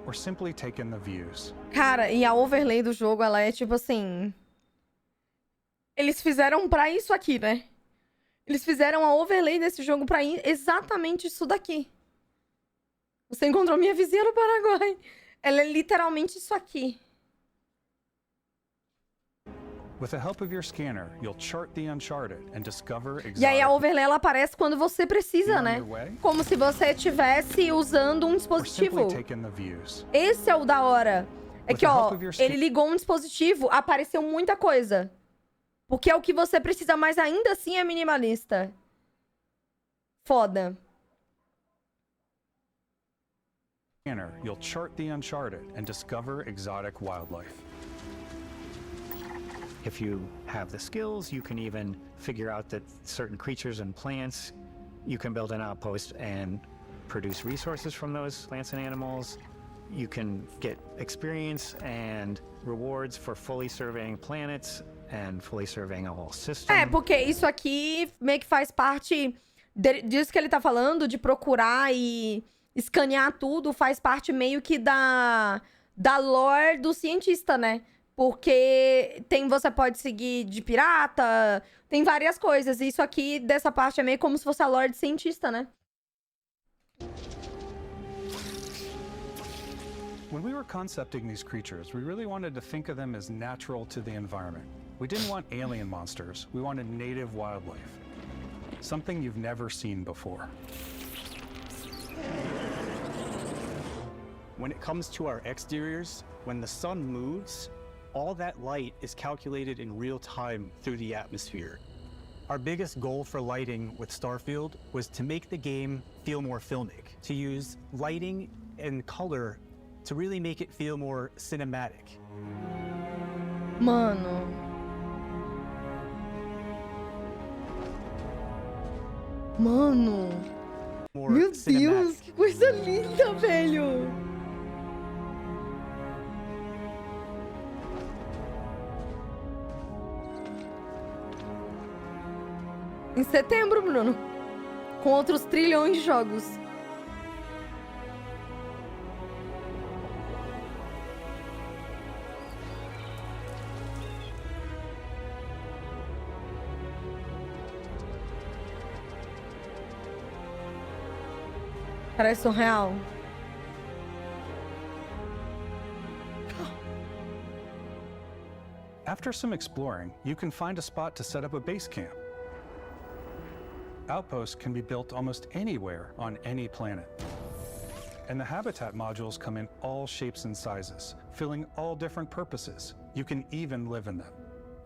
or simply take in the views. Cara, e a overlay do jogo, ela é tipo assim... Eles fizeram pra isso aqui, né? Eles fizeram a overlay desse jogo pra exatamente isso daqui. Você encontrou minha vizinha no Paraguai. Ela é literalmente isso aqui. With the help of your scanner, you'll chart the uncharted and discover exotic... E aí a overlay, ela aparece quando você precisa, né? Como se você estivesse usando um dispositivo. Esse é o da hora. É que, ó, ele ligou um dispositivo, apareceu muita coisa. Porque é o que você precisa, mas ainda assim é minimalista. Foda. Scanner, you'll chart the uncharted and discover exotic wildlife. If you have the skills, you can even figure out that certain creatures and plants, you can build an outpost and produce resources from those plants and animals. You can get experience and rewards for fully surveying planets and fully surveying a whole system. É, porque isso aqui meio que faz parte disso que ele tá falando, de procurar e escanear tudo, faz parte meio que da lore do cientista, né? Porque você pode seguir de pirata, tem várias coisas. Isso aqui, dessa parte, é meio como se fosse a lore de cientista, né? When we were concepting these creatures, we really wanted to think of them as natural to the environment. We didn't want alien monsters, we wanted native wildlife. Something you've never seen before. When it comes to our exteriors, when the sun moves, all that light is calculated in real time through the atmosphere. Our biggest goal for lighting with StarField was to make the game feel more filmic, to use lighting and color to really make it feel more cinematic. Mano. Mano. Meu Deus, que coisa linda, velho. Em setembro, Bruno. Com outros trilhões de jogos. Parece surreal. After some exploring, you can find a spot to set up a base camp. Outposts can be built almost anywhere on any planet. And the habitat modules come in all shapes and sizes, filling all different purposes. You can even live in them.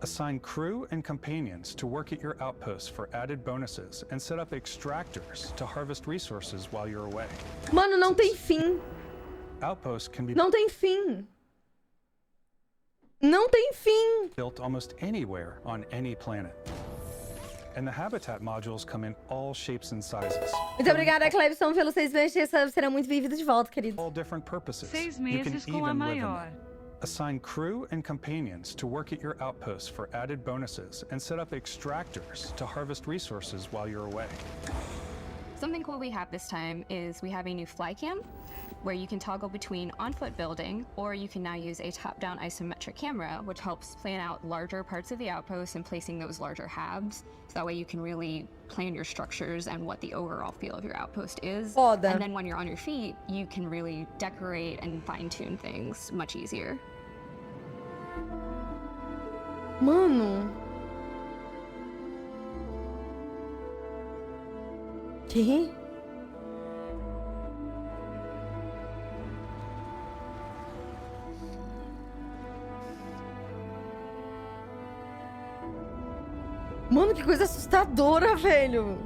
Assign crew and companions to work at your outposts for added bonuses and set up extractors to harvest resources while you're away. Mano, não tem fim. Outposts can be Não tem fim. Não tem fim. built almost anywhere on any planet. And the habitat modules come in all shapes and sizes. Muito obrigada, Clebson, pelos 6 meses de sub. Será muito bem-vindo de volta, querido. All different purposes. 6 You can meses com a even live in maior. them. Assign crew and companions to work at your outposts for added bonuses and set up extractors to harvest resources while you're away. Something cool we have this time is we have a new fly cam where you can toggle between on-foot building, or you can now use a top-down isometric camera, which helps plan out larger parts of the outpost and placing those larger halves. So that way you can really plan your structures and what the overall feel of your outpost is. Foda. And then when you're on your feet, you can really decorate and fine-tune things much easier. Mano. Que? Mano, que coisa assustadora, velho.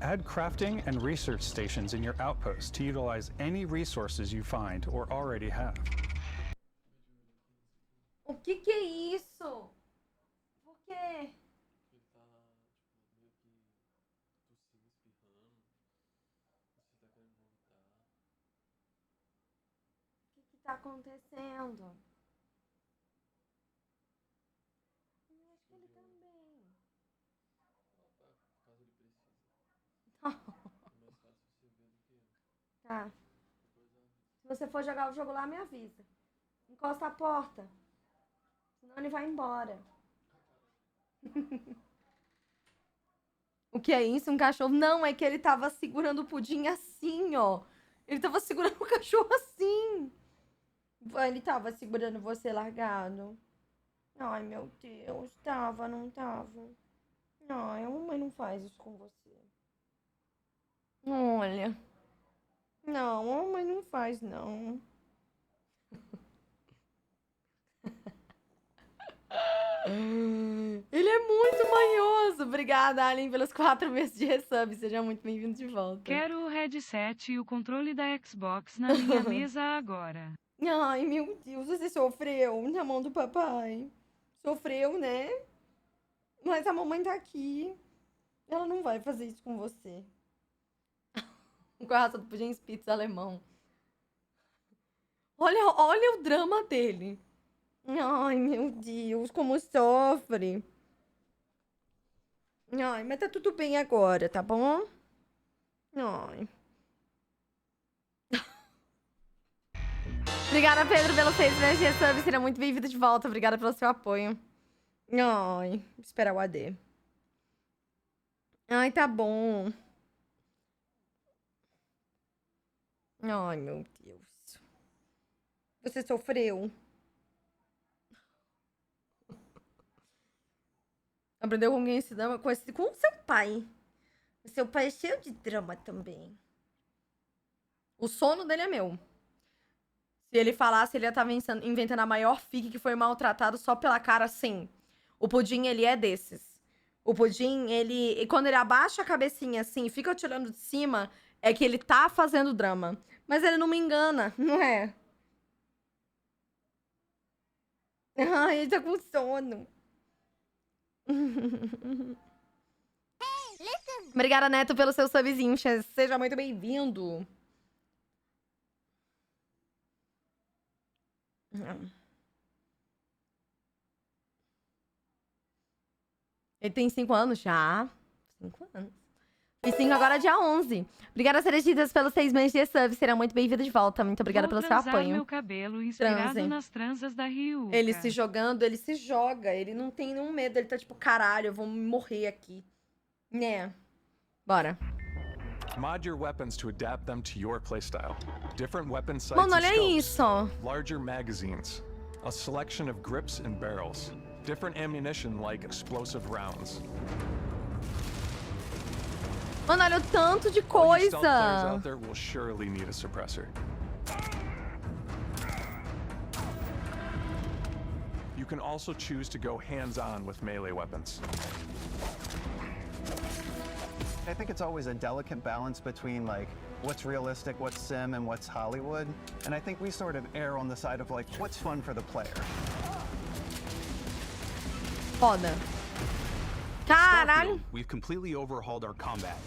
Add crafting and research stations in your outposts to utilize any resources you find or already have. O que é isso? Por quê? O que tá acontecendo? Acho que ele também. Tá. Se você for jogar o jogo lá, me avisa. Encosta a porta. Senão ele vai embora. O que é isso? Um cachorro? Não, é que ele tava segurando o pudim assim, ó. Ele tava segurando o cachorro assim. Ele tava segurando você largado. Ai, meu Deus. Tava, não tava. Ai, a mamãe não faz isso com você. Olha. Não, a mamãe não faz, não. Ele é muito manhoso. Obrigada, Alien, pelos 4 meses de resub. Seja muito bem-vindo de volta. Quero o headset e o controle da Xbox na minha mesa agora. Ai, meu Deus, você sofreu na mão do papai. Sofreu, né? Mas a mamãe tá aqui. Ela não vai fazer isso com você. Com a raça do pudim spitz alemão. Olha o drama dele. Ai, meu Deus, como sofre. Ai, mas tá tudo bem agora, tá bom? Ai. Obrigada, Pedro, pelo 6 meses de sub. Seria muito bem-vindo de volta. Obrigada pelo seu apoio. Ai, vou esperar o AD. Ai, tá bom. Ai, meu Deus. Você sofreu? Aprendeu com quem esse drama? Com o seu pai. O seu pai é cheio de drama também. O sono dele é meu. Se ele falasse, ele ia estar inventando a maior fic que foi maltratado só pela cara, sim. O Pudim, ele é desses. O Pudim, ele... E quando ele abaixa a cabecinha assim, fica te olhando de cima, é que ele tá fazendo drama. Mas ele não me engana, não é? Ai, ele tá com sono. Obrigada, Neto, pelo seu subzinho. Seja muito bem-vindo. Ele tem 5 anos já. 5 anos. E 5 agora, dia 11. Obrigada, Sereditas, pelos 6 meses de sub. Será muito bem-vindo de volta. Muito obrigada pelo seu apoio. Meu cabelo inspirado nas tranças da Riyuuka. Ele se jogando, ele se joga. Ele não tem nenhum medo. Ele tá tipo, caralho, eu vou morrer aqui. Né? Bora. Mod your weapons to adapt them to your playstyle. Different weapon sights Mano, and olha scopes. isso. Larger magazines. A selection of grips and barrels. Different ammunition like explosive rounds. Mano, olha o tanto de All you stealth players coisa. out there will surely need a suppressor. You can also choose to go hands-on with melee weapons. I think it's always a delicate balance between like what's realistic, what's sim, and what's Hollywood. And I think we sort of err on the side of like what's fun for the player. Foda. Caralho. We've completely overhauled our combat.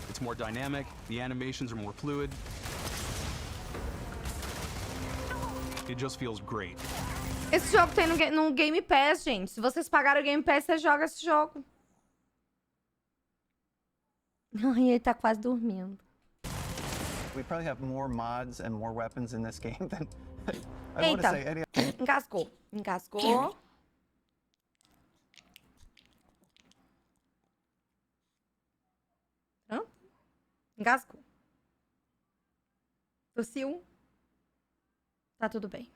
It's more dynamic, the animations are more fluid. It just feels great. Esse jogo tem no Game Pass, gente. Se vocês pagaram o Game Pass, você joga esse jogo. Ai, ele tá quase dormindo. We probably have more mods and more weapons in this game than I want to say any. Engasgou. Engasgou. Hã? Engasgou. Tossiu. Tá tudo bem.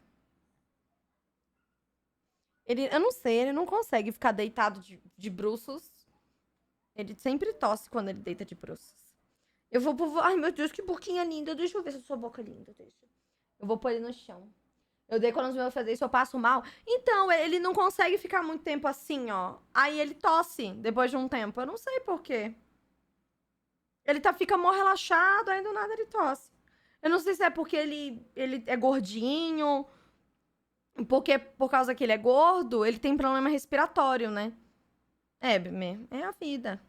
Eu não sei, ele não consegue ficar deitado de bruços. Ele sempre tosse quando ele deita de bruços. Eu vou... Ai, meu Deus, que boquinha linda. Deixa eu ver se a sua boca é linda. Deixa. Eu vou pôr ele no chão. Eu dei quando os meus fazer isso, eu passo mal. Então, ele não consegue ficar muito tempo assim, ó. Aí ele tosse depois de um tempo. Eu não sei por quê. Ele fica mó relaxado, aí do nada ele tosse. Eu não sei se é porque ele é gordinho... Porque, por causa que ele é gordo, ele tem problema respiratório, né? É, Bimê, é a vida.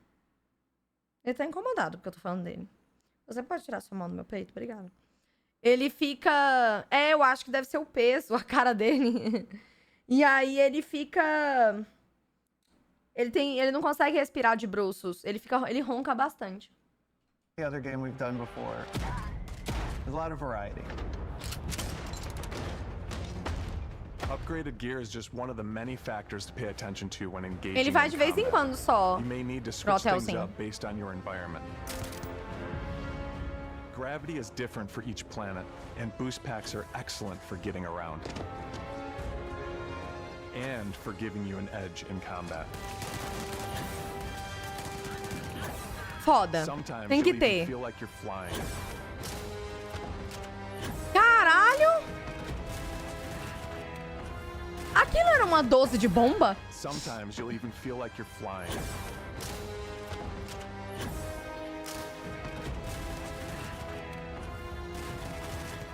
Ele tá incomodado porque eu tô falando dele. Você pode tirar sua mão do meu peito? Obrigada. Ele fica... eu acho que deve ser o peso, a cara dele. E aí ele fica... Ele não consegue respirar de bruços. Ele ronca bastante. The other game we've done before. There's a lot of variety. Upgraded gear is just one of the many factors to pay attention to when engaging Ele vai de vez em quando só. You may need to switch things up based on your environment. Gravity is different for each planet, and boost packs are excellent for getting around. And for giving you an edge in combat. Foda. Sometimes Tem que you'll even ter. feel like you're flying. Caralho! Aquilo era uma 12 de bomba? Sometimes you'll even feel like you're flying.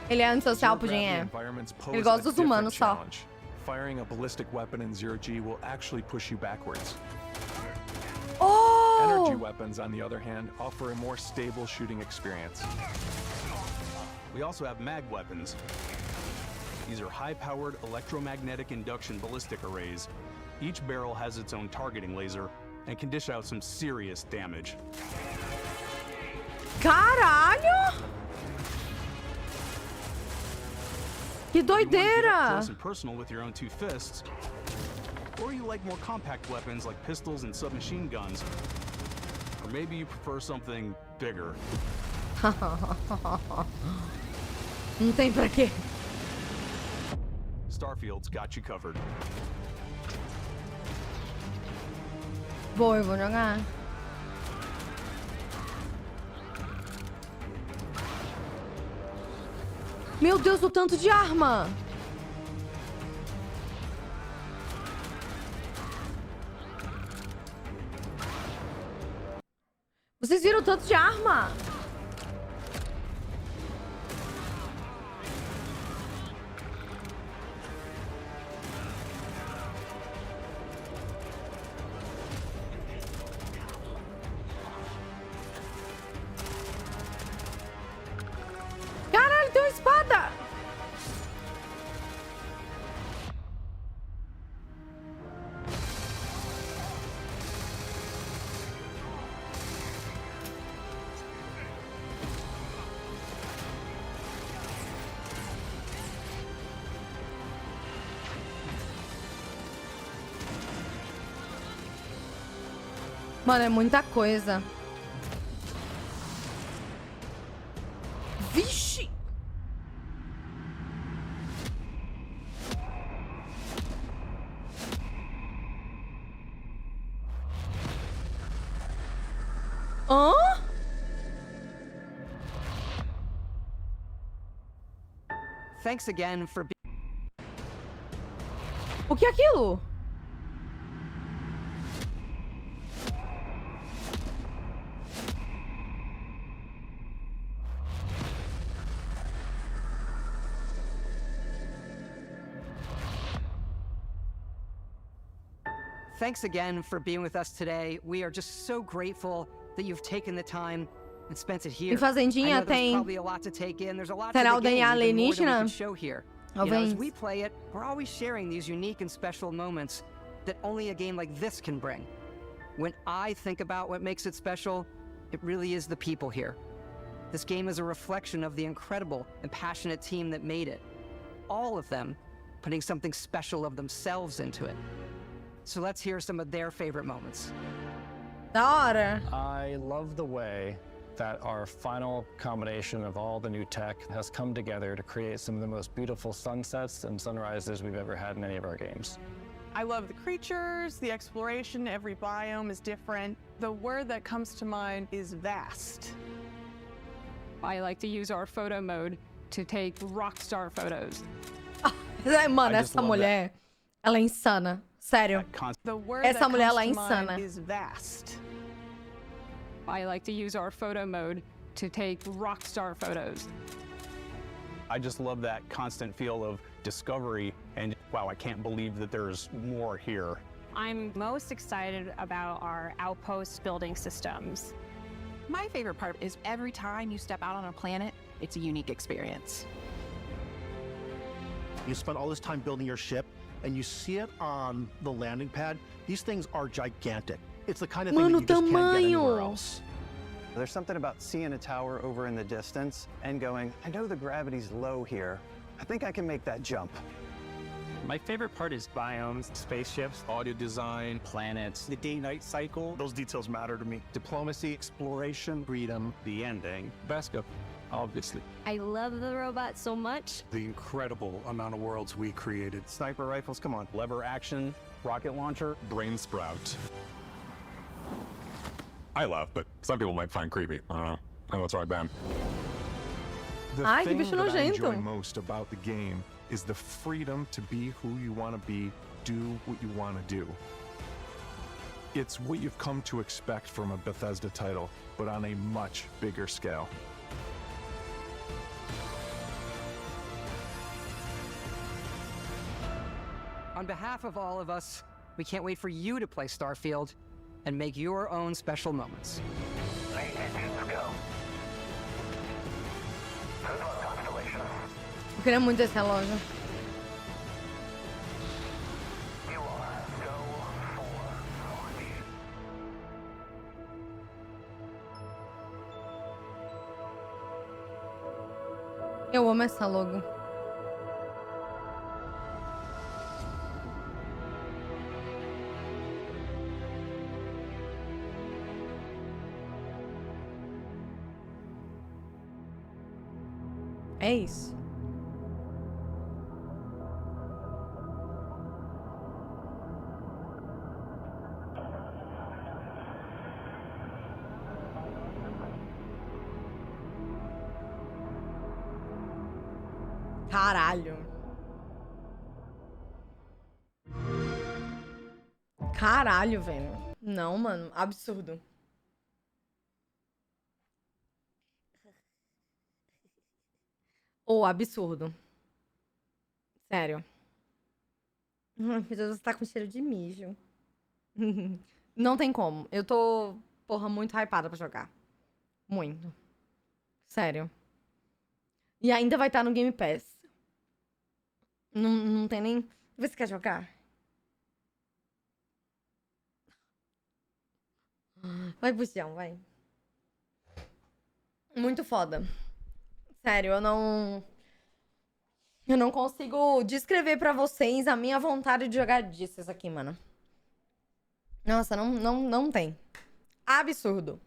Ele é antissocial, Pudim, é. Ele gosta dos humanos só. Firing a ballistic weapon in 0G will actually push you backwards. Oh! Energy weapons, on the other hand, offer a more stable shooting experience. We also have mag weapons. These are high-powered electromagnetic induction ballistic arrays. Each barrel has its own targeting laser and can dish out some serious damage. Caralho! Que doideira! Close and personal with your own two fists, or you like more compact weapons like pistols and submachine guns, or maybe you prefer something bigger. Não tem pra quê. StarField's got you covered. Eu vou jogar. Meu Deus, o tanto de arma! Vocês viram o tanto de arma? Caralho, tem uma espada! Mano, é muita coisa. Vixe! Hã? Thanks again for O que é aquilo? Thanks again for being with us today. We are just so grateful that you've taken the time and spent it here. Em Fazendinha I know there's tem probably a lot to take in. There's a lot Será to o the game, DNA even more than we alienígena? can show here. Ou You know, as vem? we play it, we're always sharing these unique and special moments that only a game like this can bring. When I think about what makes it special, it really is the people here. This game is a reflection of the incredible and passionate team that made it. All of them putting something special of themselves into it. So let's hear some of their favorite moments. Da hora. I love the way that our final combination of all the new tech has come together to create some of the most beautiful sunsets and sunrises we've ever had in any of our games. I love the creatures, the exploration, every biome is different. The word that comes to mind is vast. I like to use our photo mode to take rockstar photos. Mano, essa mulher, ela é insana. Sério. The word Essa that mulher, comes ela é to mind insana. is vast. I like to use our photo mode to take rockstar photos. I just love that constant feel of discovery and wow, I can't believe that there's more here. I'm most excited about our outpost building systems. My favorite part is every time you step out on a planet, it's a unique experience. You spend all this time building your ship, and you see it on the landing pad. These things are gigantic. It's the kind of thing that you just can't get anywhere else. There's something about seeing a tower over in the distance and going, I know the gravity's low here. I think I can make that jump. My favorite part is biomes, spaceships, audio design, planets, The day-night cycle, Those details matter to me. diplomacy, exploration, freedom, the ending. Beskip, obviously. I love the robot so much. The incredible amount of worlds we created. Sniper rifles, come on. Lever action, rocket launcher. Brain sprout. I laugh, but some people might find creepy. I don't know. I know it's right, Ben. The Ai, que thing bicho that I enjoy nojento. most about the game is the freedom to be who you want to be, do what you want to do. It's what you've come to expect from a Bethesda title, but on a much bigger scale. On behalf of all of us, we can't wait for you to play StarField and make your own special moments. Good luck on the queria muito esse relógio. Eu amo essa logo. É isso. Caralho. Caralho, velho. Não, mano. Absurdo. Ô, absurdo. Sério. Ai, meu Deus, você tá com cheiro de mijo. Não tem como. Eu tô, porra, muito hypada pra jogar. Muito. Sério. E ainda vai estar no Game Pass. Não tem nem... Você quer jogar? Vai, puxão, vai. Muito foda. Sério, eu não consigo descrever pra vocês a minha vontade de jogar disso aqui, mano. Nossa, não tem. Absurdo.